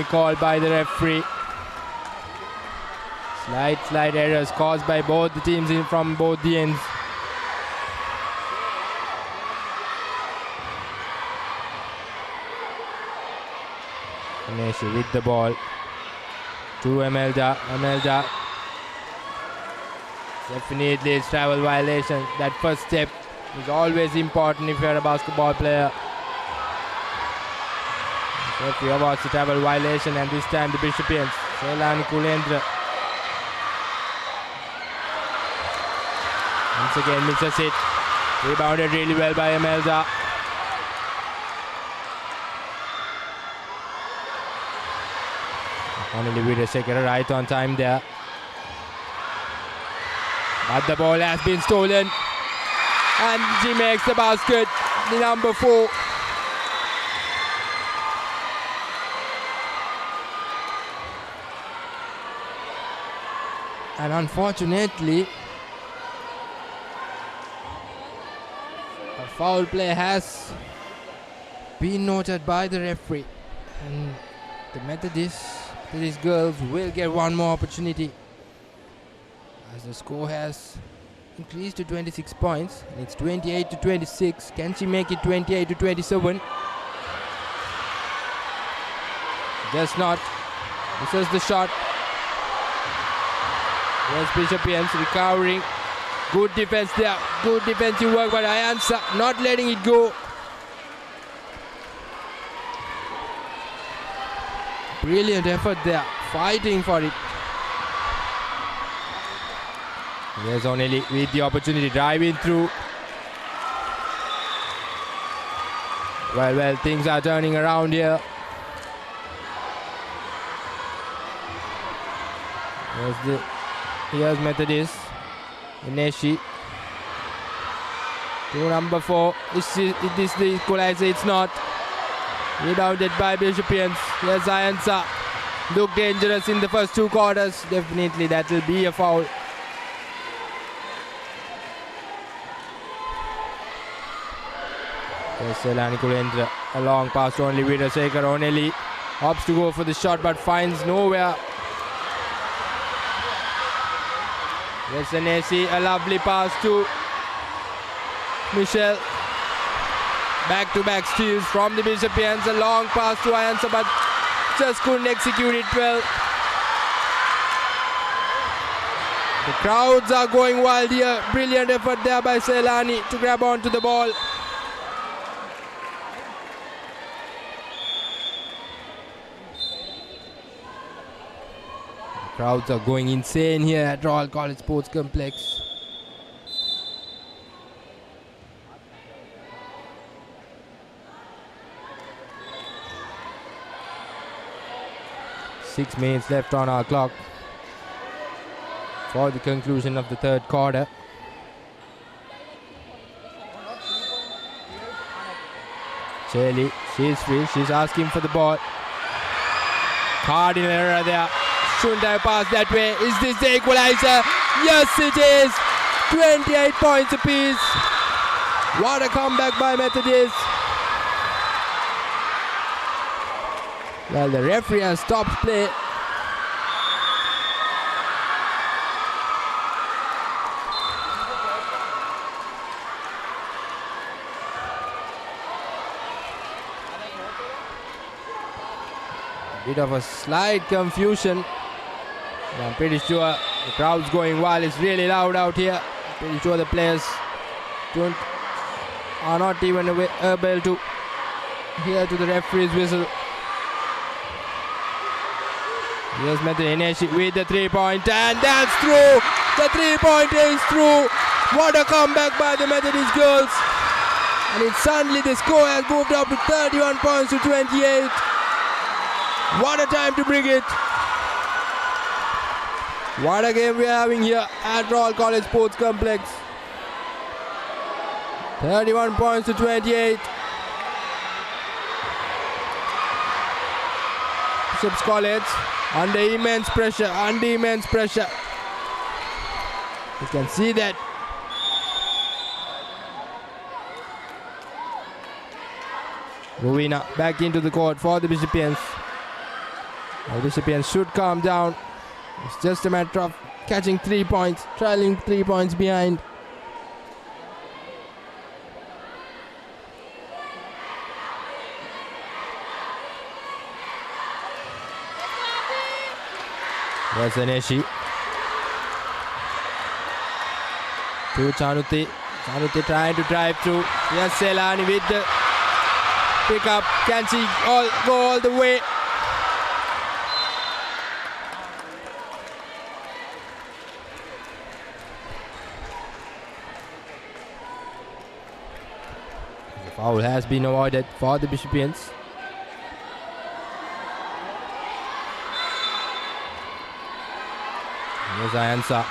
called by the referee. Slight errors caused by both the teams from both the ends. Ineshi with the ball to Emelda. Definitely it's travel violation. That first step is always important if you're a basketball player. So if you watch the travel violation, and this time the Bishopians. Selani Kulendra once again misses it. Rebounded really well by Emelda. Only Vidashekhara right on time there. But the ball has been stolen. And she makes the basket. The number 4. And unfortunately, a foul play has been noted by the referee. And the Methodist girls will get one more opportunity, as the score has increased to 26 points. And it's 28-26. Can she make it 28-27? Just not. Misses the shot. Yes, Bishopians recovering. Good defense there. Good defensive work by Ayansa, not letting it go. Brilliant effort there. Fighting for it. There's Oneli with the opportunity. Driving through. Well, things are turning around here. Here's Methodist. Ineshi. To number 4. Is this the equalizer? It's not. Rebounded by Bishopians. Here's Ayansa. Look dangerous in the first 2 quarters. Definitely that will be a foul. Here's Selani Kulendra. A long pass to only Vidashekhara. Only opts to go for the shot but finds nowhere. Yes, Ineshi, a lovely pass to Michelle. Back-to-back steals from the Bishopians. A long pass to Ayansa, but just couldn't execute it well. The crowds are going wild here. Brilliant effort there by Selani to grab onto the ball. Crowds are going insane here at Royal College Sports Complex. Six minutes left on our clock for the conclusion of the third quarter. Shelley, she's free. She's asking for the ball. Cardinal error there. Shouldn't have passed that way. Is this the equalizer? Yes, it is. 28 points apiece. What a comeback by Methodist. Well, the referee has stopped play. Bit of a slight confusion. I'm pretty sure the crowd's going wild. It's really loud out here. Pretty sure the players are not even able to hear to the referee's whistle. Here's Methodist with the 3-point, and that's through. The 3-point is through. What a comeback by the Methodist girls. And it's suddenly the score has moved up to 31 points to 28. What a time to bring it. What a game we are having here at Royal College Sports Complex. 31 points to 28. Bishop's College under immense pressure. You can see that. Rowena back into the court for the Bishopians. The Bishopians should calm down. It's just a matter of catching 3 points, trailing 3 points behind. There's Aneshi. To Chanuti. Chanuti trying to drive through. Yes, Selani with the pick up. Can she go all the way? The foul has been avoided for the Bishopians. Here's the answer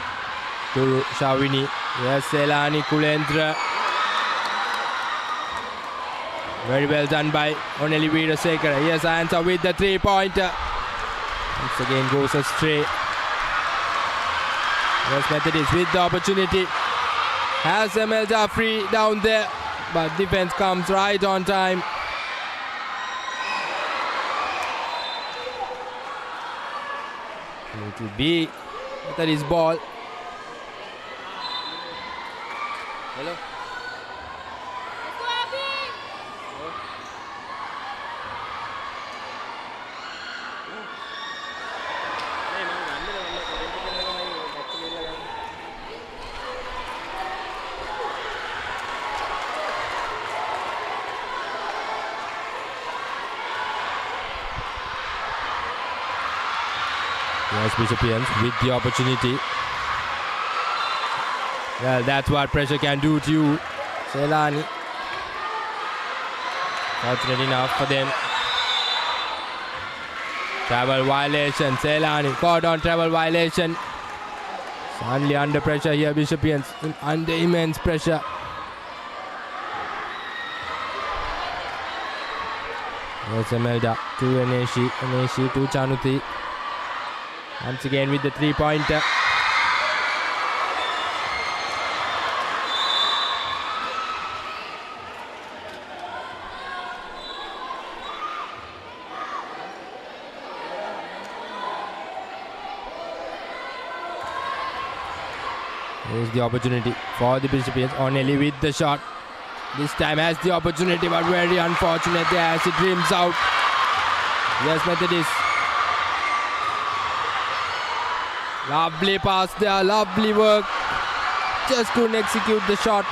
to Shavini. Yes, Selani Kulendra. Very well done by Oneli Veerasekara. Yes, answer with the 3-pointer. Once again goes astray. Yes, Methodist with the opportunity. Has Emelda free down there, but defense comes right on time. It will be Methodist ball. Hello. Yes, Bishopians with the opportunity. Well, that's what pressure can do to you, Selani. Fortunate enough for them. Travel violation, Selani caught on travel violation. Suddenly under pressure here, Bishopians under immense pressure. Yes, Emelda to Aneshi, Aneshi to Chanuti. Once again with the 3-pointer. Here's the opportunity for the Bishopians. Oneli with the shot. This time has the opportunity, but very unfortunate there as it rims out. Yes, Methodist. Lovely pass there, lovely work. Just couldn't execute the shot.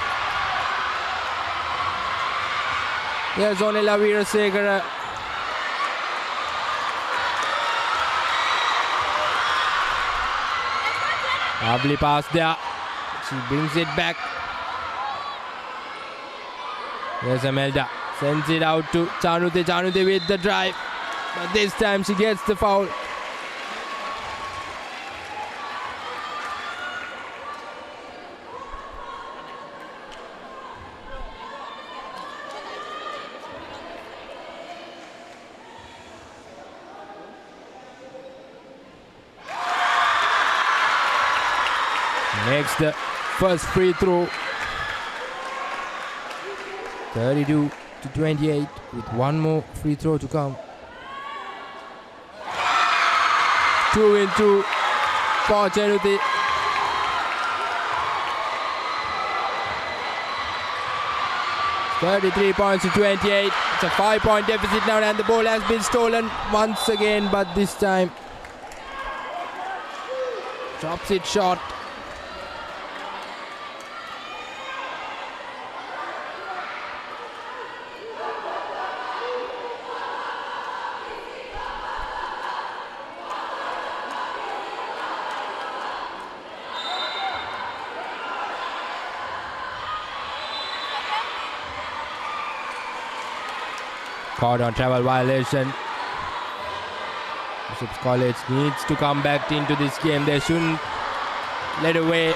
Here's Onela Veerasekara. Lovely pass there. She brings it back. Here's Emelda. Sends it out to Chanuti. Chanuti with the drive. But this time she gets the foul. Makes the first free throw. 32-28 with one more free throw to come. 2-2 for Chanuti. $33 points to 28. It's a 5-point deficit now, and the ball has been stolen once again, but this time drops it short. Caught on travel violation. Bishop's College needs to come back into this game. They shouldn't let away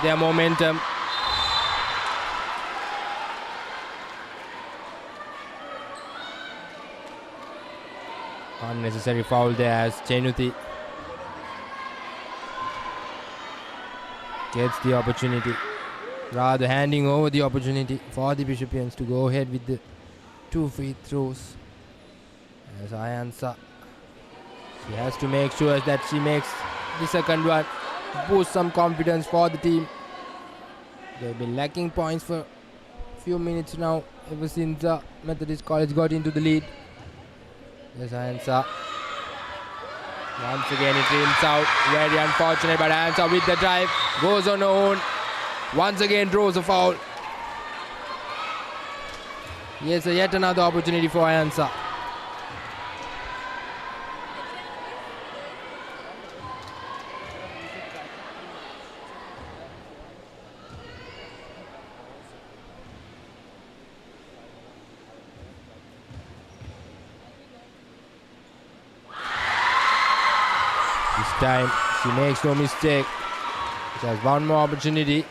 their momentum. Unnecessary foul there as Chenuthi gets the opportunity, rather handing over the opportunity for the Bishopians to go ahead with the 2 free throws. As Ayansa, she has to make sure that she makes the second one, boost some confidence for the team. They've been lacking points for a few minutes now, ever since Methodist College got into the lead. Yes, Ayansa. Once again it rims out. Very unfortunate, but Ayansa with the drive goes on her own. Once again draws a foul. Yes, yet another opportunity for Ayansa. Time she makes no mistake. She has one more opportunity.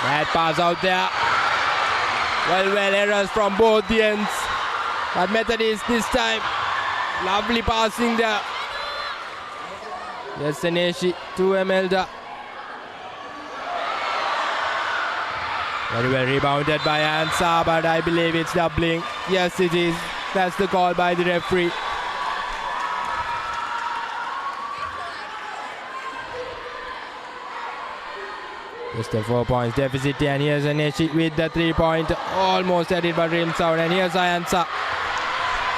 Bad pass out there. Well, errors from both the ends. But Methodist this time. Lovely passing there. Yes, Seneshi to Emelda. Very well rebounded by Ansa, but I believe it's doubling. Yes, it is. That's the call by the referee. Just a 4 points deficit, and here's Aneshi with the 3-point. Almost at it, but rims out. And here's Ayansa.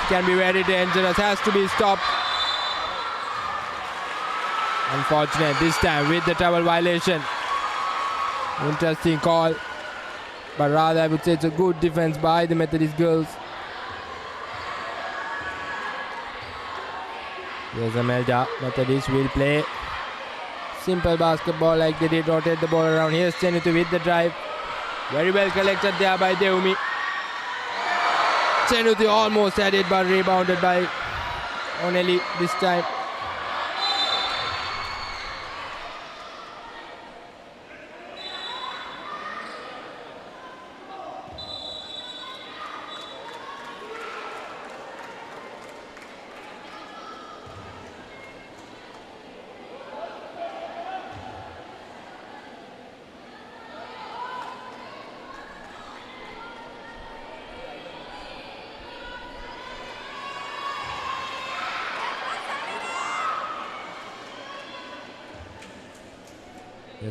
Can be very dangerous. Has to be stopped. Unfortunate this time with the travel violation. Interesting call. But rather, I would say it's a good defense by the Methodist girls. Here's Amelda. Methodist will play simple basketball like they did, rotate the ball around. Here's Chenuthi with the drive. Very well collected there by Deumi. Chenuthi almost had it, but rebounded by Oneli this time.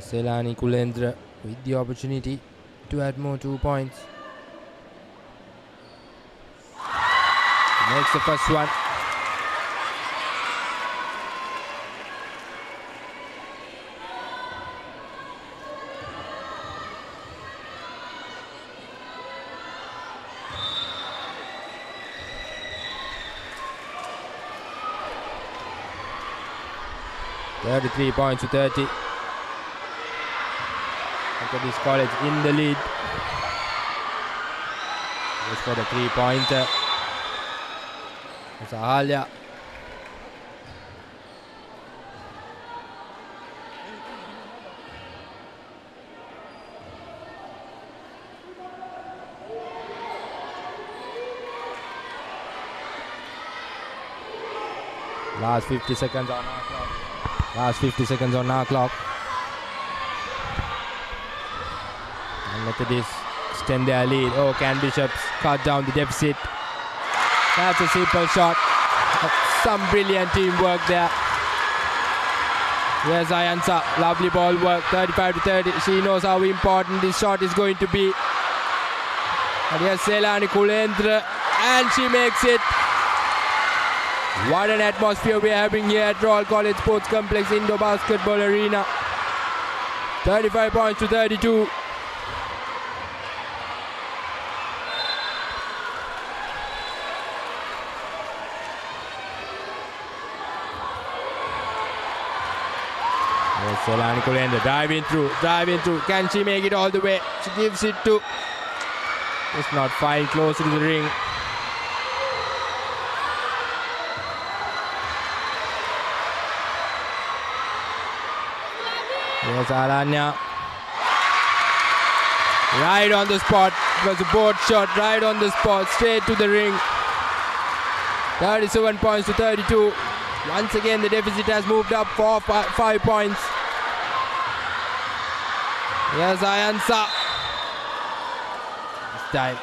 Selani Kulendra with the opportunity to add more 2 points. Makes the first one. "33 points to 30. Methodist College in the lead. Goes for the 3-pointer. It's Ahalya. Last 50 seconds on our clock. Last 50 seconds on our clock. Methodist extend their lead. Oh, can Bishops cut down the deficit? That's a simple shot. Some brilliant teamwork there. Here's Ayansa. Lovely ball work. 35 to 30. She knows how important this shot is going to be. And here's Selani Kulendra. And she makes it. What an atmosphere we're having here at Royal College Sports Complex Indoor Basketball Arena. 35 points to 32. Yes, Solani Kulenda driving through. Can she make it all the way? She gives it to. Just not fine, close to the ring. Yes, Alanya. Right on the spot. It was a board shot right on the spot, straight to the ring. 37 points to 32. Once again, the deficit has moved up for 5 points. Yes, Ayansa. This time,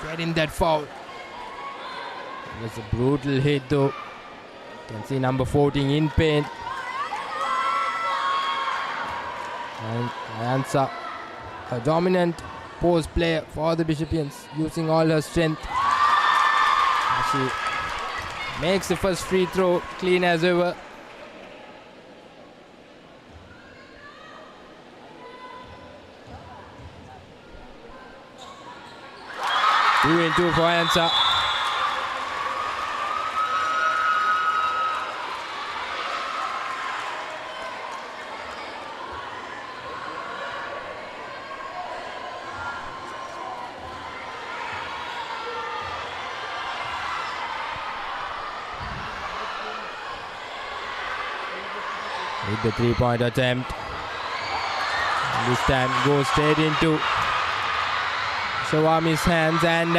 getting that foul. It was a brutal hit though. You can see number 14 in pain. And Ayansa, a dominant post player for the Bishopians, using all her strength. She makes the first free throw, clean as ever. Two and two for Ayansa. With the three-point attempt. And this time goes straight into Shawami's hands, and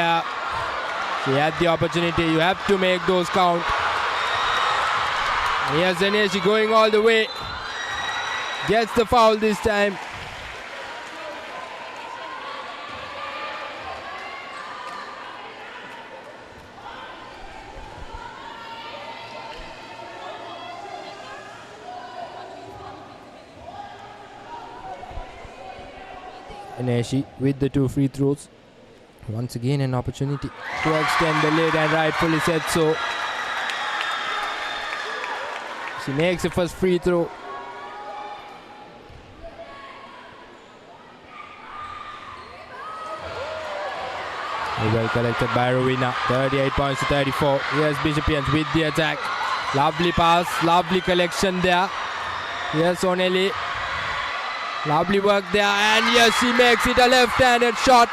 she had the opportunity. You have to make those count. And here's Zaneshi going all the way. Gets the foul this time. Zaneshi with the two free throws. Once again an opportunity to extend the lead, and rightfully said so. She makes the first free throw. Well collected by Rowena. 38 points to 34. Here's Bishopians with the attack. Lovely pass, lovely collection there. Here's Oneli. Lovely work there, and yes, she makes it a left-handed shot.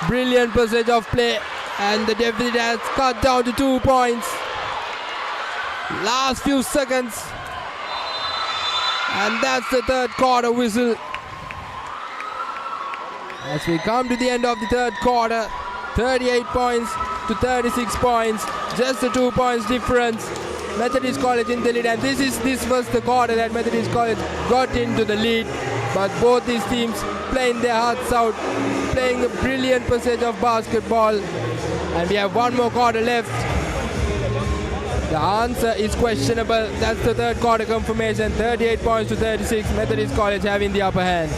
Brilliant passage of play, and the deficit has cut down to 2 points. Last few seconds, and that's the third quarter whistle. As we come to the end of the third quarter, 38 points to 36 points, just a 2 points difference. Methodist College in the lead, and this was the quarter that Methodist College got into the lead. But both these teams playing their hearts out, playing a brilliant passage of basketball, and we have one more quarter left. The answer is questionable. That's the third quarter confirmation. 38 points to 36. Methodist College having the upper hand.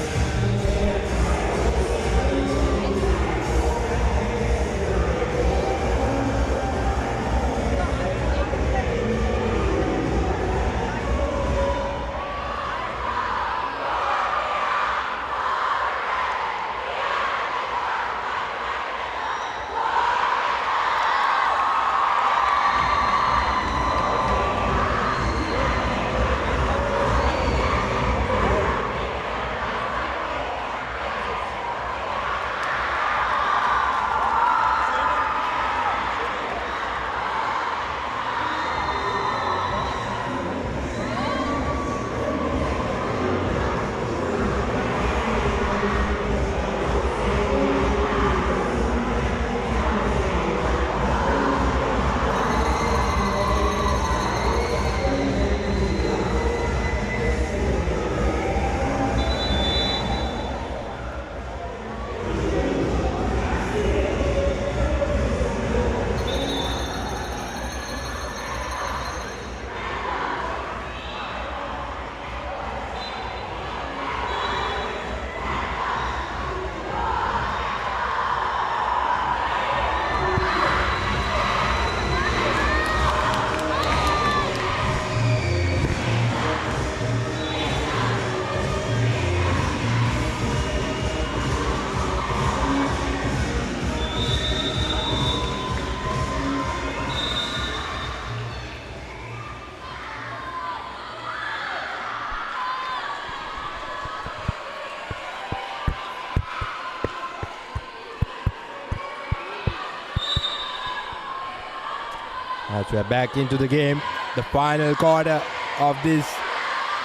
As we're back into the game, the final quarter of this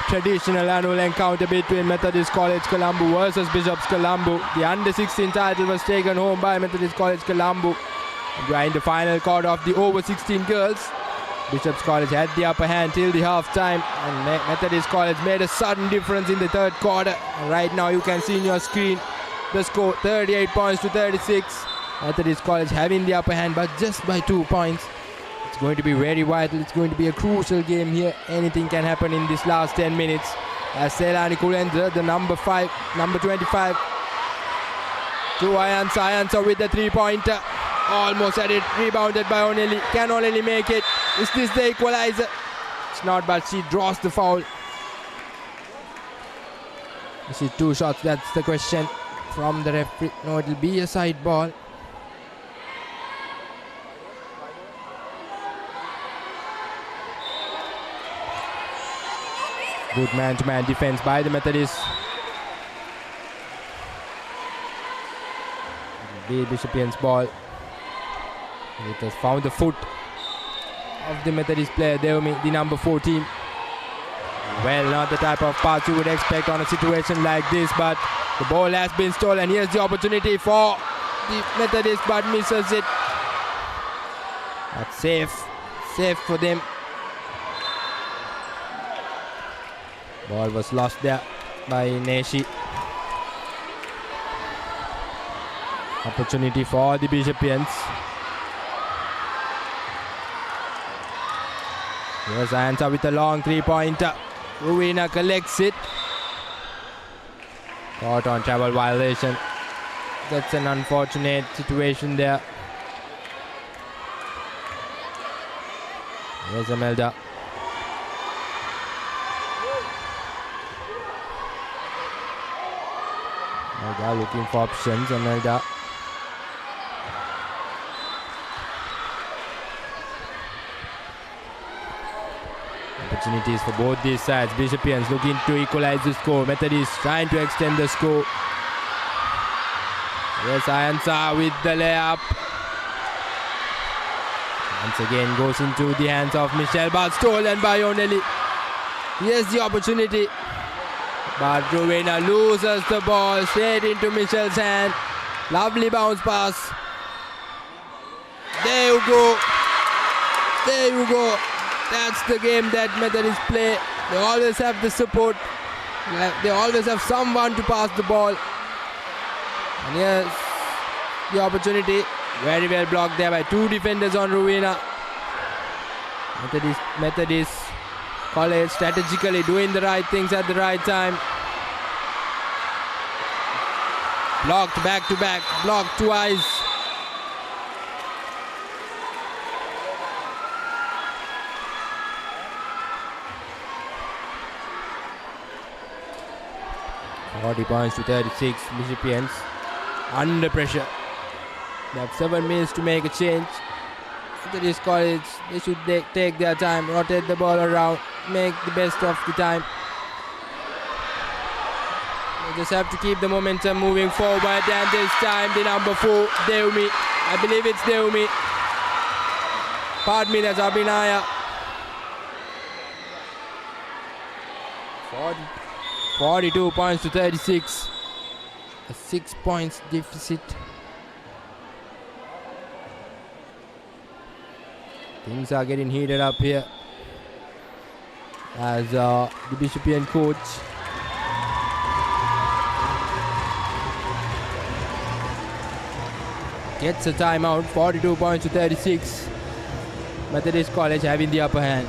traditional annual encounter between Methodist College Colombo versus Bishops Colombo. The under-16 title was taken home by Methodist College Colombo. We are in the final quarter of the over-16 girls. Bishops College had the upper hand till the half-time, and Methodist College made a sudden difference in the third quarter. And right now you can see on your screen the score, 38 points to 36. Methodist College having the upper hand, but just by 2 points. It's going to be very vital. It's going to be a crucial game here. Anything can happen in this last 10 minutes. As Selani Kulendra, the number 25, to Ayansa with the 3-pointer. Almost had it, rebounded by Onelli. Can Onelli make it? Is this the equalizer? It's not, but she draws the foul. Is it 2 shots? That's the question from the referee. No, it'll be a side ball. Good man-to-man defense by the Methodists. The Bishopians ball. It has found the foot of the Methodist player, Deomi, the number 14. Well, not the type of pass you would expect on a situation like this, but the ball has been stolen. Here's the opportunity for the Methodist, but misses it. That's safe for them. Ball was lost there by Neshi. Opportunity for the Bishopians. Here's Ayansa with a long 3-pointer. Rowena collects it. Caught on travel violation. That's an unfortunate situation there. Here's Amelda. Amelda looking for options. Amelda. Opportunities for both these sides. Bishopians looking to equalize the score. Methodist trying to extend the score. Yes, Ayansa with the layup. Once again goes into the hands of Michelle, but stolen by Onelli. Here's the opportunity. But Rowena loses the ball straight into Michelle's hand. Lovely bounce pass. There you go. There you go. That's the game that Methodist play. They always have the support. They always have someone to pass the ball. And here's the opportunity. Very well blocked there by 2 defenders on Rowena. Methodist College strategically doing the right things at the right time. Blocked back to back. Blocked twice. $40 points to 36. Bishopians under pressure. They have 7 minutes to make a change. Methodist College, they should take their time, rotate the ball around, make the best of the time. They just have to keep the momentum moving forward, and this time the number 4, Deumi. I believe it's Deumi. Pardon me, that's Abhinaya. 42 points to 36. A 6 points deficit. Things are getting heated up here as the Bishopian coach gets a timeout. 42 points to 36. Methodist College having the upper hand.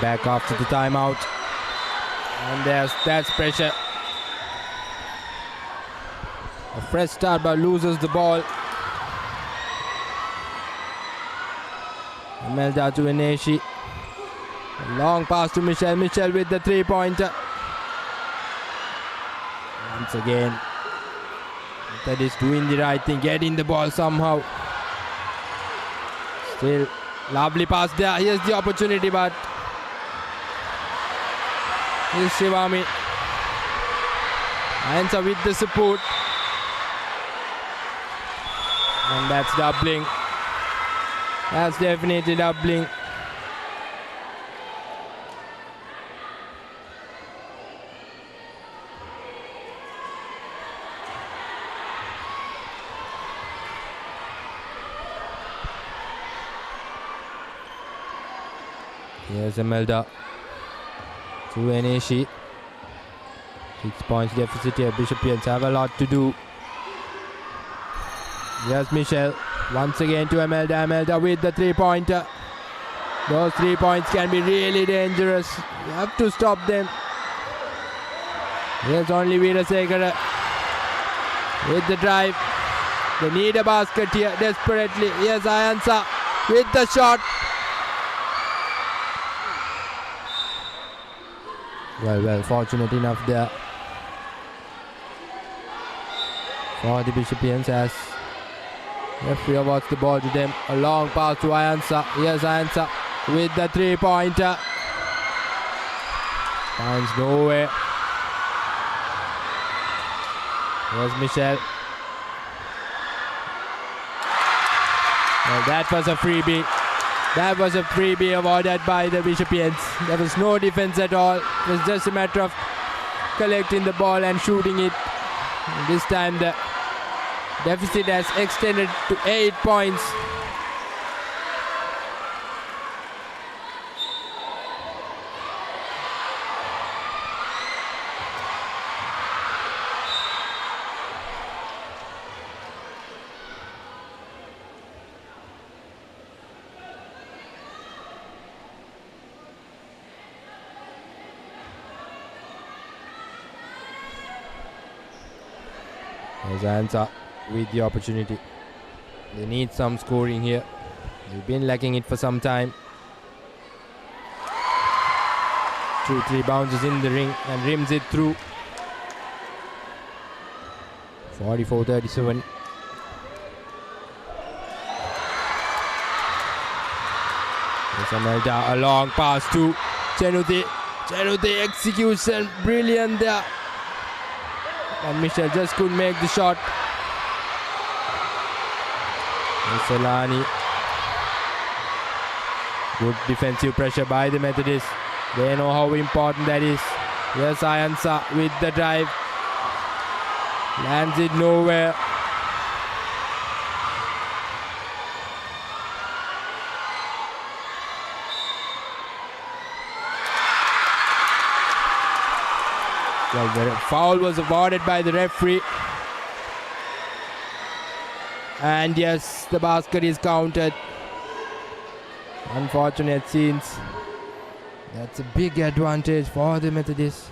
Back after the timeout. And that's pressure. A fresh start but loses the ball. Imelda to Ineshi. A long pass to Michel. Michel with the 3-pointer. Once again, that is doing the right thing, getting the ball somehow. Still, lovely pass there. Here's the opportunity, but here's Shivami. Answer with the support. And that's doubling. That's definitely doubling. Here's Imelda to Eneshi. 6 points deficit here. Bishopians have a lot to do. Here's Michel. Once again to Imelda. Imelda with the 3-pointer. Those 3 points can be really dangerous. You have to stop them. Here's only Veerasekara with the drive. They need a basket here desperately. Here's Ayansa with the shot. Well, fortunate enough there for the Bishopians as referee awards the ball to them. A long pass to Ayansa. Here's Ayansa with the 3-pointer. Finds nowhere. Here's Michel. Well, that was a freebie. That was a freebie awarded by the Bishopians. There was no defense at all. It was just a matter of collecting the ball and shooting it. And this time the deficit has extended to 8 points. There's Ansa with the opportunity. They need some scoring here. They've been lacking it for some time. 2-3 bounces in the ring and rims it through. 44-37. There's Imelda, a long pass to Chenuti. Chenuti execution, brilliant there. And Michel just couldn't make the shot. Solani. Good defensive pressure by the Methodist. They know how important that is. Here's Ayansa with the drive. Lands it nowhere. Well, the foul was awarded by the referee. And yes, the basket is counted. Unfortunate scenes. That's a big advantage for the Methodists.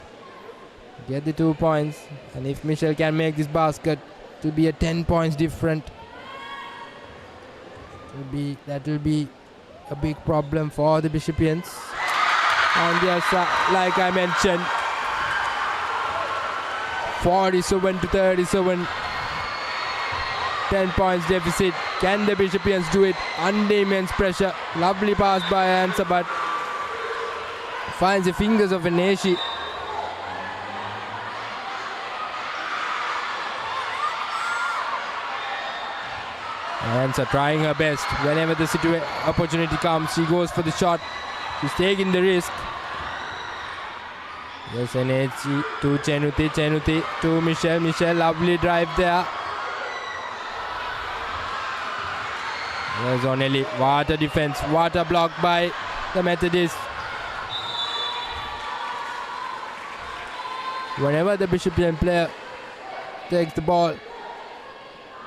Get the 2 points. And if Michel can make this basket, it will be a 10 points different. That will be a big problem for the Bishopians. And yes, like I mentioned, 47-37. 10 points deficit. Can the Bishopians do it under immense pressure? Lovely pass by Ansa, but finds the fingers of Eneshi. Ansa trying her best. Whenever the opportunity comes, she goes for the shot. She's taking the risk. Yes, Eneshi to Chenuti. Chenuti to Michel. Michel, lovely drive there. There's Onelli. Water defense. Water blocked by the Methodist. Whenever the Bishopian player takes the ball,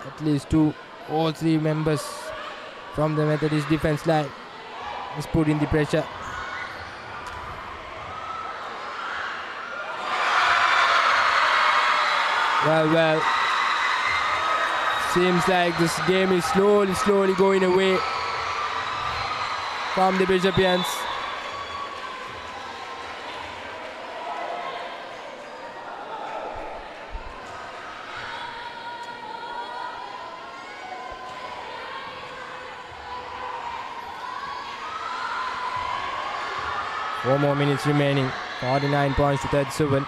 at least 2 or 3 members from the Methodist defense line is putting the pressure. Well. Seems like this game is slowly going away from the Bishopians. Four more minutes remaining. 49 points to 37.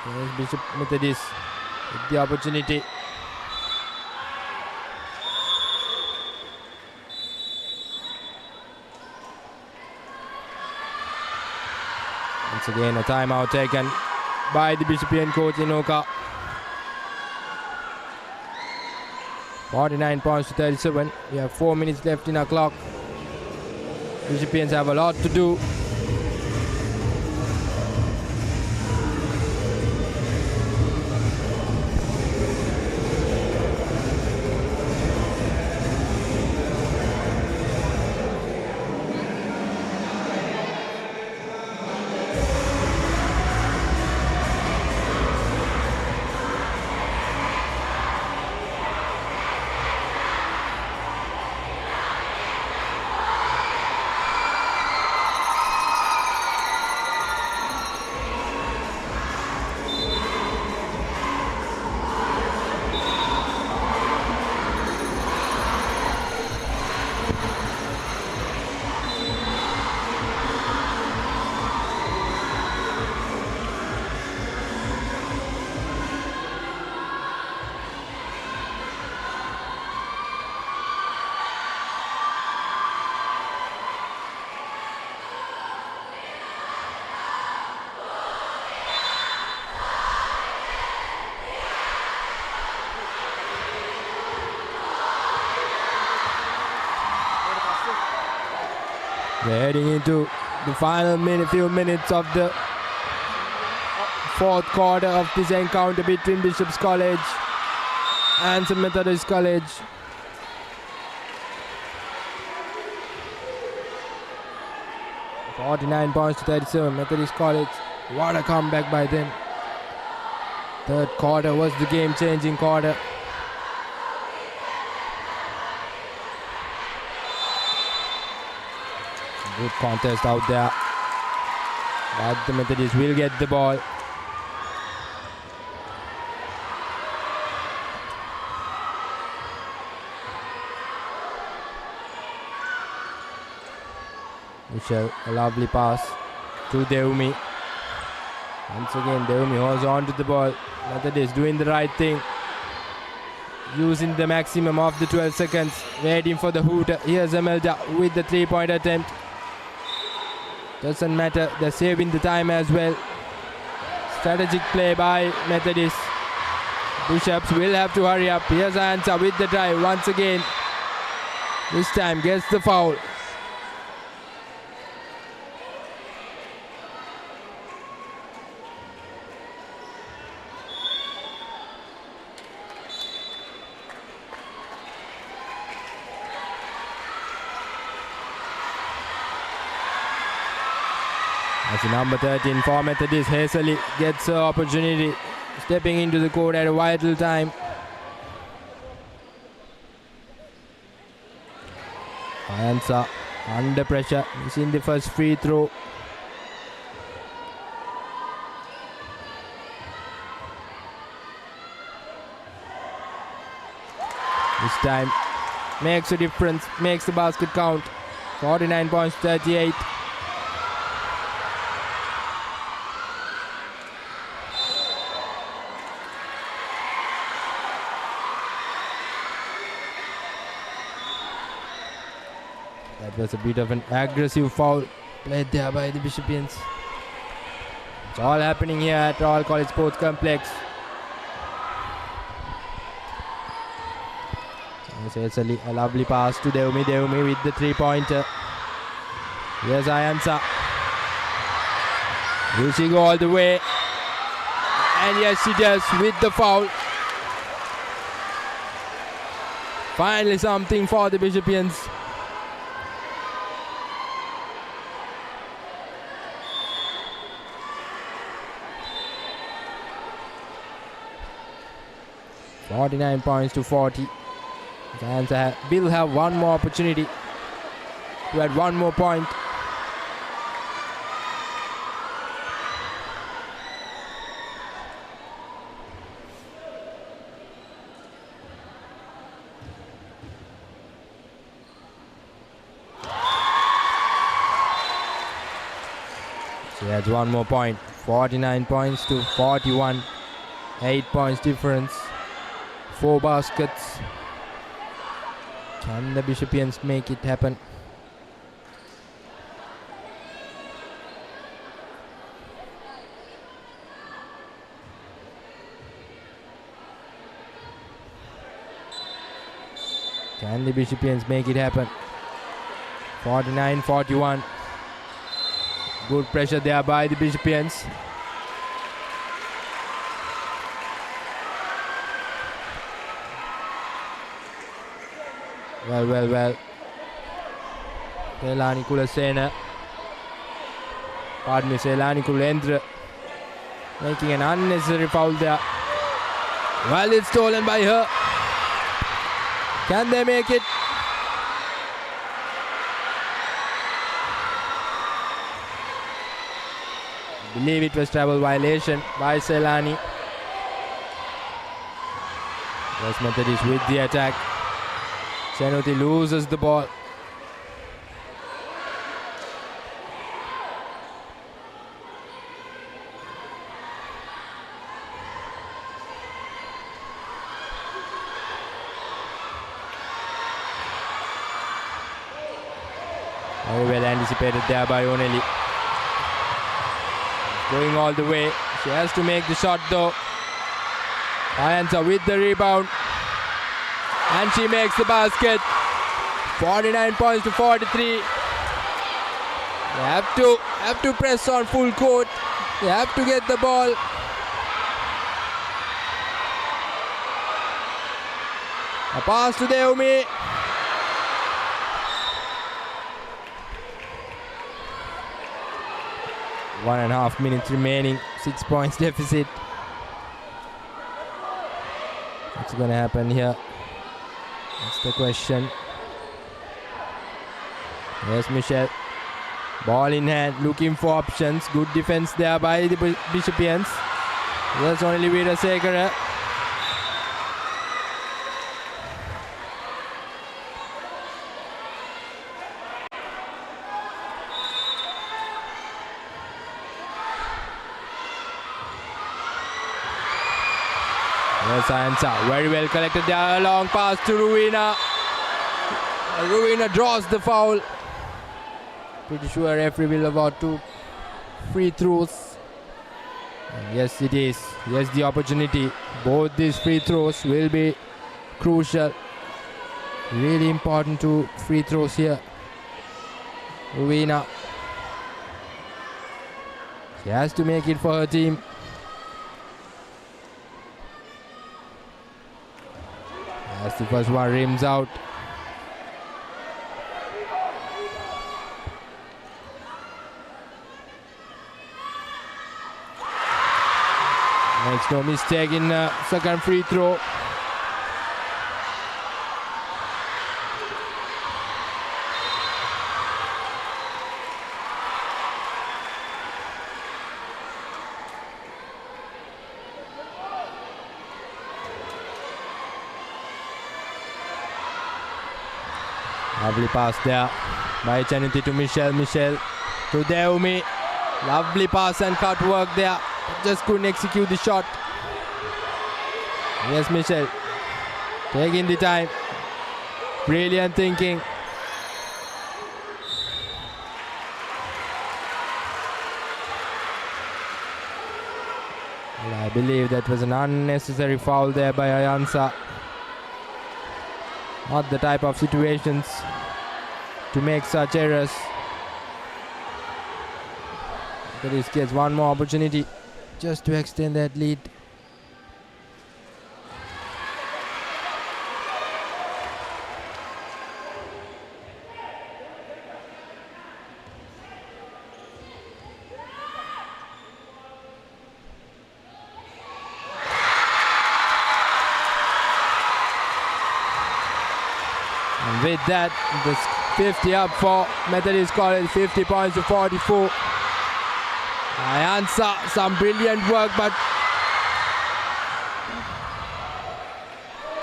Here's Bishop Methodist with the opportunity. Once again, a timeout taken by the Bishopian coach Inoka. 49 points to 37. We have 4 minutes left in our clock. Bishopians have a lot to do. We're heading into the final few minutes of the fourth quarter of this encounter between Bishop's College and St. Methodist College. $49 points to 37, Methodist College. What a comeback by them. Third quarter was the game-changing quarter. Good contest out there, but the Methodist will get the ball. Michelle, a lovely pass to Deumi. Once again, Deumi holds on to the ball. Methodist doing the right thing, using the maximum of the 12 seconds, waiting for the hooter. Here's Imelda with the three-point attempt. Doesn't matter, they're saving the time as well. Strategic play by Methodist. Bishops will have to hurry up. Here's Ansa with the drive once again. This time gets the foul. As the number 13 for Methodist, Hazley gets an opportunity, stepping into the court at a vital time. Ansa under pressure, missing the first free throw. This time makes a difference, makes the basket count. 49 points, 38. That was a bit of an aggressive foul played there by the Bishopians. It's all happening here at Royal College Sports Complex. It's a lovely pass to Deumi with the three-pointer. Here's Ayansa. Will she go all the way? And yes, she does with the foul. Finally something for the Bishopians. 49 points to 40. Giants will have one more opportunity to add one more point. She adds one more point. 49 points to 41. 8 points difference. 4 baskets. Can the Bishopians make it happen? Can the Bishopians make it happen? 49-41. Good pressure there by the Bishopians. Well. Selani Kulasena. Pardon me, Selani Kulendra. Making an unnecessary foul there. Well, it's stolen by her. Can they make it? I believe it was travel violation by Selani. West Methodist with the attack. Chenuti loses the ball. Very well anticipated there by Oneli. Going all the way. She has to make the shot though. Ayansa with the rebound. And she makes the basket. 49 points to 43. They have to press on full court. They have to get the ball. A pass to Deumi. One and a half minutes remaining. 6 points deficit. What's going to happen here? That's the question. Yes, Michelle. Ball in hand, looking for options. Good defense there by the Bishopians. There's only Veerasekara. Yes, Ayansa. Very well collected there. A long pass to Ruina. Ruina draws the foul. Pretty sure referee will award 2 free throws. And yes, it is. Yes, the opportunity. Both these free throws will be crucial. Really important 2 free throws here. Ruina. She has to make it for her team. As the first one rims out. Makes no mistake in second free throw. Lovely pass there by Chanity to Michelle. Michelle to Deumi. Lovely pass and cut work there. Just couldn't execute the shot. Yes, Michelle. Taking the time. Brilliant thinking. Well, I believe that was an unnecessary foul there by Ayansa. Not the type of situations to make such errors. Methodist gets one more opportunity just to extend that lead. And with that, this 50 up for Methodist College, 50 points to 44. Answer some brilliant work, but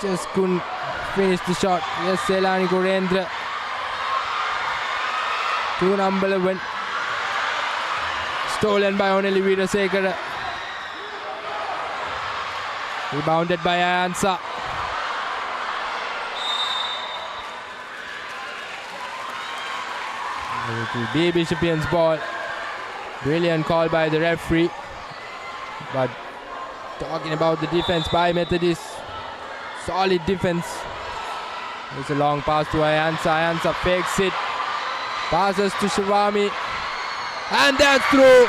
just couldn't finish the shot. Yes, Selani Gurendra. 2 number 11. Stolen by Oneli Veerasekara. Rebounded by Ayansa. It will be Bishopian's ball. Brilliant call by the referee. But talking about the defense by Methodist, solid defense. There's a long pass to Ayansa. Ayansa fakes it. Passes to Shivami. And that's through.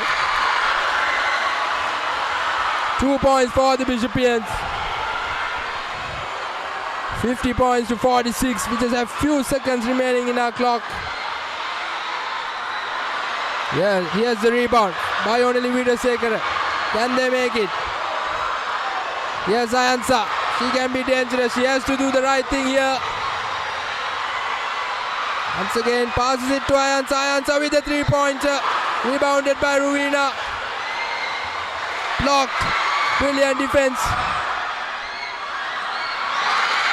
2 points for the Bishopians. 50 points to 46. We just have few seconds remaining in our clock. Yeah, here's the rebound by Oneli Veerasekara. Can they make it? Yes, Ayansa. She can be dangerous. She has to do the right thing here. Once again, passes it to Ayansa. Ayansa with a 3-pointer. Rebounded by Ruina. Blocked. Brilliant defense.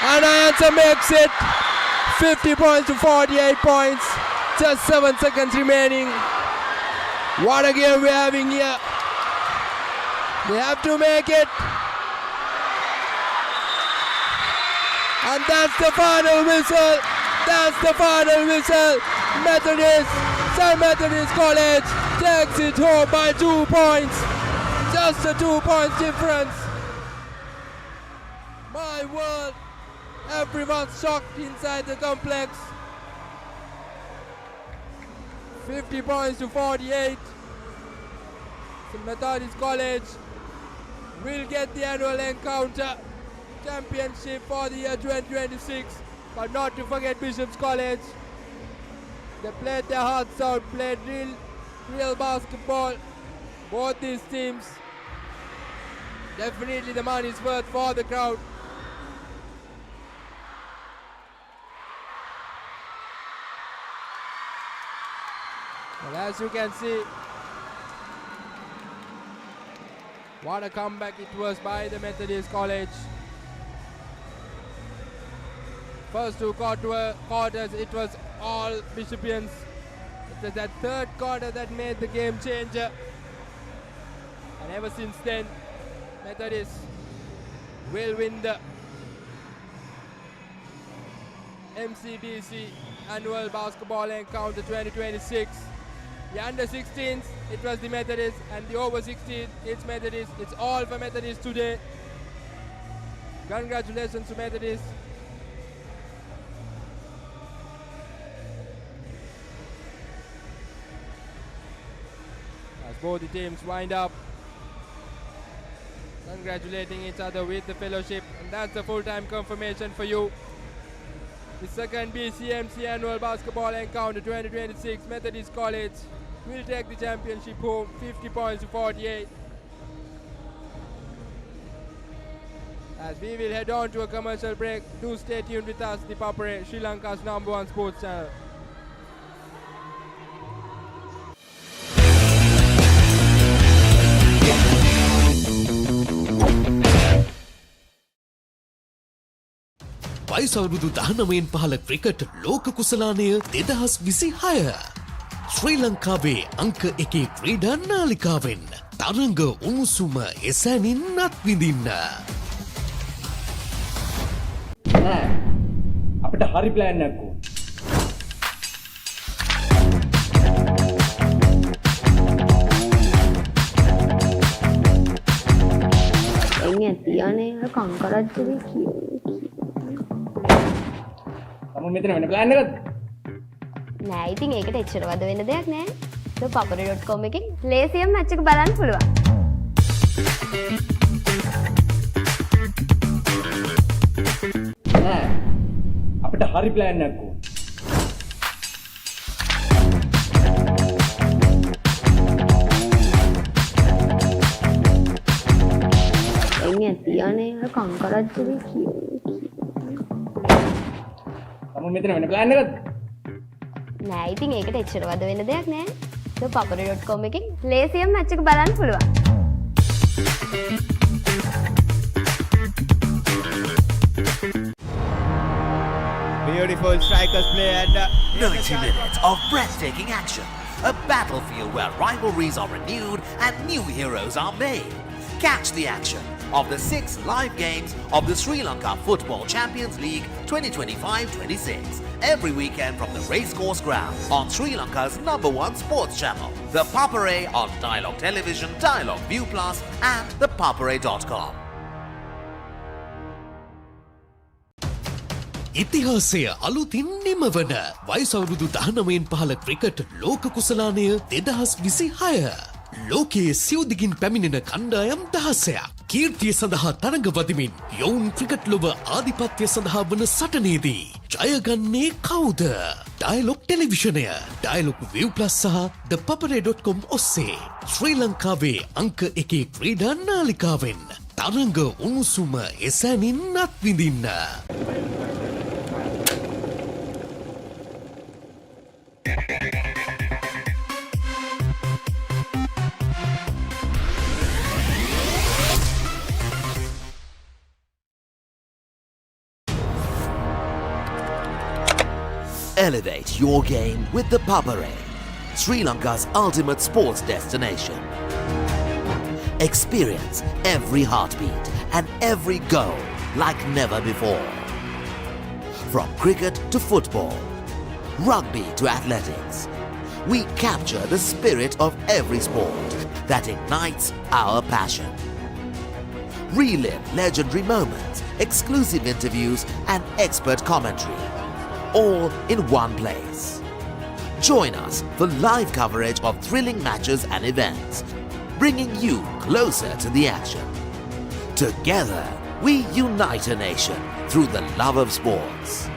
And Ayansa makes it. 50 points to 48 points. Just 7 seconds remaining. What a game we're having here. They have to make it. And that's the final whistle. That's the final whistle. Methodist, St. Methodist College takes it home by 2 points. Just a 2 points difference. My word. Everyone's shocked inside the complex. 50 points to 48. St. Methodist College will get the annual encounter championship for the year 2026. But not to forget Bishop's College. They played their hearts out, played real basketball. Both these teams. Definitely the money's worth for the crowd. Well, as you can see, what a comeback it was by the Methodist College. First 2 quarters, it was all Bishopians. It was that third quarter that made the game changer. And ever since then, Methodist will win the MCBC Annual Basketball Encounter 2026. The under 16s, it was the Methodist, and the over 16, it's Methodist. It's all for Methodist today. Congratulations to Methodist. As both the teams wind up, congratulating each other with the fellowship, and that's a full-time confirmation for you. The second BCMC Annual Basketball Encounter 2026, Methodist College will take the championship home, 50 points to 48. As we will head on to a commercial break, do stay tuned with us, ThePapare, Sri Lanka's #1 sports channel. වයස අවුරුදු 19න් පහළ cricket ලෝක කුසලානය 2026 ශ්‍රී ලංකාවේ අංක 1 ක්‍රීඩා නාලිකාවෙන් තරඟ උණුසුම එසැනින් අත්විඳින්න. නෑ අපිට හරි ප්ලෑන් එකක් ඕන. එන්නේ තියන්නේ කංකරච්චලේ කියේ. තම මෙතන වෙන ප්ලෑන් එකක්ද? නෑ ඉතින් ඒකට එච්චර වද වෙන්න දෙයක් නෑ. ThePapare.com එකෙන් ලේසියෙන් මැච් එක බලන්න පුළුවන්. නෑ අපිට හරි ප්ලෑන් එකක් ඕන. එන්නේ තියන්නේ කංකරච්චලේ කියේ. තමුන් මෙතන වෙන ප්ලෑන් එකක්ද? නෑ ඉතින් ඒකට එච්චර වද වෙන දෙයක් නෑ. ThePapare.com එකෙන් ලේසියෙන් මැච් එක බලන්න පුළුවන්. Beautiful strikers play and 90 minutes of breathtaking action. A battlefield where rivalries are renewed and new heroes are made. Catch the action of the 6 live games of the Sri Lanka Football Champions League 2025-26 every weekend from the racecourse ground on Sri Lanka's #1 sports channel, The Papare on Dialog Television, Dialog ViU and ThePapare.com. ඉතිහාසය අලුතින් නිමවන වයසවරුදු 19න් පහළ cricket ලෝක කුසලානය 2026. ලෝකයේ සියුදිගින් පැමිණෙන කණ්ඩායම් දහසයක් කීර්තිය සඳහා තරඟ වදිමින් යොවුන් cricket ලොව ආධිපත්‍ය සඳහා වන සටනේදී ජයගන්නේ කවුද? ඩයලොග් ටෙලිවිෂනය, ඩයලොග් ViU සහ ThePapare.com ඔස්සේ ශ්‍රී ලංකාවේ අංක 1 ක්‍රීඩා නාලිකාවෙන් තරඟ උණුසුම එසැනින් අත්විඳින්න. Elevate your game with the Papare, Sri Lanka's ultimate sports destination. Experience every heartbeat and every goal like never before. From cricket to football, rugby to athletics, we capture the spirit of every sport that ignites our passion. Relive legendary moments, exclusive interviews and expert commentary, all in one place. Join us for live coverage of thrilling matches and events, bringing you closer to the action. Together, we unite a nation through the love of sports.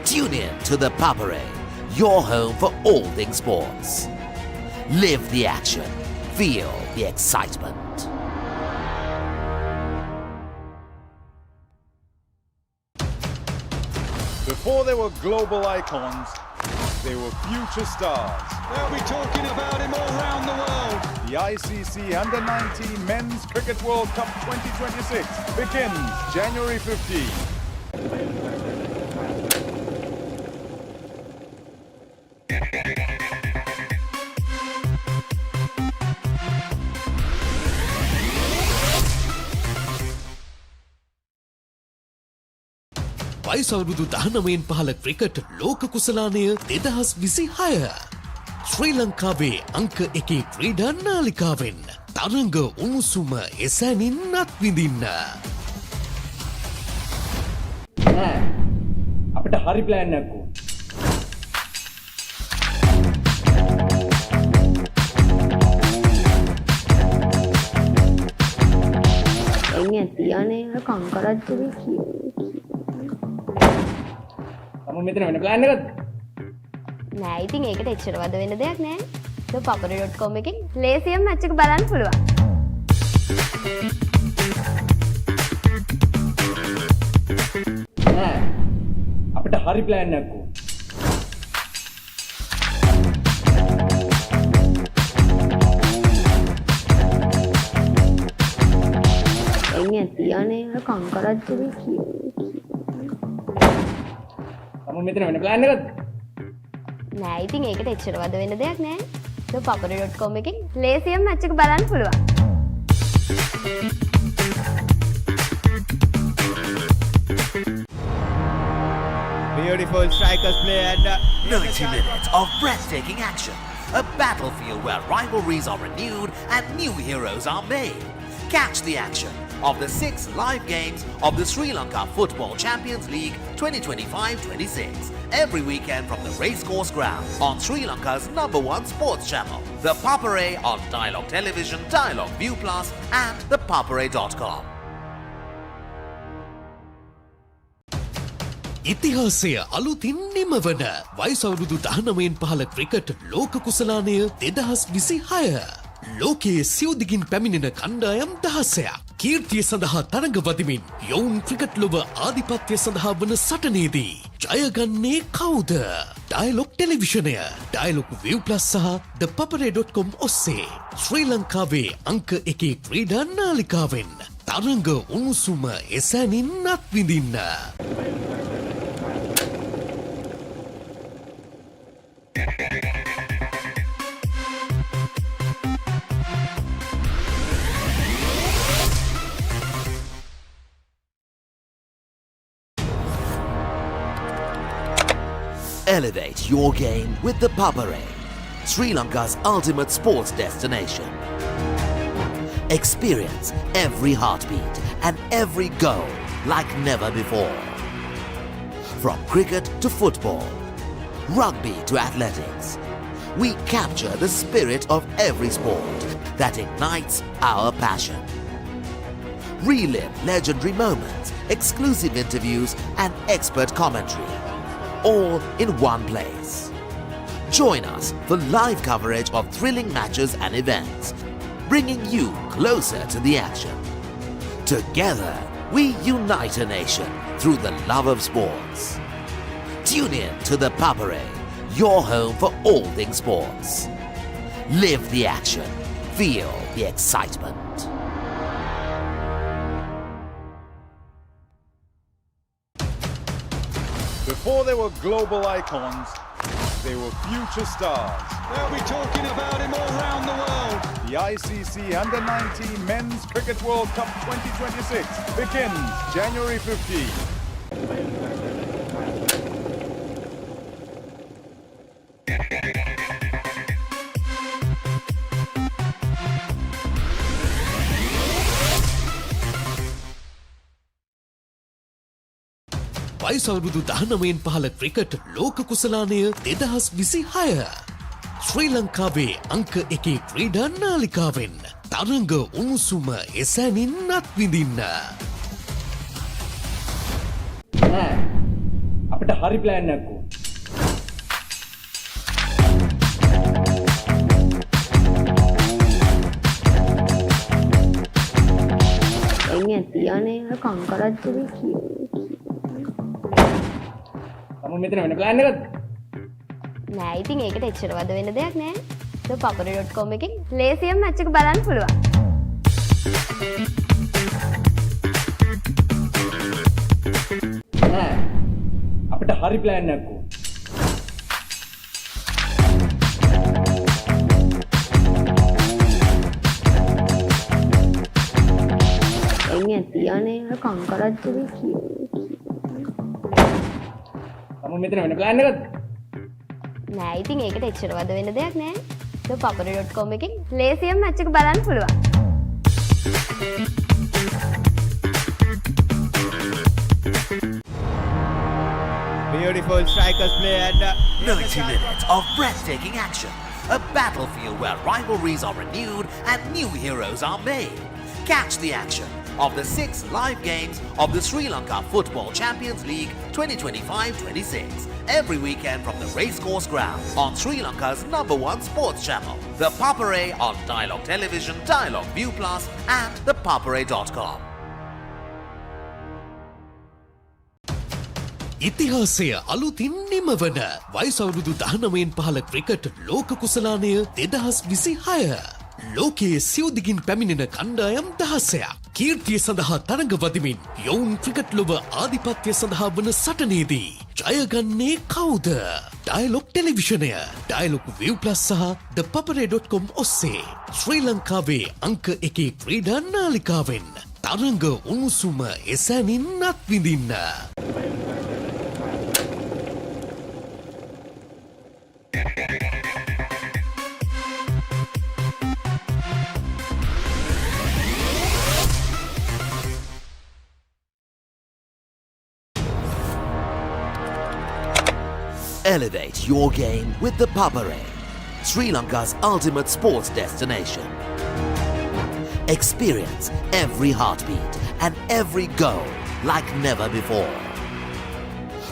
Tune in to the Papare, your home for all things sports. Live the action. Feel the excitement. Before they were global icons, they were future stars. They'll be talking about him all around the world. The ICC Under-19 Men's Cricket World Cup 2026 begins January 15. වයසවරුදු 19න් පහළ cricket ලෝක කුසලානය 2026. ශ්‍රී ලංකාවේ අංක 1 ක්‍රීඩා නාලිකාවෙන් තරඟ උණුසුම එසැනින් අත්විඳින්න. නෑ. අපිට හරි ප්ලෑන් එකක් ඕන. එන්නේ තියන්නේ කංකරච්චි කිය. තමුන් මෙතන වෙන ප්ලෑන් එකක්ද? නෑ ඉතින් ඒකට එච්චර වද වෙන දෙයක් නෑ. ThePapare.com එකෙන් ලේසියෙන් මැච් එක බලන්න පුළුවන්. නෑ. අපිට හරි ප්ලෑන් එකක් ඕන. එන්නේ තියන්නේ කංකරච්චි කිය. තමුන් මෙතන වෙන ප්ලෑන් එකක්ද? නෑ ඉතින් ඒකට එච්චර වද වෙන දෙයක් නෑ. ThePapare.com එකෙන් ලේසියෙන් මැච් එක බලන්න පුළුවන්. beautiful strikers play and 90 minutes of breathtaking action. A battlefield where rivalries are renewed and new heroes are made. Catch the action of the 6 live games of the Sri Lanka Football Champions League 2025-26 every weekend from the racecourse ground on Sri Lanka's #1 sports channel, The Papare on Dialog Television, Dialog ViU and ThePapare.com. ඉතිහාසය අලුතින් නිමවන වයසවරුදු 19න් පහළ cricket ලෝක කුසලානය 2026. ලෝකයේ සියුදිගින් පැමිණෙන කණ්ඩායම් දහසයක් කීර්තිය සඳහා තරඟ වදිමින් යොවුන් cricket ලොව ආධිපත්‍ය සඳහා වන සටනේදී ජයගන්නේ කවුද? ඩයලොග් ටෙලිවිෂනය, ඩයලොග් ViU+ සහ ThePapare.com ඔස්සේ ශ්‍රී ලංකාවේ අංක 1 ක්‍රීඩා නාලිකාවෙන් තරඟ උණුසුම එසැනින් අත්විඳින්න. Elevate your game with the Papare, Sri Lanka's ultimate sports destination. Experience every heartbeat and every goal like never before. From cricket to football, rugby to athletics, we capture the spirit of every sport that ignites our passion. Relive legendary moments, exclusive interviews and expert commentary, all in one place. Join us for live coverage of thrilling matches and events, bringing you closer to the action. Together, we unite a nation through the love of sports. Tune in to the Papare, your home for all things sports. Live the action. Feel the excitement. Before they were global icons, they were future stars. They'll be talking about him all around the world. The ICC Under-19 Men's Cricket World Cup 2026 begins January 15. වයස අවුරුදු 19න් පහළ cricket ලෝක කුසලානය 2026. ශ්‍රී ලංකාවේ අංක 1 ක්‍රීඩා නාලිකාවෙන් තරඟ උණුසුම එසැනින් අත්විඳින්න. නෑ අපිට හරි ප්ලෑන් එකක් ඕන. එන්නේ තියන්නේ කංකරච්චුවේ කියෝ. තම මෙතන වෙන ප්ලෑන් එකක්ද? නෑ ඉතින් ඒකට එච්චර වද වෙන දෙයක් නෑ. ThePapare.com එකෙන් ලේසියෙන් මැච් එක බලන්න පුළුවන්. නෑ අපිට හරි ප්ලෑන් එකක් ඕන. එන්නේ තියන්නේ කංකරච්චුවේ කියෝ. තම මෙතන වෙන ප්ලෑන් එකක්ද? නෑ ඉතින් ඒකට එච්චර වද වෙන දෙයක් නෑ. ThePapare.com එකෙන් ලේසියෙන් මැච් එක බලන්න පුළුවන්. Beautiful strikers play and 90 minutes of breathtaking action. A battlefield where rivalries are renewed and new heroes are made. Catch the action of the 6 live games of the Sri Lanka Football Champions League 2025-26 every weekend from the Racecourse Ground on Sri Lanka's #1 sports channel, The Papare on Dialog Television, Dialog ViU+ and ThePapare.com. ඉතිහාසය අලුතින් නිමවන වයස අවුරුදු 19න් පහළ cricket ලෝක කුසලානය 2026. ලෝකයේ සිව්දිගින් පැමිණෙන කණ්ඩායම් 16ක් කීර්තිය සඳහා තරඟ වදිමින් යොවුන් ක්‍රිකට් ලොව ආධිපත්‍ය සඳහා වන සටනේදී ජයගන්නේ කවුද? ඩයලොග් ටෙලිවිෂනය, ඩයලොග් ViU+ සහ ThePapare.com ඔස්සේ ශ්‍රී ලංකාවේ අංක 1 ක්‍රීඩා නාලිකාවෙන් තරඟ උණුසුම එසැනින් අත්විඳින්න. Elevate your game with the Papare, Sri Lanka's ultimate sports destination. Experience every heartbeat and every goal like never before.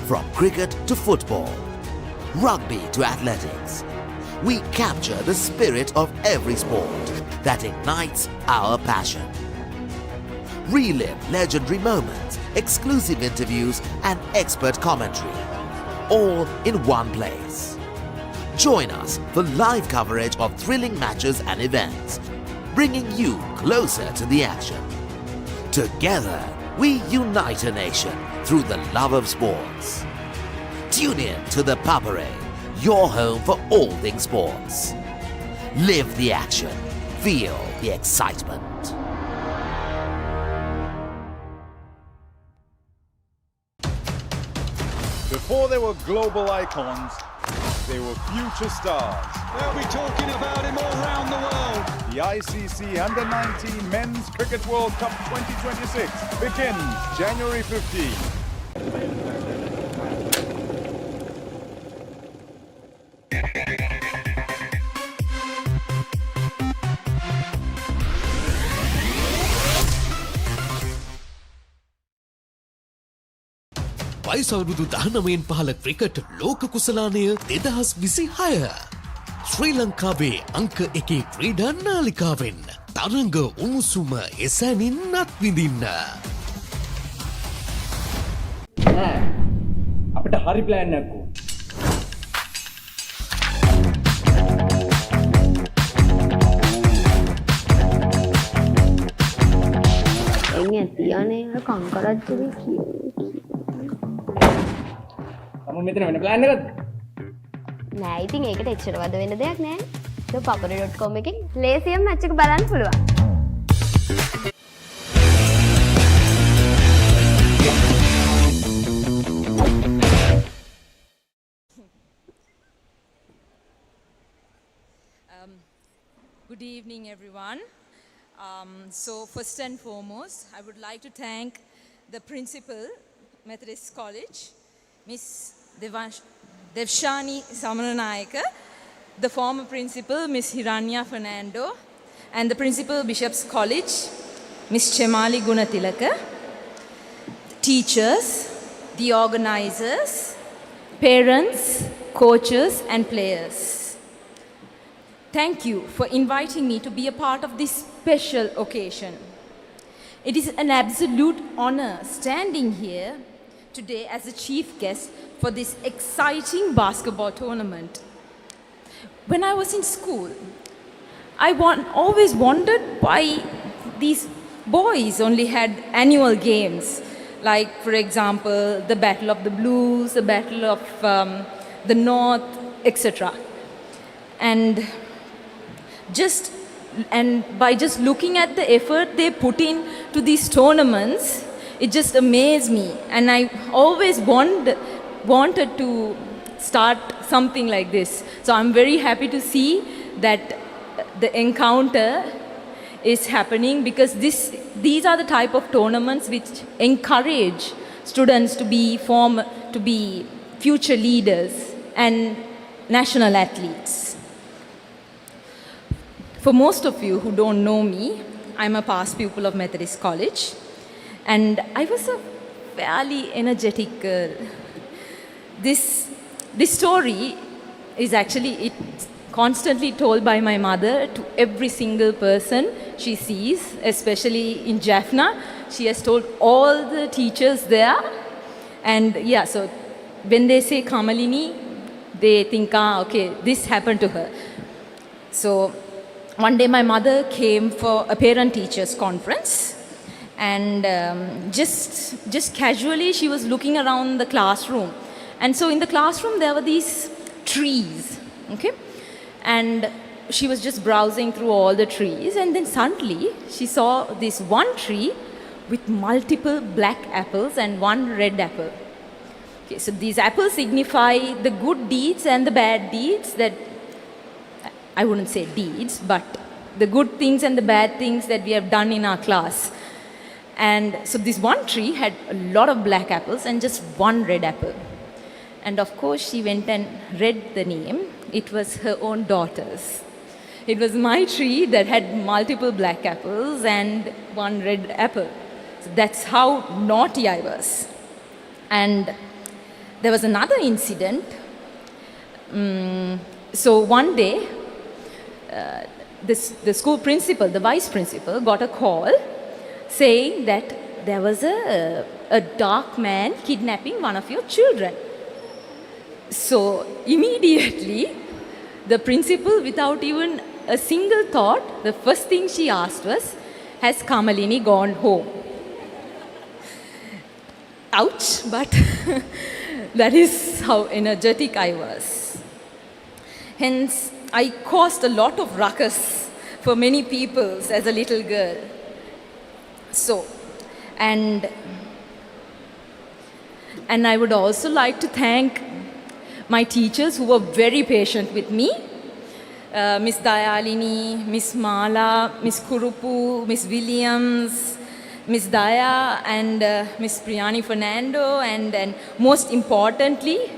From cricket to football, rugby to athletics, we capture the spirit of every sport that ignites our passion. Relive legendary moments, exclusive interviews, and expert commentary. All in one place. Join us for live coverage of thrilling matches and events, bringing you closer to the action. Together, we unite a nation through the love of sports. Tune in to ThePapare, your home for all things sports. Live the action. Feel the excitement. Before they were global icons, they were future stars. They'll be talking about him all around the world. The ICC Under-19 Men's Cricket World Cup 2026 begins January 15. වයස අවුරුදු 19න් පහළ cricket ලෝක කුසලානය 2026 ශ්‍රී ලංකාවේ අංක 1 ක්‍රීඩා නාලිකාවෙන් තරඟ උණුසුම එසැනින් අත්විඳින්න. නෑ අපිට හරි ප්ලෑන් එකක් ඕන. එන්නේ තියන්නේ අර කංකරච්චලේ කියන්නේ. තම මෙතන වෙන ප්ලෑන් එකක්ද? නෑ ඉතින් ඒකට එච්චර වද වෙන්න දෙයක් නෑ. ThePapare.com එකෙන් ලේසියෙන් මැච් එක බලන්න පුළුවන්. Good evening, everyone. So first and foremost, I would like to thank the principal, Methodist College, Miss Devshani Samaranayaka, the former principal, Miss Hiranya Fernando, and the principal, Bishop's College, Miss Chemali Gunatilaka, teachers, the organizers, parents, coaches, and players. Thank you for inviting me to be a part of this special occasion. It is an absolute honor standing here today as a chief guest for this exciting basketball tournament. When I was in school, I always wondered why these boys only had annual games, like, for example, the Battle of the Blues, the Battle of the North, etc. And by just looking at the effort they put in to these tournaments, it just amazed me. And I always wanted to start something like this. So I'm very happy to see that the encounter is happening, because these are the type of tournaments which encourage students to be future leaders and national athletes. For most of you who don't know me, I'm a past pupil of Methodist College, and I was a fairly energetic girl. This story is actually constantly told by my mother to every single person she sees, especially in Jaffna. She has told all the teachers there, and yeah, so when they say Kamalini, they think, okay, this happened to her. So one day my mother came for a parent-teachers conference, and just casually she was looking around the classroom. And so in the classroom there were these trees, okay? And she was just browsing through all the trees, and then suddenly she saw this one tree with multiple black apples and one red apple. Okay, so these apples signify the good deeds and the bad deeds that, I wouldn't say deeds, but the good things and the bad things that we have done in our class. And so this one tree had a lot of black apples and just one red apple. And of course, she went and read the name. It was her own daughter's. It was my tree that had multiple black apples and one red apple. So that's how naughty I was. And there was another incident. So one day, the school principal, the vice principal, got a call saying that there was a dark man kidnapping one of your children. So immediately, the principal, without even a single thought, the first thing she asked was, has Kamalini gone home? Ouch, but that is how energetic I was. Hence, I caused a lot of ruckus for many people as a little girl. So, and I would also like to thank my teachers who were very patient with me. Miss Dayalini, Miss Mala, Miss Kurupu, Miss Williams, Miss Daya, and Miss Priyani Fernando, and most importantly,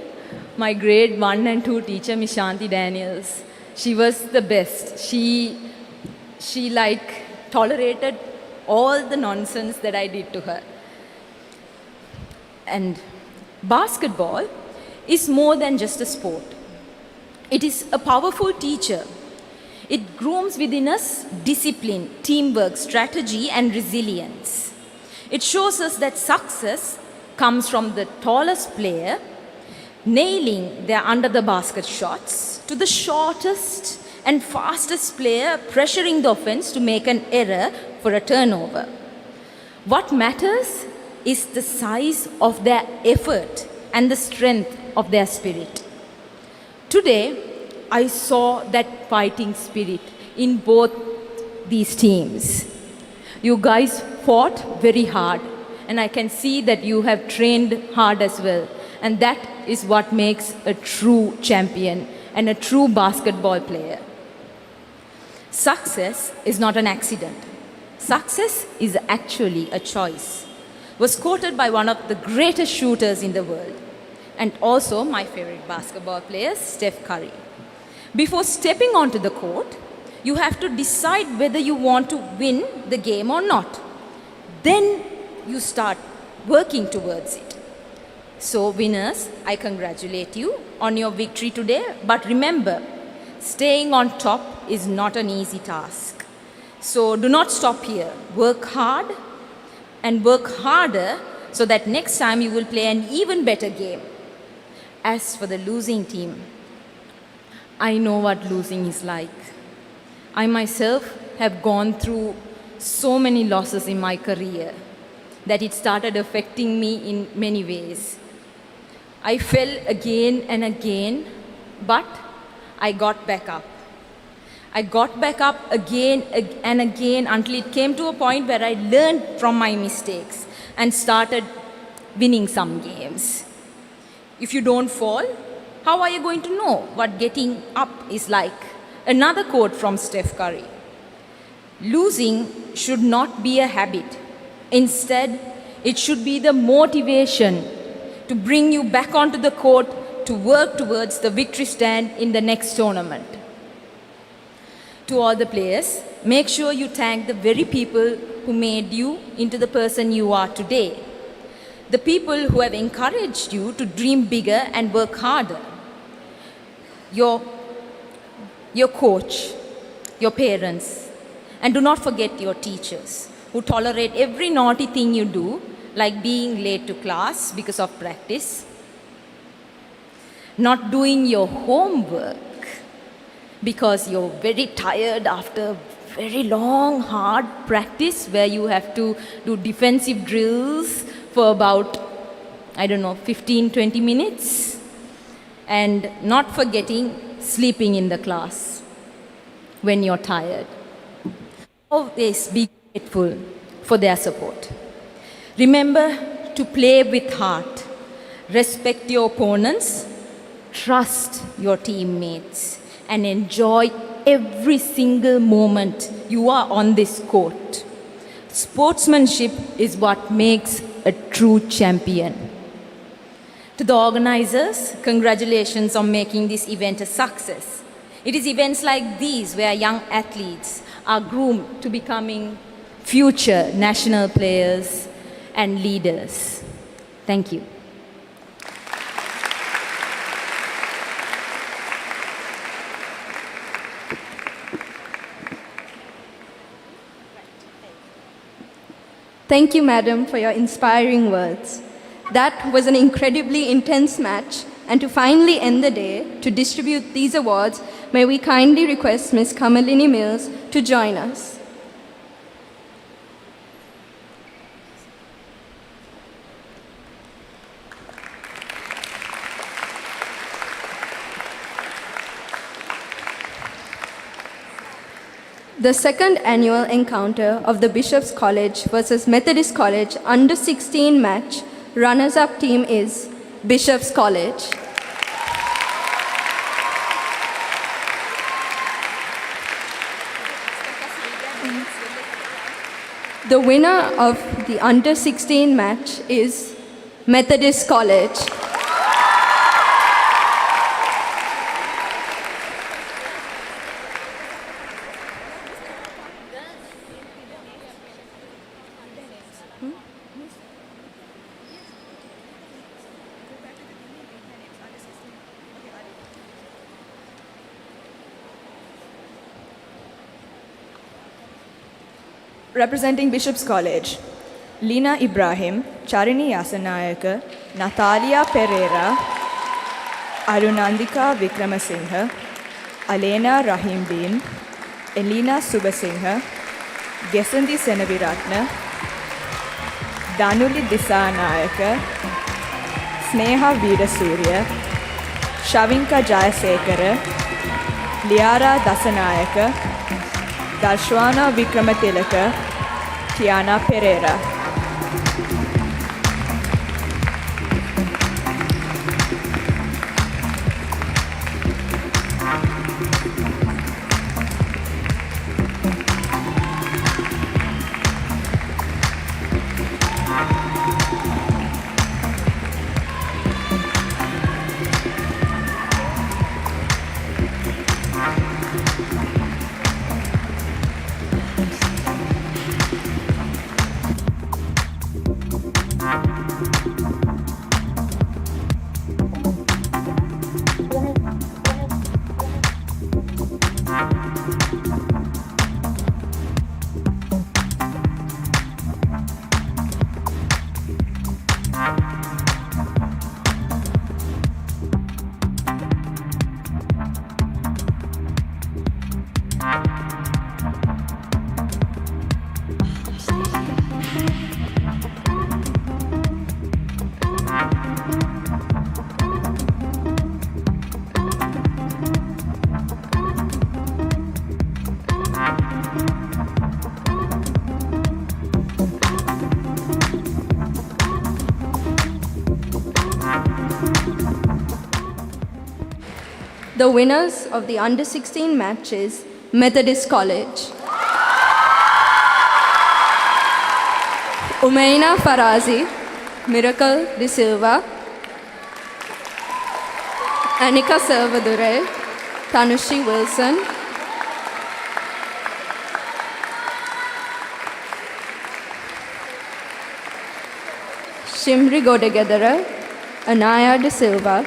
my grade 1 and 2 teacher, Miss Shanti Daniels. She was the best. She like tolerated all the nonsense that I did to her. And basketball is more than just a sport. It is a powerful teacher. It grooms within us discipline, teamwork, strategy, and resilience. It shows us that success comes from the tallest player nailing their under the basket shots to the shortest and fastest player pressuring the offense to make an error for a turnover. What matters is the size of their effort and the strength of their spirit. Today, I saw that fighting spirit in both these teams. You guys fought very hard, and I can see that you have trained hard as well. And that is what makes a true champion and a true basketball player. Success is not an accident. Success is actually a choice. Was quoted by one of the greatest shooters in the world, and also my favorite basketball player, Steph Curry. Before stepping onto the court, you have to decide whether you want to win the game or not. Then you start working towards it. So winners, I congratulate you on your victory today, but remember, staying on top is not an easy task. So do not stop here. Work hard and work harder so that next time you will play an even better game. As for the losing team, I know what losing is like. I myself have gone through so many losses in my career that it started affecting me in many ways. I fell again and again, but I got back up. I got back up again and again until it came to a point where I learned from my mistakes and started winning some games. If you don't fall, how are you going to know what getting up is like? Another quote from Steph Curry. Losing should not be a habit. Instead, it should be the motivation to bring you back onto the court to work towards the victory stand in the next tournament. To all the players, make sure you thank the very people who made you into the person you are today. The people who have encouraged you to dream bigger and work harder. Your coach, your parents, and do not forget your teachers who tolerate every naughty thing you do, like being late to class because of practice, not doing your homework because you're very tired after very long, hard practice where you have to do defensive drills for about, 15-20 minutes, and not forgetting sleeping in the class when you're tired. Always be grateful for their support. Remember to play with heart, respect your opponents, trust your teammates, and enjoy every single moment you are on this court. Sportsmanship is what makes a true champion. To the organizers, congratulations on making this event a success. It is events like these where young athletes are groomed to becoming future national players and leaders. Thank you. Thank you, madam, for your inspiring words. That was an incredibly intense match, and to finally end the day, to distribute these awards, may we kindly request Ms. Kamalini Mills to join us. The second annual encounter of the Bishop's College versus Methodist College under 16 match runners-up team is Bishop's College. The winner of the under 16 match is Methodist College. Representing Bishop's College, Lina Ibrahim, Charini Yasanayaka, Natalia Pereira, Arunandika Vikramasinghe, Alena Rahim Bin, Elena Subasinghe, Gesandi Senaviratna, Danuli Disanayaka, Sneha Veerasurya, Shavinka Jayasekara, Liara Dasanayaka, Darshwana Vikramatilaka, Tiana Pereira. The winners of the under 16 matches, Methodist College. Umaina Farazi, Miracle De Silva, Anika Salvadore, Tanushi Wilson, Shimri Godegedara, Anaya De Silva,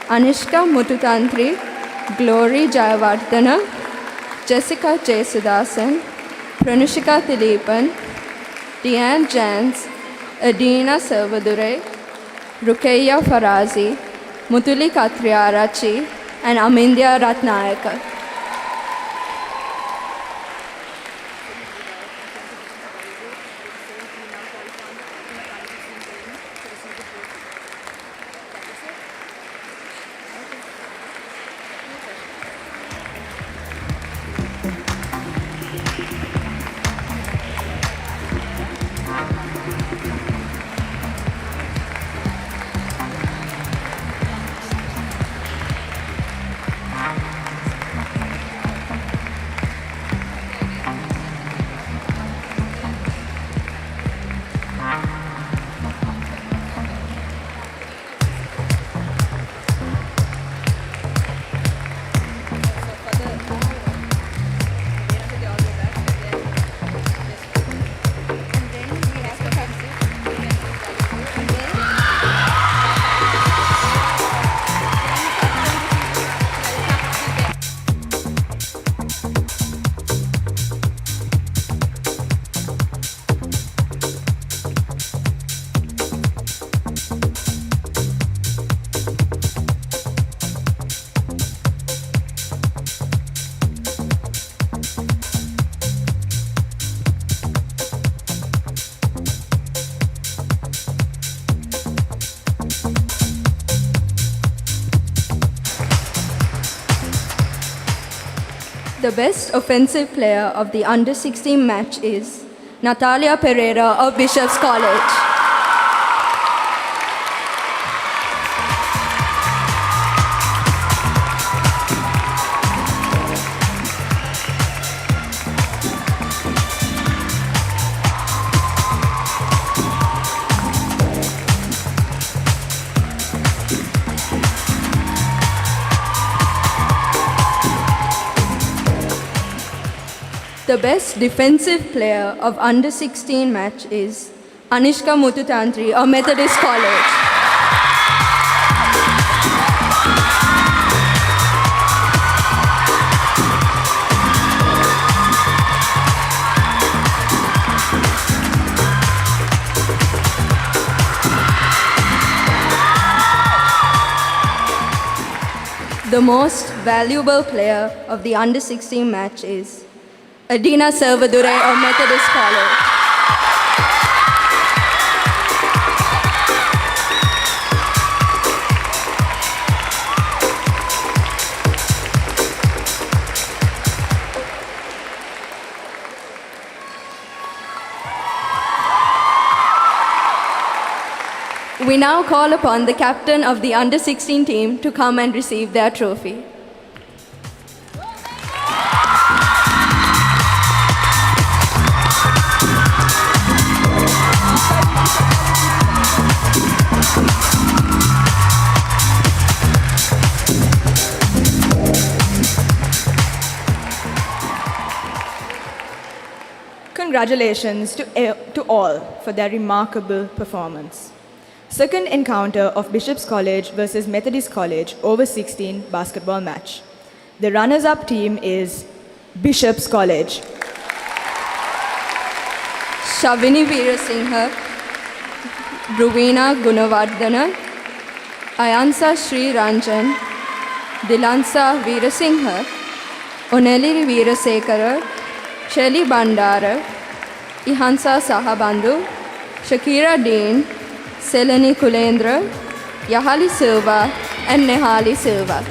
Anishka Mututantri, Glory Jayavardhana, Jessica Jesudasan, Pranushika Thileepan, Deanne Jans, Adina Salvadore, Rukeya Farazi, Mutuli Katriarachi, and Amindya Ratnayaka. The best offensive player of the under-16 match is Natalia Pereira of Bishop's College. The best defensive player of under-16 match is Anishka Mututantri of Methodist College. The most valuable player of the under-16 match is Adina Salvadore of Methodist College. We now call upon the captain of the under-16 team to come and receive their trophy. Congratulations to all for their remarkable performance. Second encounter of Bishop's College versus Methodist College over 16 basketball match. The runners-up team is Bishop's College. Shavini Veerasinghe, Ruvina Gunavardhana, Ayansa Sri Ranjan, Dilansa Veerasinghe, Oneliri Veerasekara, Shelly Bandara, Ihansa Sahabandhu, Shakira Dean, Selani Kulendra, Yahali Silva, and Nehali Silva.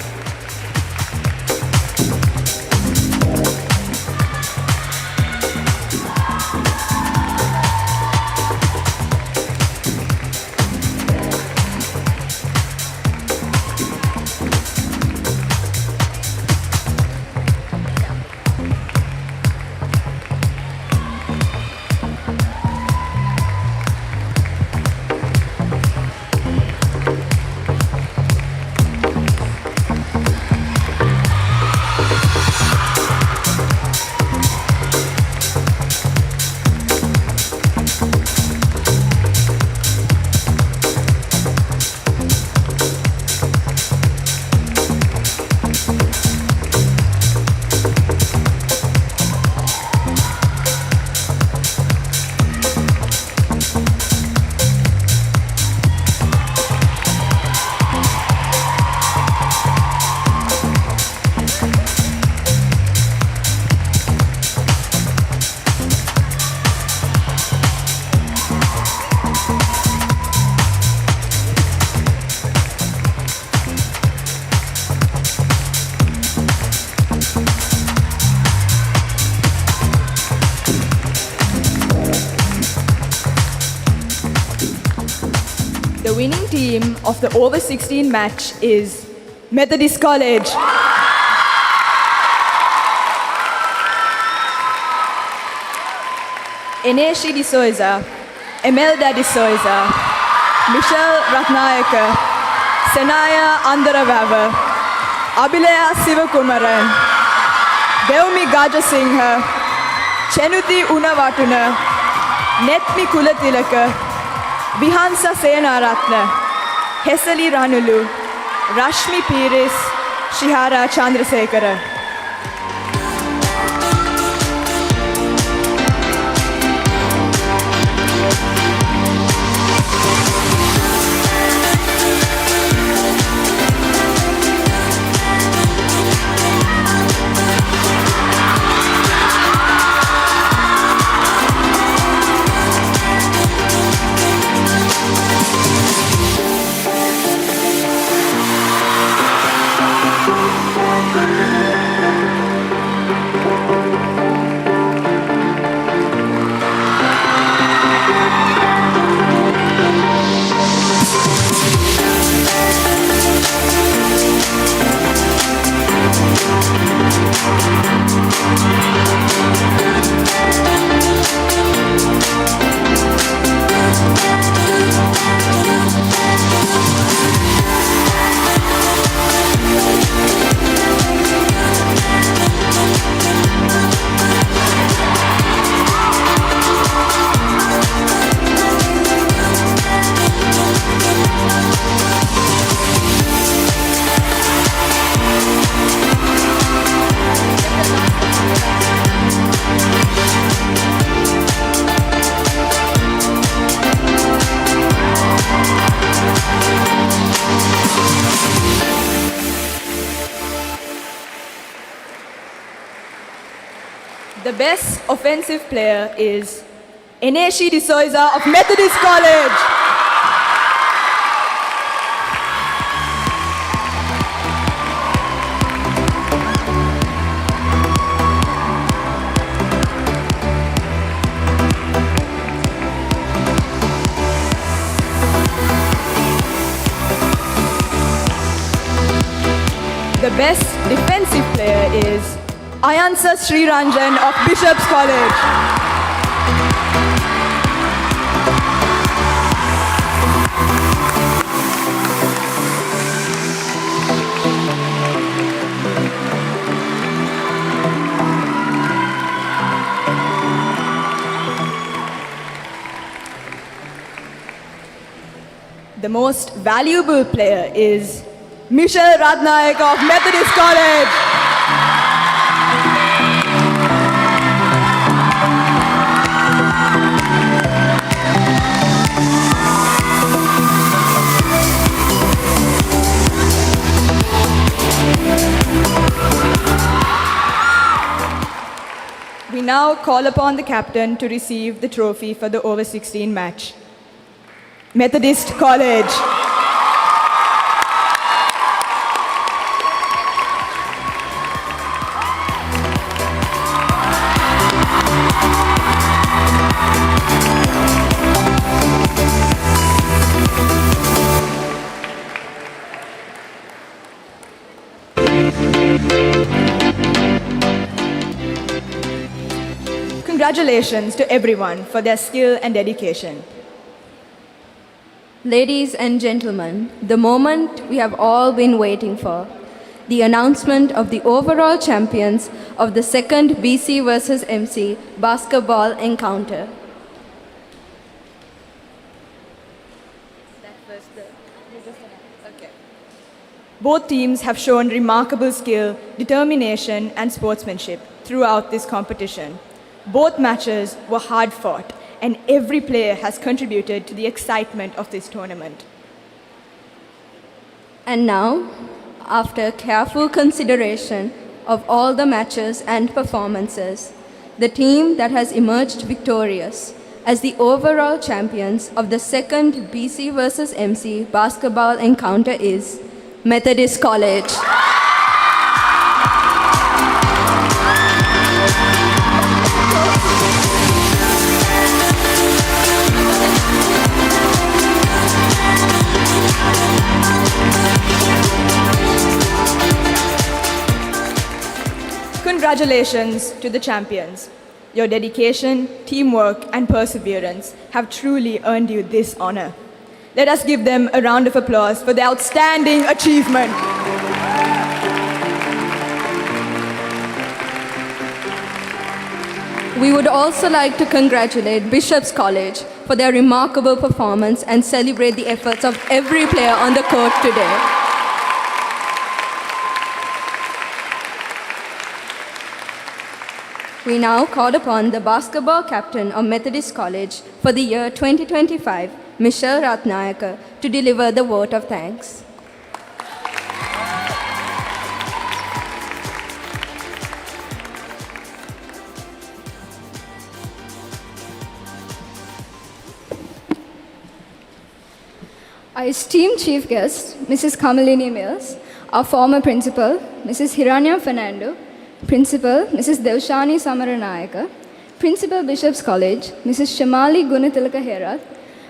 The winning team of the over 16 match is Methodist College. Eneshi de Souza, Emelda de Souza, Michelle Ratnayaka, Senaya Andaravava, Abilaya Sivakumaran, Deumi Gajasinghe, Chenuti Unavatuna, Netmi Kulatilaka, Vihansa Senaratna, Hesali Ranulu, Rashmi Piris, Shihara Chandrasekara. The best offensive player is Eneshi De Souza of Methodist College. The best defensive player is Ayansa Sriranjan of Bishop's College. The most valuable player is Michelle Ratnaik of Methodist College. We now call upon the captain to receive the trophy for the over 16 match. Methodist College. Congratulations to everyone for their skill and dedication. Ladies and gentlemen, the moment we have all been waiting for, the announcement of the overall champions of the second BC versus MC basketball encounter. Both teams have shown remarkable skill, determination, and sportsmanship throughout this competition. Both matches were hard fought, and every player has contributed to the excitement of this tournament. And now, after careful consideration of all the matches and performances, the team that has emerged victorious as the overall champions of the second BC versus MC basketball encounter is Methodist College. Congratulations to the champions. Your dedication, teamwork, and perseverance have truly earned you this honor. Let us give them a round of applause for their outstanding achievement. We would also like to congratulate Bishop's College for their remarkable performance and celebrate the efforts of every player on the court today. We now call upon the basketball captain of Methodist College for the year 2025, Michelle Ratnaik, to deliver the vote of thanks. Our esteemed chief guest, Mrs. Kamalini Mills, our former principal, Mrs. Hiranya Fernando, Principal, Mrs. Devshani Samaranayaka, Principal Bishop's College, Mrs. Shamali Gunatilaka Herath,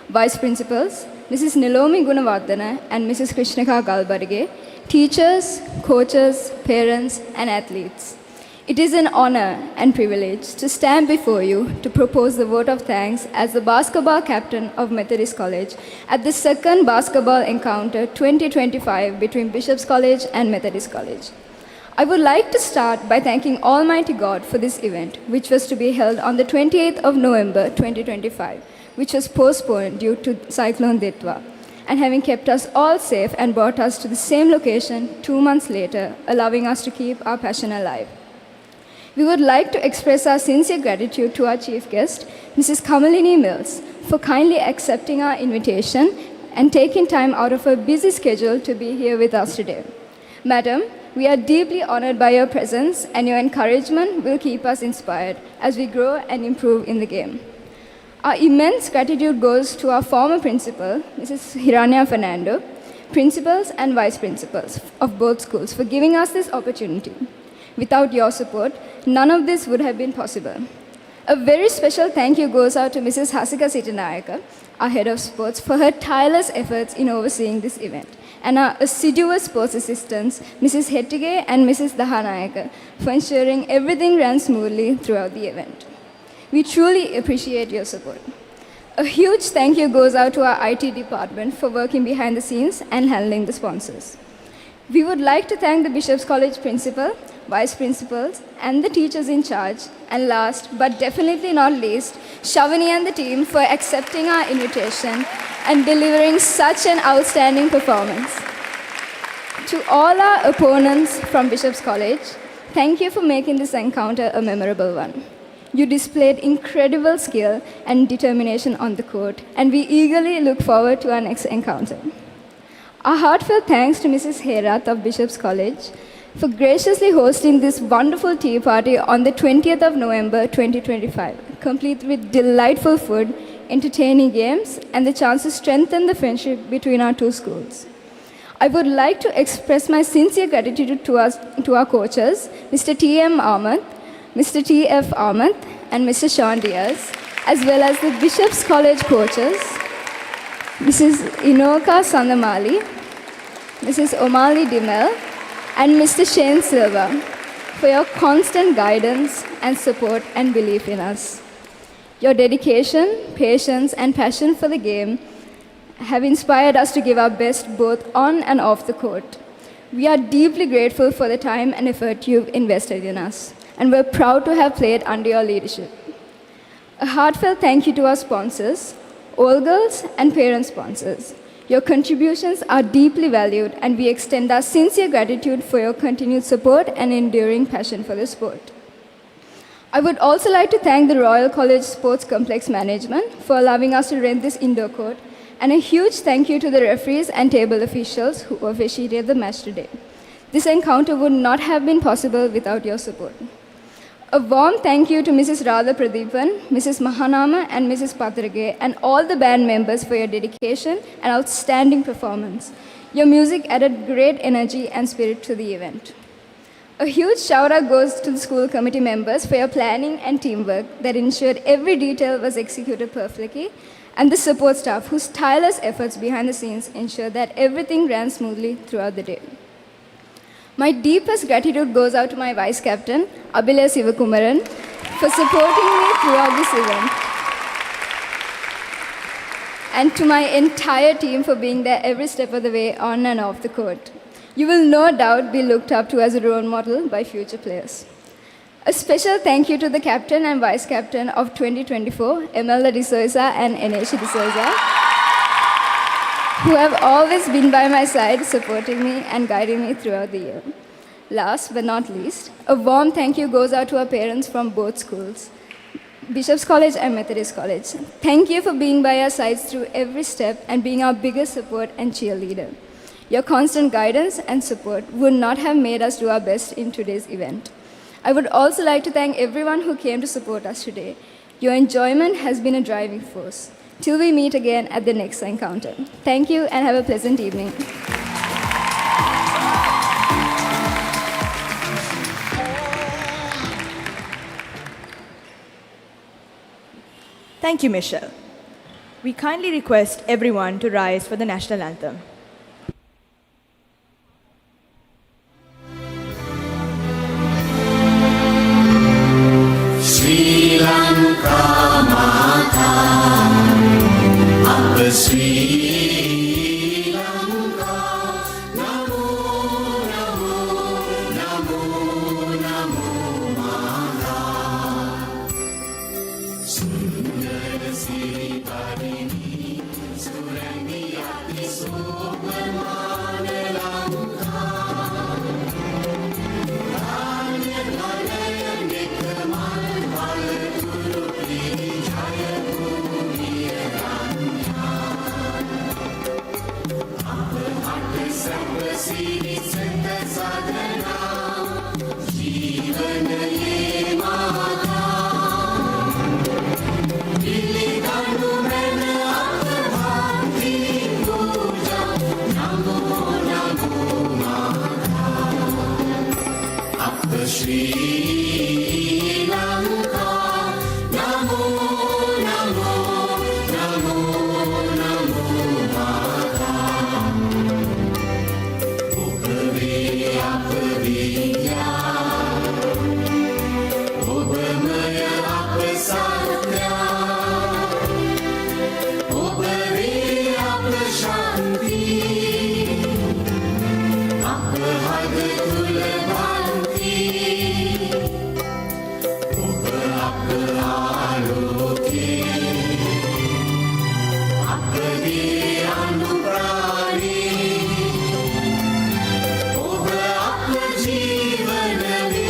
Vice Principals, Mrs. Nilomi Gunavardhana and Mrs. Krishnaka Galbarige, teachers, coaches, parents, and athletes. It is an honor and privilege to stand before you to propose the vote of thanks as the basketball captain of Methodist College at the second basketball encounter 2025 between Bishop's College and Methodist College. I would like to start by thanking Almighty God for this event, which was to be held on the 28th of November 2025, which was postponed due to Cyclone Ditwa, and having kept us all safe and brought us to the same location 2 months later, allowing us to keep our passion alive. We would like to express our sincere gratitude to our chief guest, Mrs. Kamalini Mills, for kindly accepting our invitation and taking time out of her busy schedule to be here with us today. Madam, we are deeply honored by your presence, and your encouragement will keep us inspired as we grow and improve in the game. Our immense gratitude goes to our former principal, Mrs. Hiranya Fernando, principals and vice principals of both schools for giving us this opportunity. Without your support, none of this would have been possible. A very special thank you goes out to Mrs. Hasika Sitanayaka, our head of sports, for her tireless efforts in overseeing this event, and our assiduous sports assistants, Mrs. Hettige and Mrs. Dahanayaka, for ensuring everything ran smoothly throughout the event. We truly appreciate your support. A huge thank you goes out to our IT department for working behind the scenes and handling the sponsors. We would like to thank the Bishop's College principal, vice principals, and the teachers in charge, and last but definitely not least, Shavani and the team for accepting our invitation and delivering such an outstanding performance. To all our opponents from Bishop's College, thank you for making this encounter a memorable one. You displayed incredible skill and determination on the court, and we eagerly look forward to our next encounter. Our heartfelt thanks to Mrs. Herath of Bishop's College for graciously hosting this wonderful tea party on the 20th of November 2025, complete with delightful food, entertaining games, and the chance to strengthen the friendship between our two schools. I would like to express my sincere gratitude to our coaches, Mr. T.M. Ahmed, Mr. T.F. Ahmed, and Mr. Sean Diaz, as well as the Bishop's College coaches, Mrs. Inoka Sandamali, Mrs. Omali Dimel, and Mr. Shane Silva, for your constant guidance and support and belief in us. Your dedication, patience, and passion for the game have inspired us to give our best both on and off the court. We are deeply grateful for the time and effort you've invested in us, and we're proud to have played under your leadership. A heartfelt thank you to our sponsors, all girls and parent sponsors. Your contributions are deeply valued, and we extend our sincere gratitude for your continued support and enduring passion for the sport. I would also like to thank the Royal College Sports Complex Management for allowing us to rent this indoor court, and a huge thank you to the referees and table officials who officiated the match today. This encounter would not have been possible without your support. A warm thank you to Mrs. Radha Pradeepan, Mrs. Mahanama, and Mrs. Patrage, and all the band members for your dedication and outstanding performance. Your music added great energy and spirit to the event. A huge shout out goes to the school committee members for your planning and teamwork that ensured every detail was executed perfectly, and the support staff whose tireless efforts behind the scenes ensured that everything ran smoothly throughout the day. My deepest gratitude goes out to my vice captain, Abhilay Sivakumaran, for supporting me throughout this event, and to my entire team for being there every step of the way on and off the court. You will no doubt be looked up to as a role model by future players. A special thank you to the captain and vice captain of 2024, Emelda De Souza and Eneshi De Souza, who have always been by my side, supporting me and guiding me throughout the year. Last but not least, a warm thank you goes out to our parents from both schools, Bishop's College and Methodist College. Thank you for being by our sides through every step and being our biggest support and cheerleader. Your constant guidance and support would not have made us do our best in today's event. I would also like to thank everyone who came to support us today. Your enjoyment has been a driving force. Till we meet again at the next encounter. Thank you and have a pleasant evening. Thank you, Michelle. We kindly request everyone to rise for the national anthem. Sri Lanka Mata, Upper Sri Lanka, Namo, Namo, Namo, Namo Mata. Sundara Sri Parini, Surani Ati Subhamana Lanka. Siri Santa Shri Lanka. Namo, Namo, Namo, Namo Maka. Upave Apavidya. Obamaya Apasatya. Obave Apashanti. Apahad Kulabhanti. Oba Apaloke. Apadi Anuprani. Oba Apajivaname.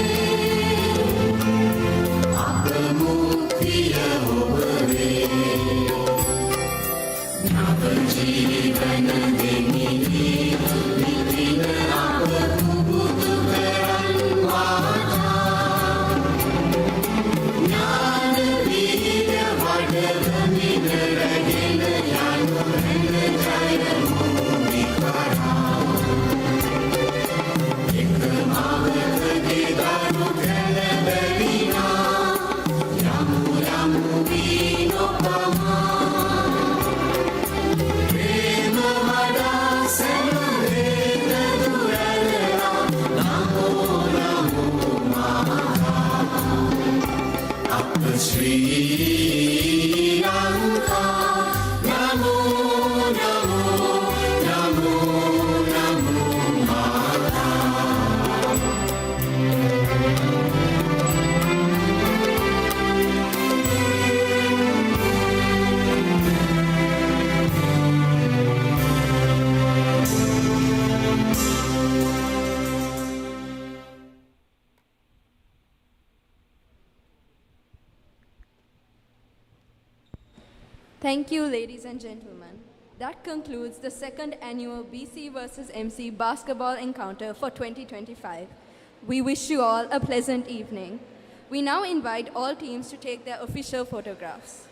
Apamuktiya obave. Apajivaname. Nitina apakubudu karan vata. Jnana vidya vadavani naragena yanu rana jaya mumikara. Ekramavati danu kalabalina. Yamu yamu vinopama. Prema vada sarvena durala. Namo namo Maka. Apa Shri Lanka. Namo namo namo namo Maka. Thank you, ladies and gentlemen. That concludes the second annual BC versus MC basketball encounter for 2025. We wish you all a pleasant evening. We now invite all teams to take their official photographs.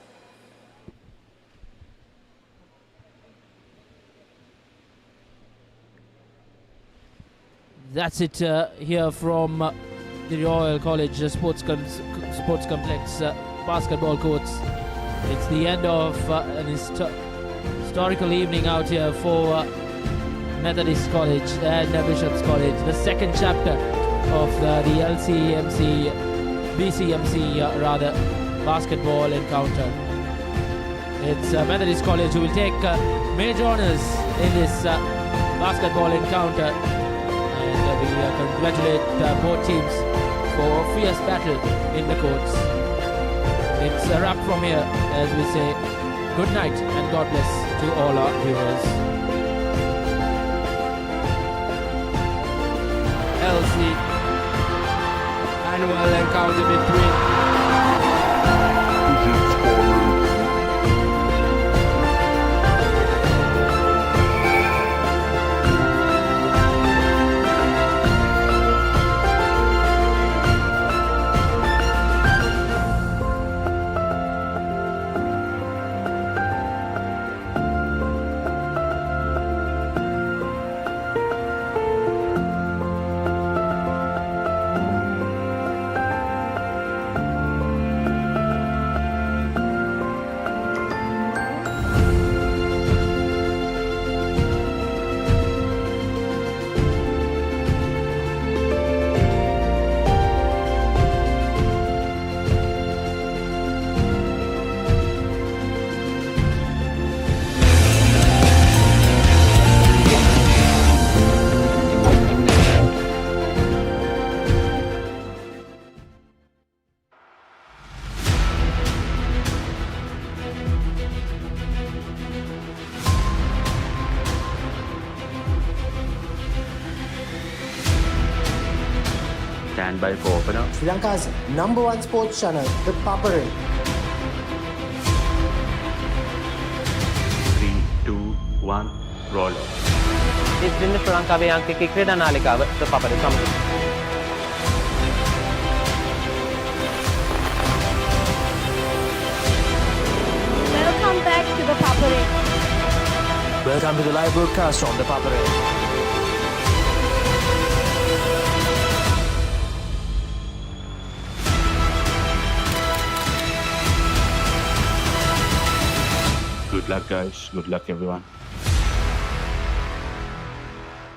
That's it here from the Royal College Sports Complex basketball courts. It's the end of an historical evening out here for Methodist College and Bishop's College, the second chapter of the LCMC, BCMC basketball encounter. It's Methodist College who will take major honors in this basketball encounter, and we congratulate both teams for a fierce battle in the courts. It's a wrap from here as we say good night and God bless to all our viewers. LC annual encounter between Stand by for opener. Sri Lanka's #1 sports channel, the Papare. 3, 2, 1, roll. ඉතින් ශ්‍රී ලංකාවේ අංකික ක්‍රීඩා නාලිකාව ThePapare සමග. Welcome back to the Papare. Welcome to the live broadcast from the Papare. luck, guys. Good luck, everyone.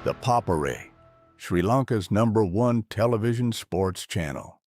The Papare, Sri Lanka's #1 television sports channel.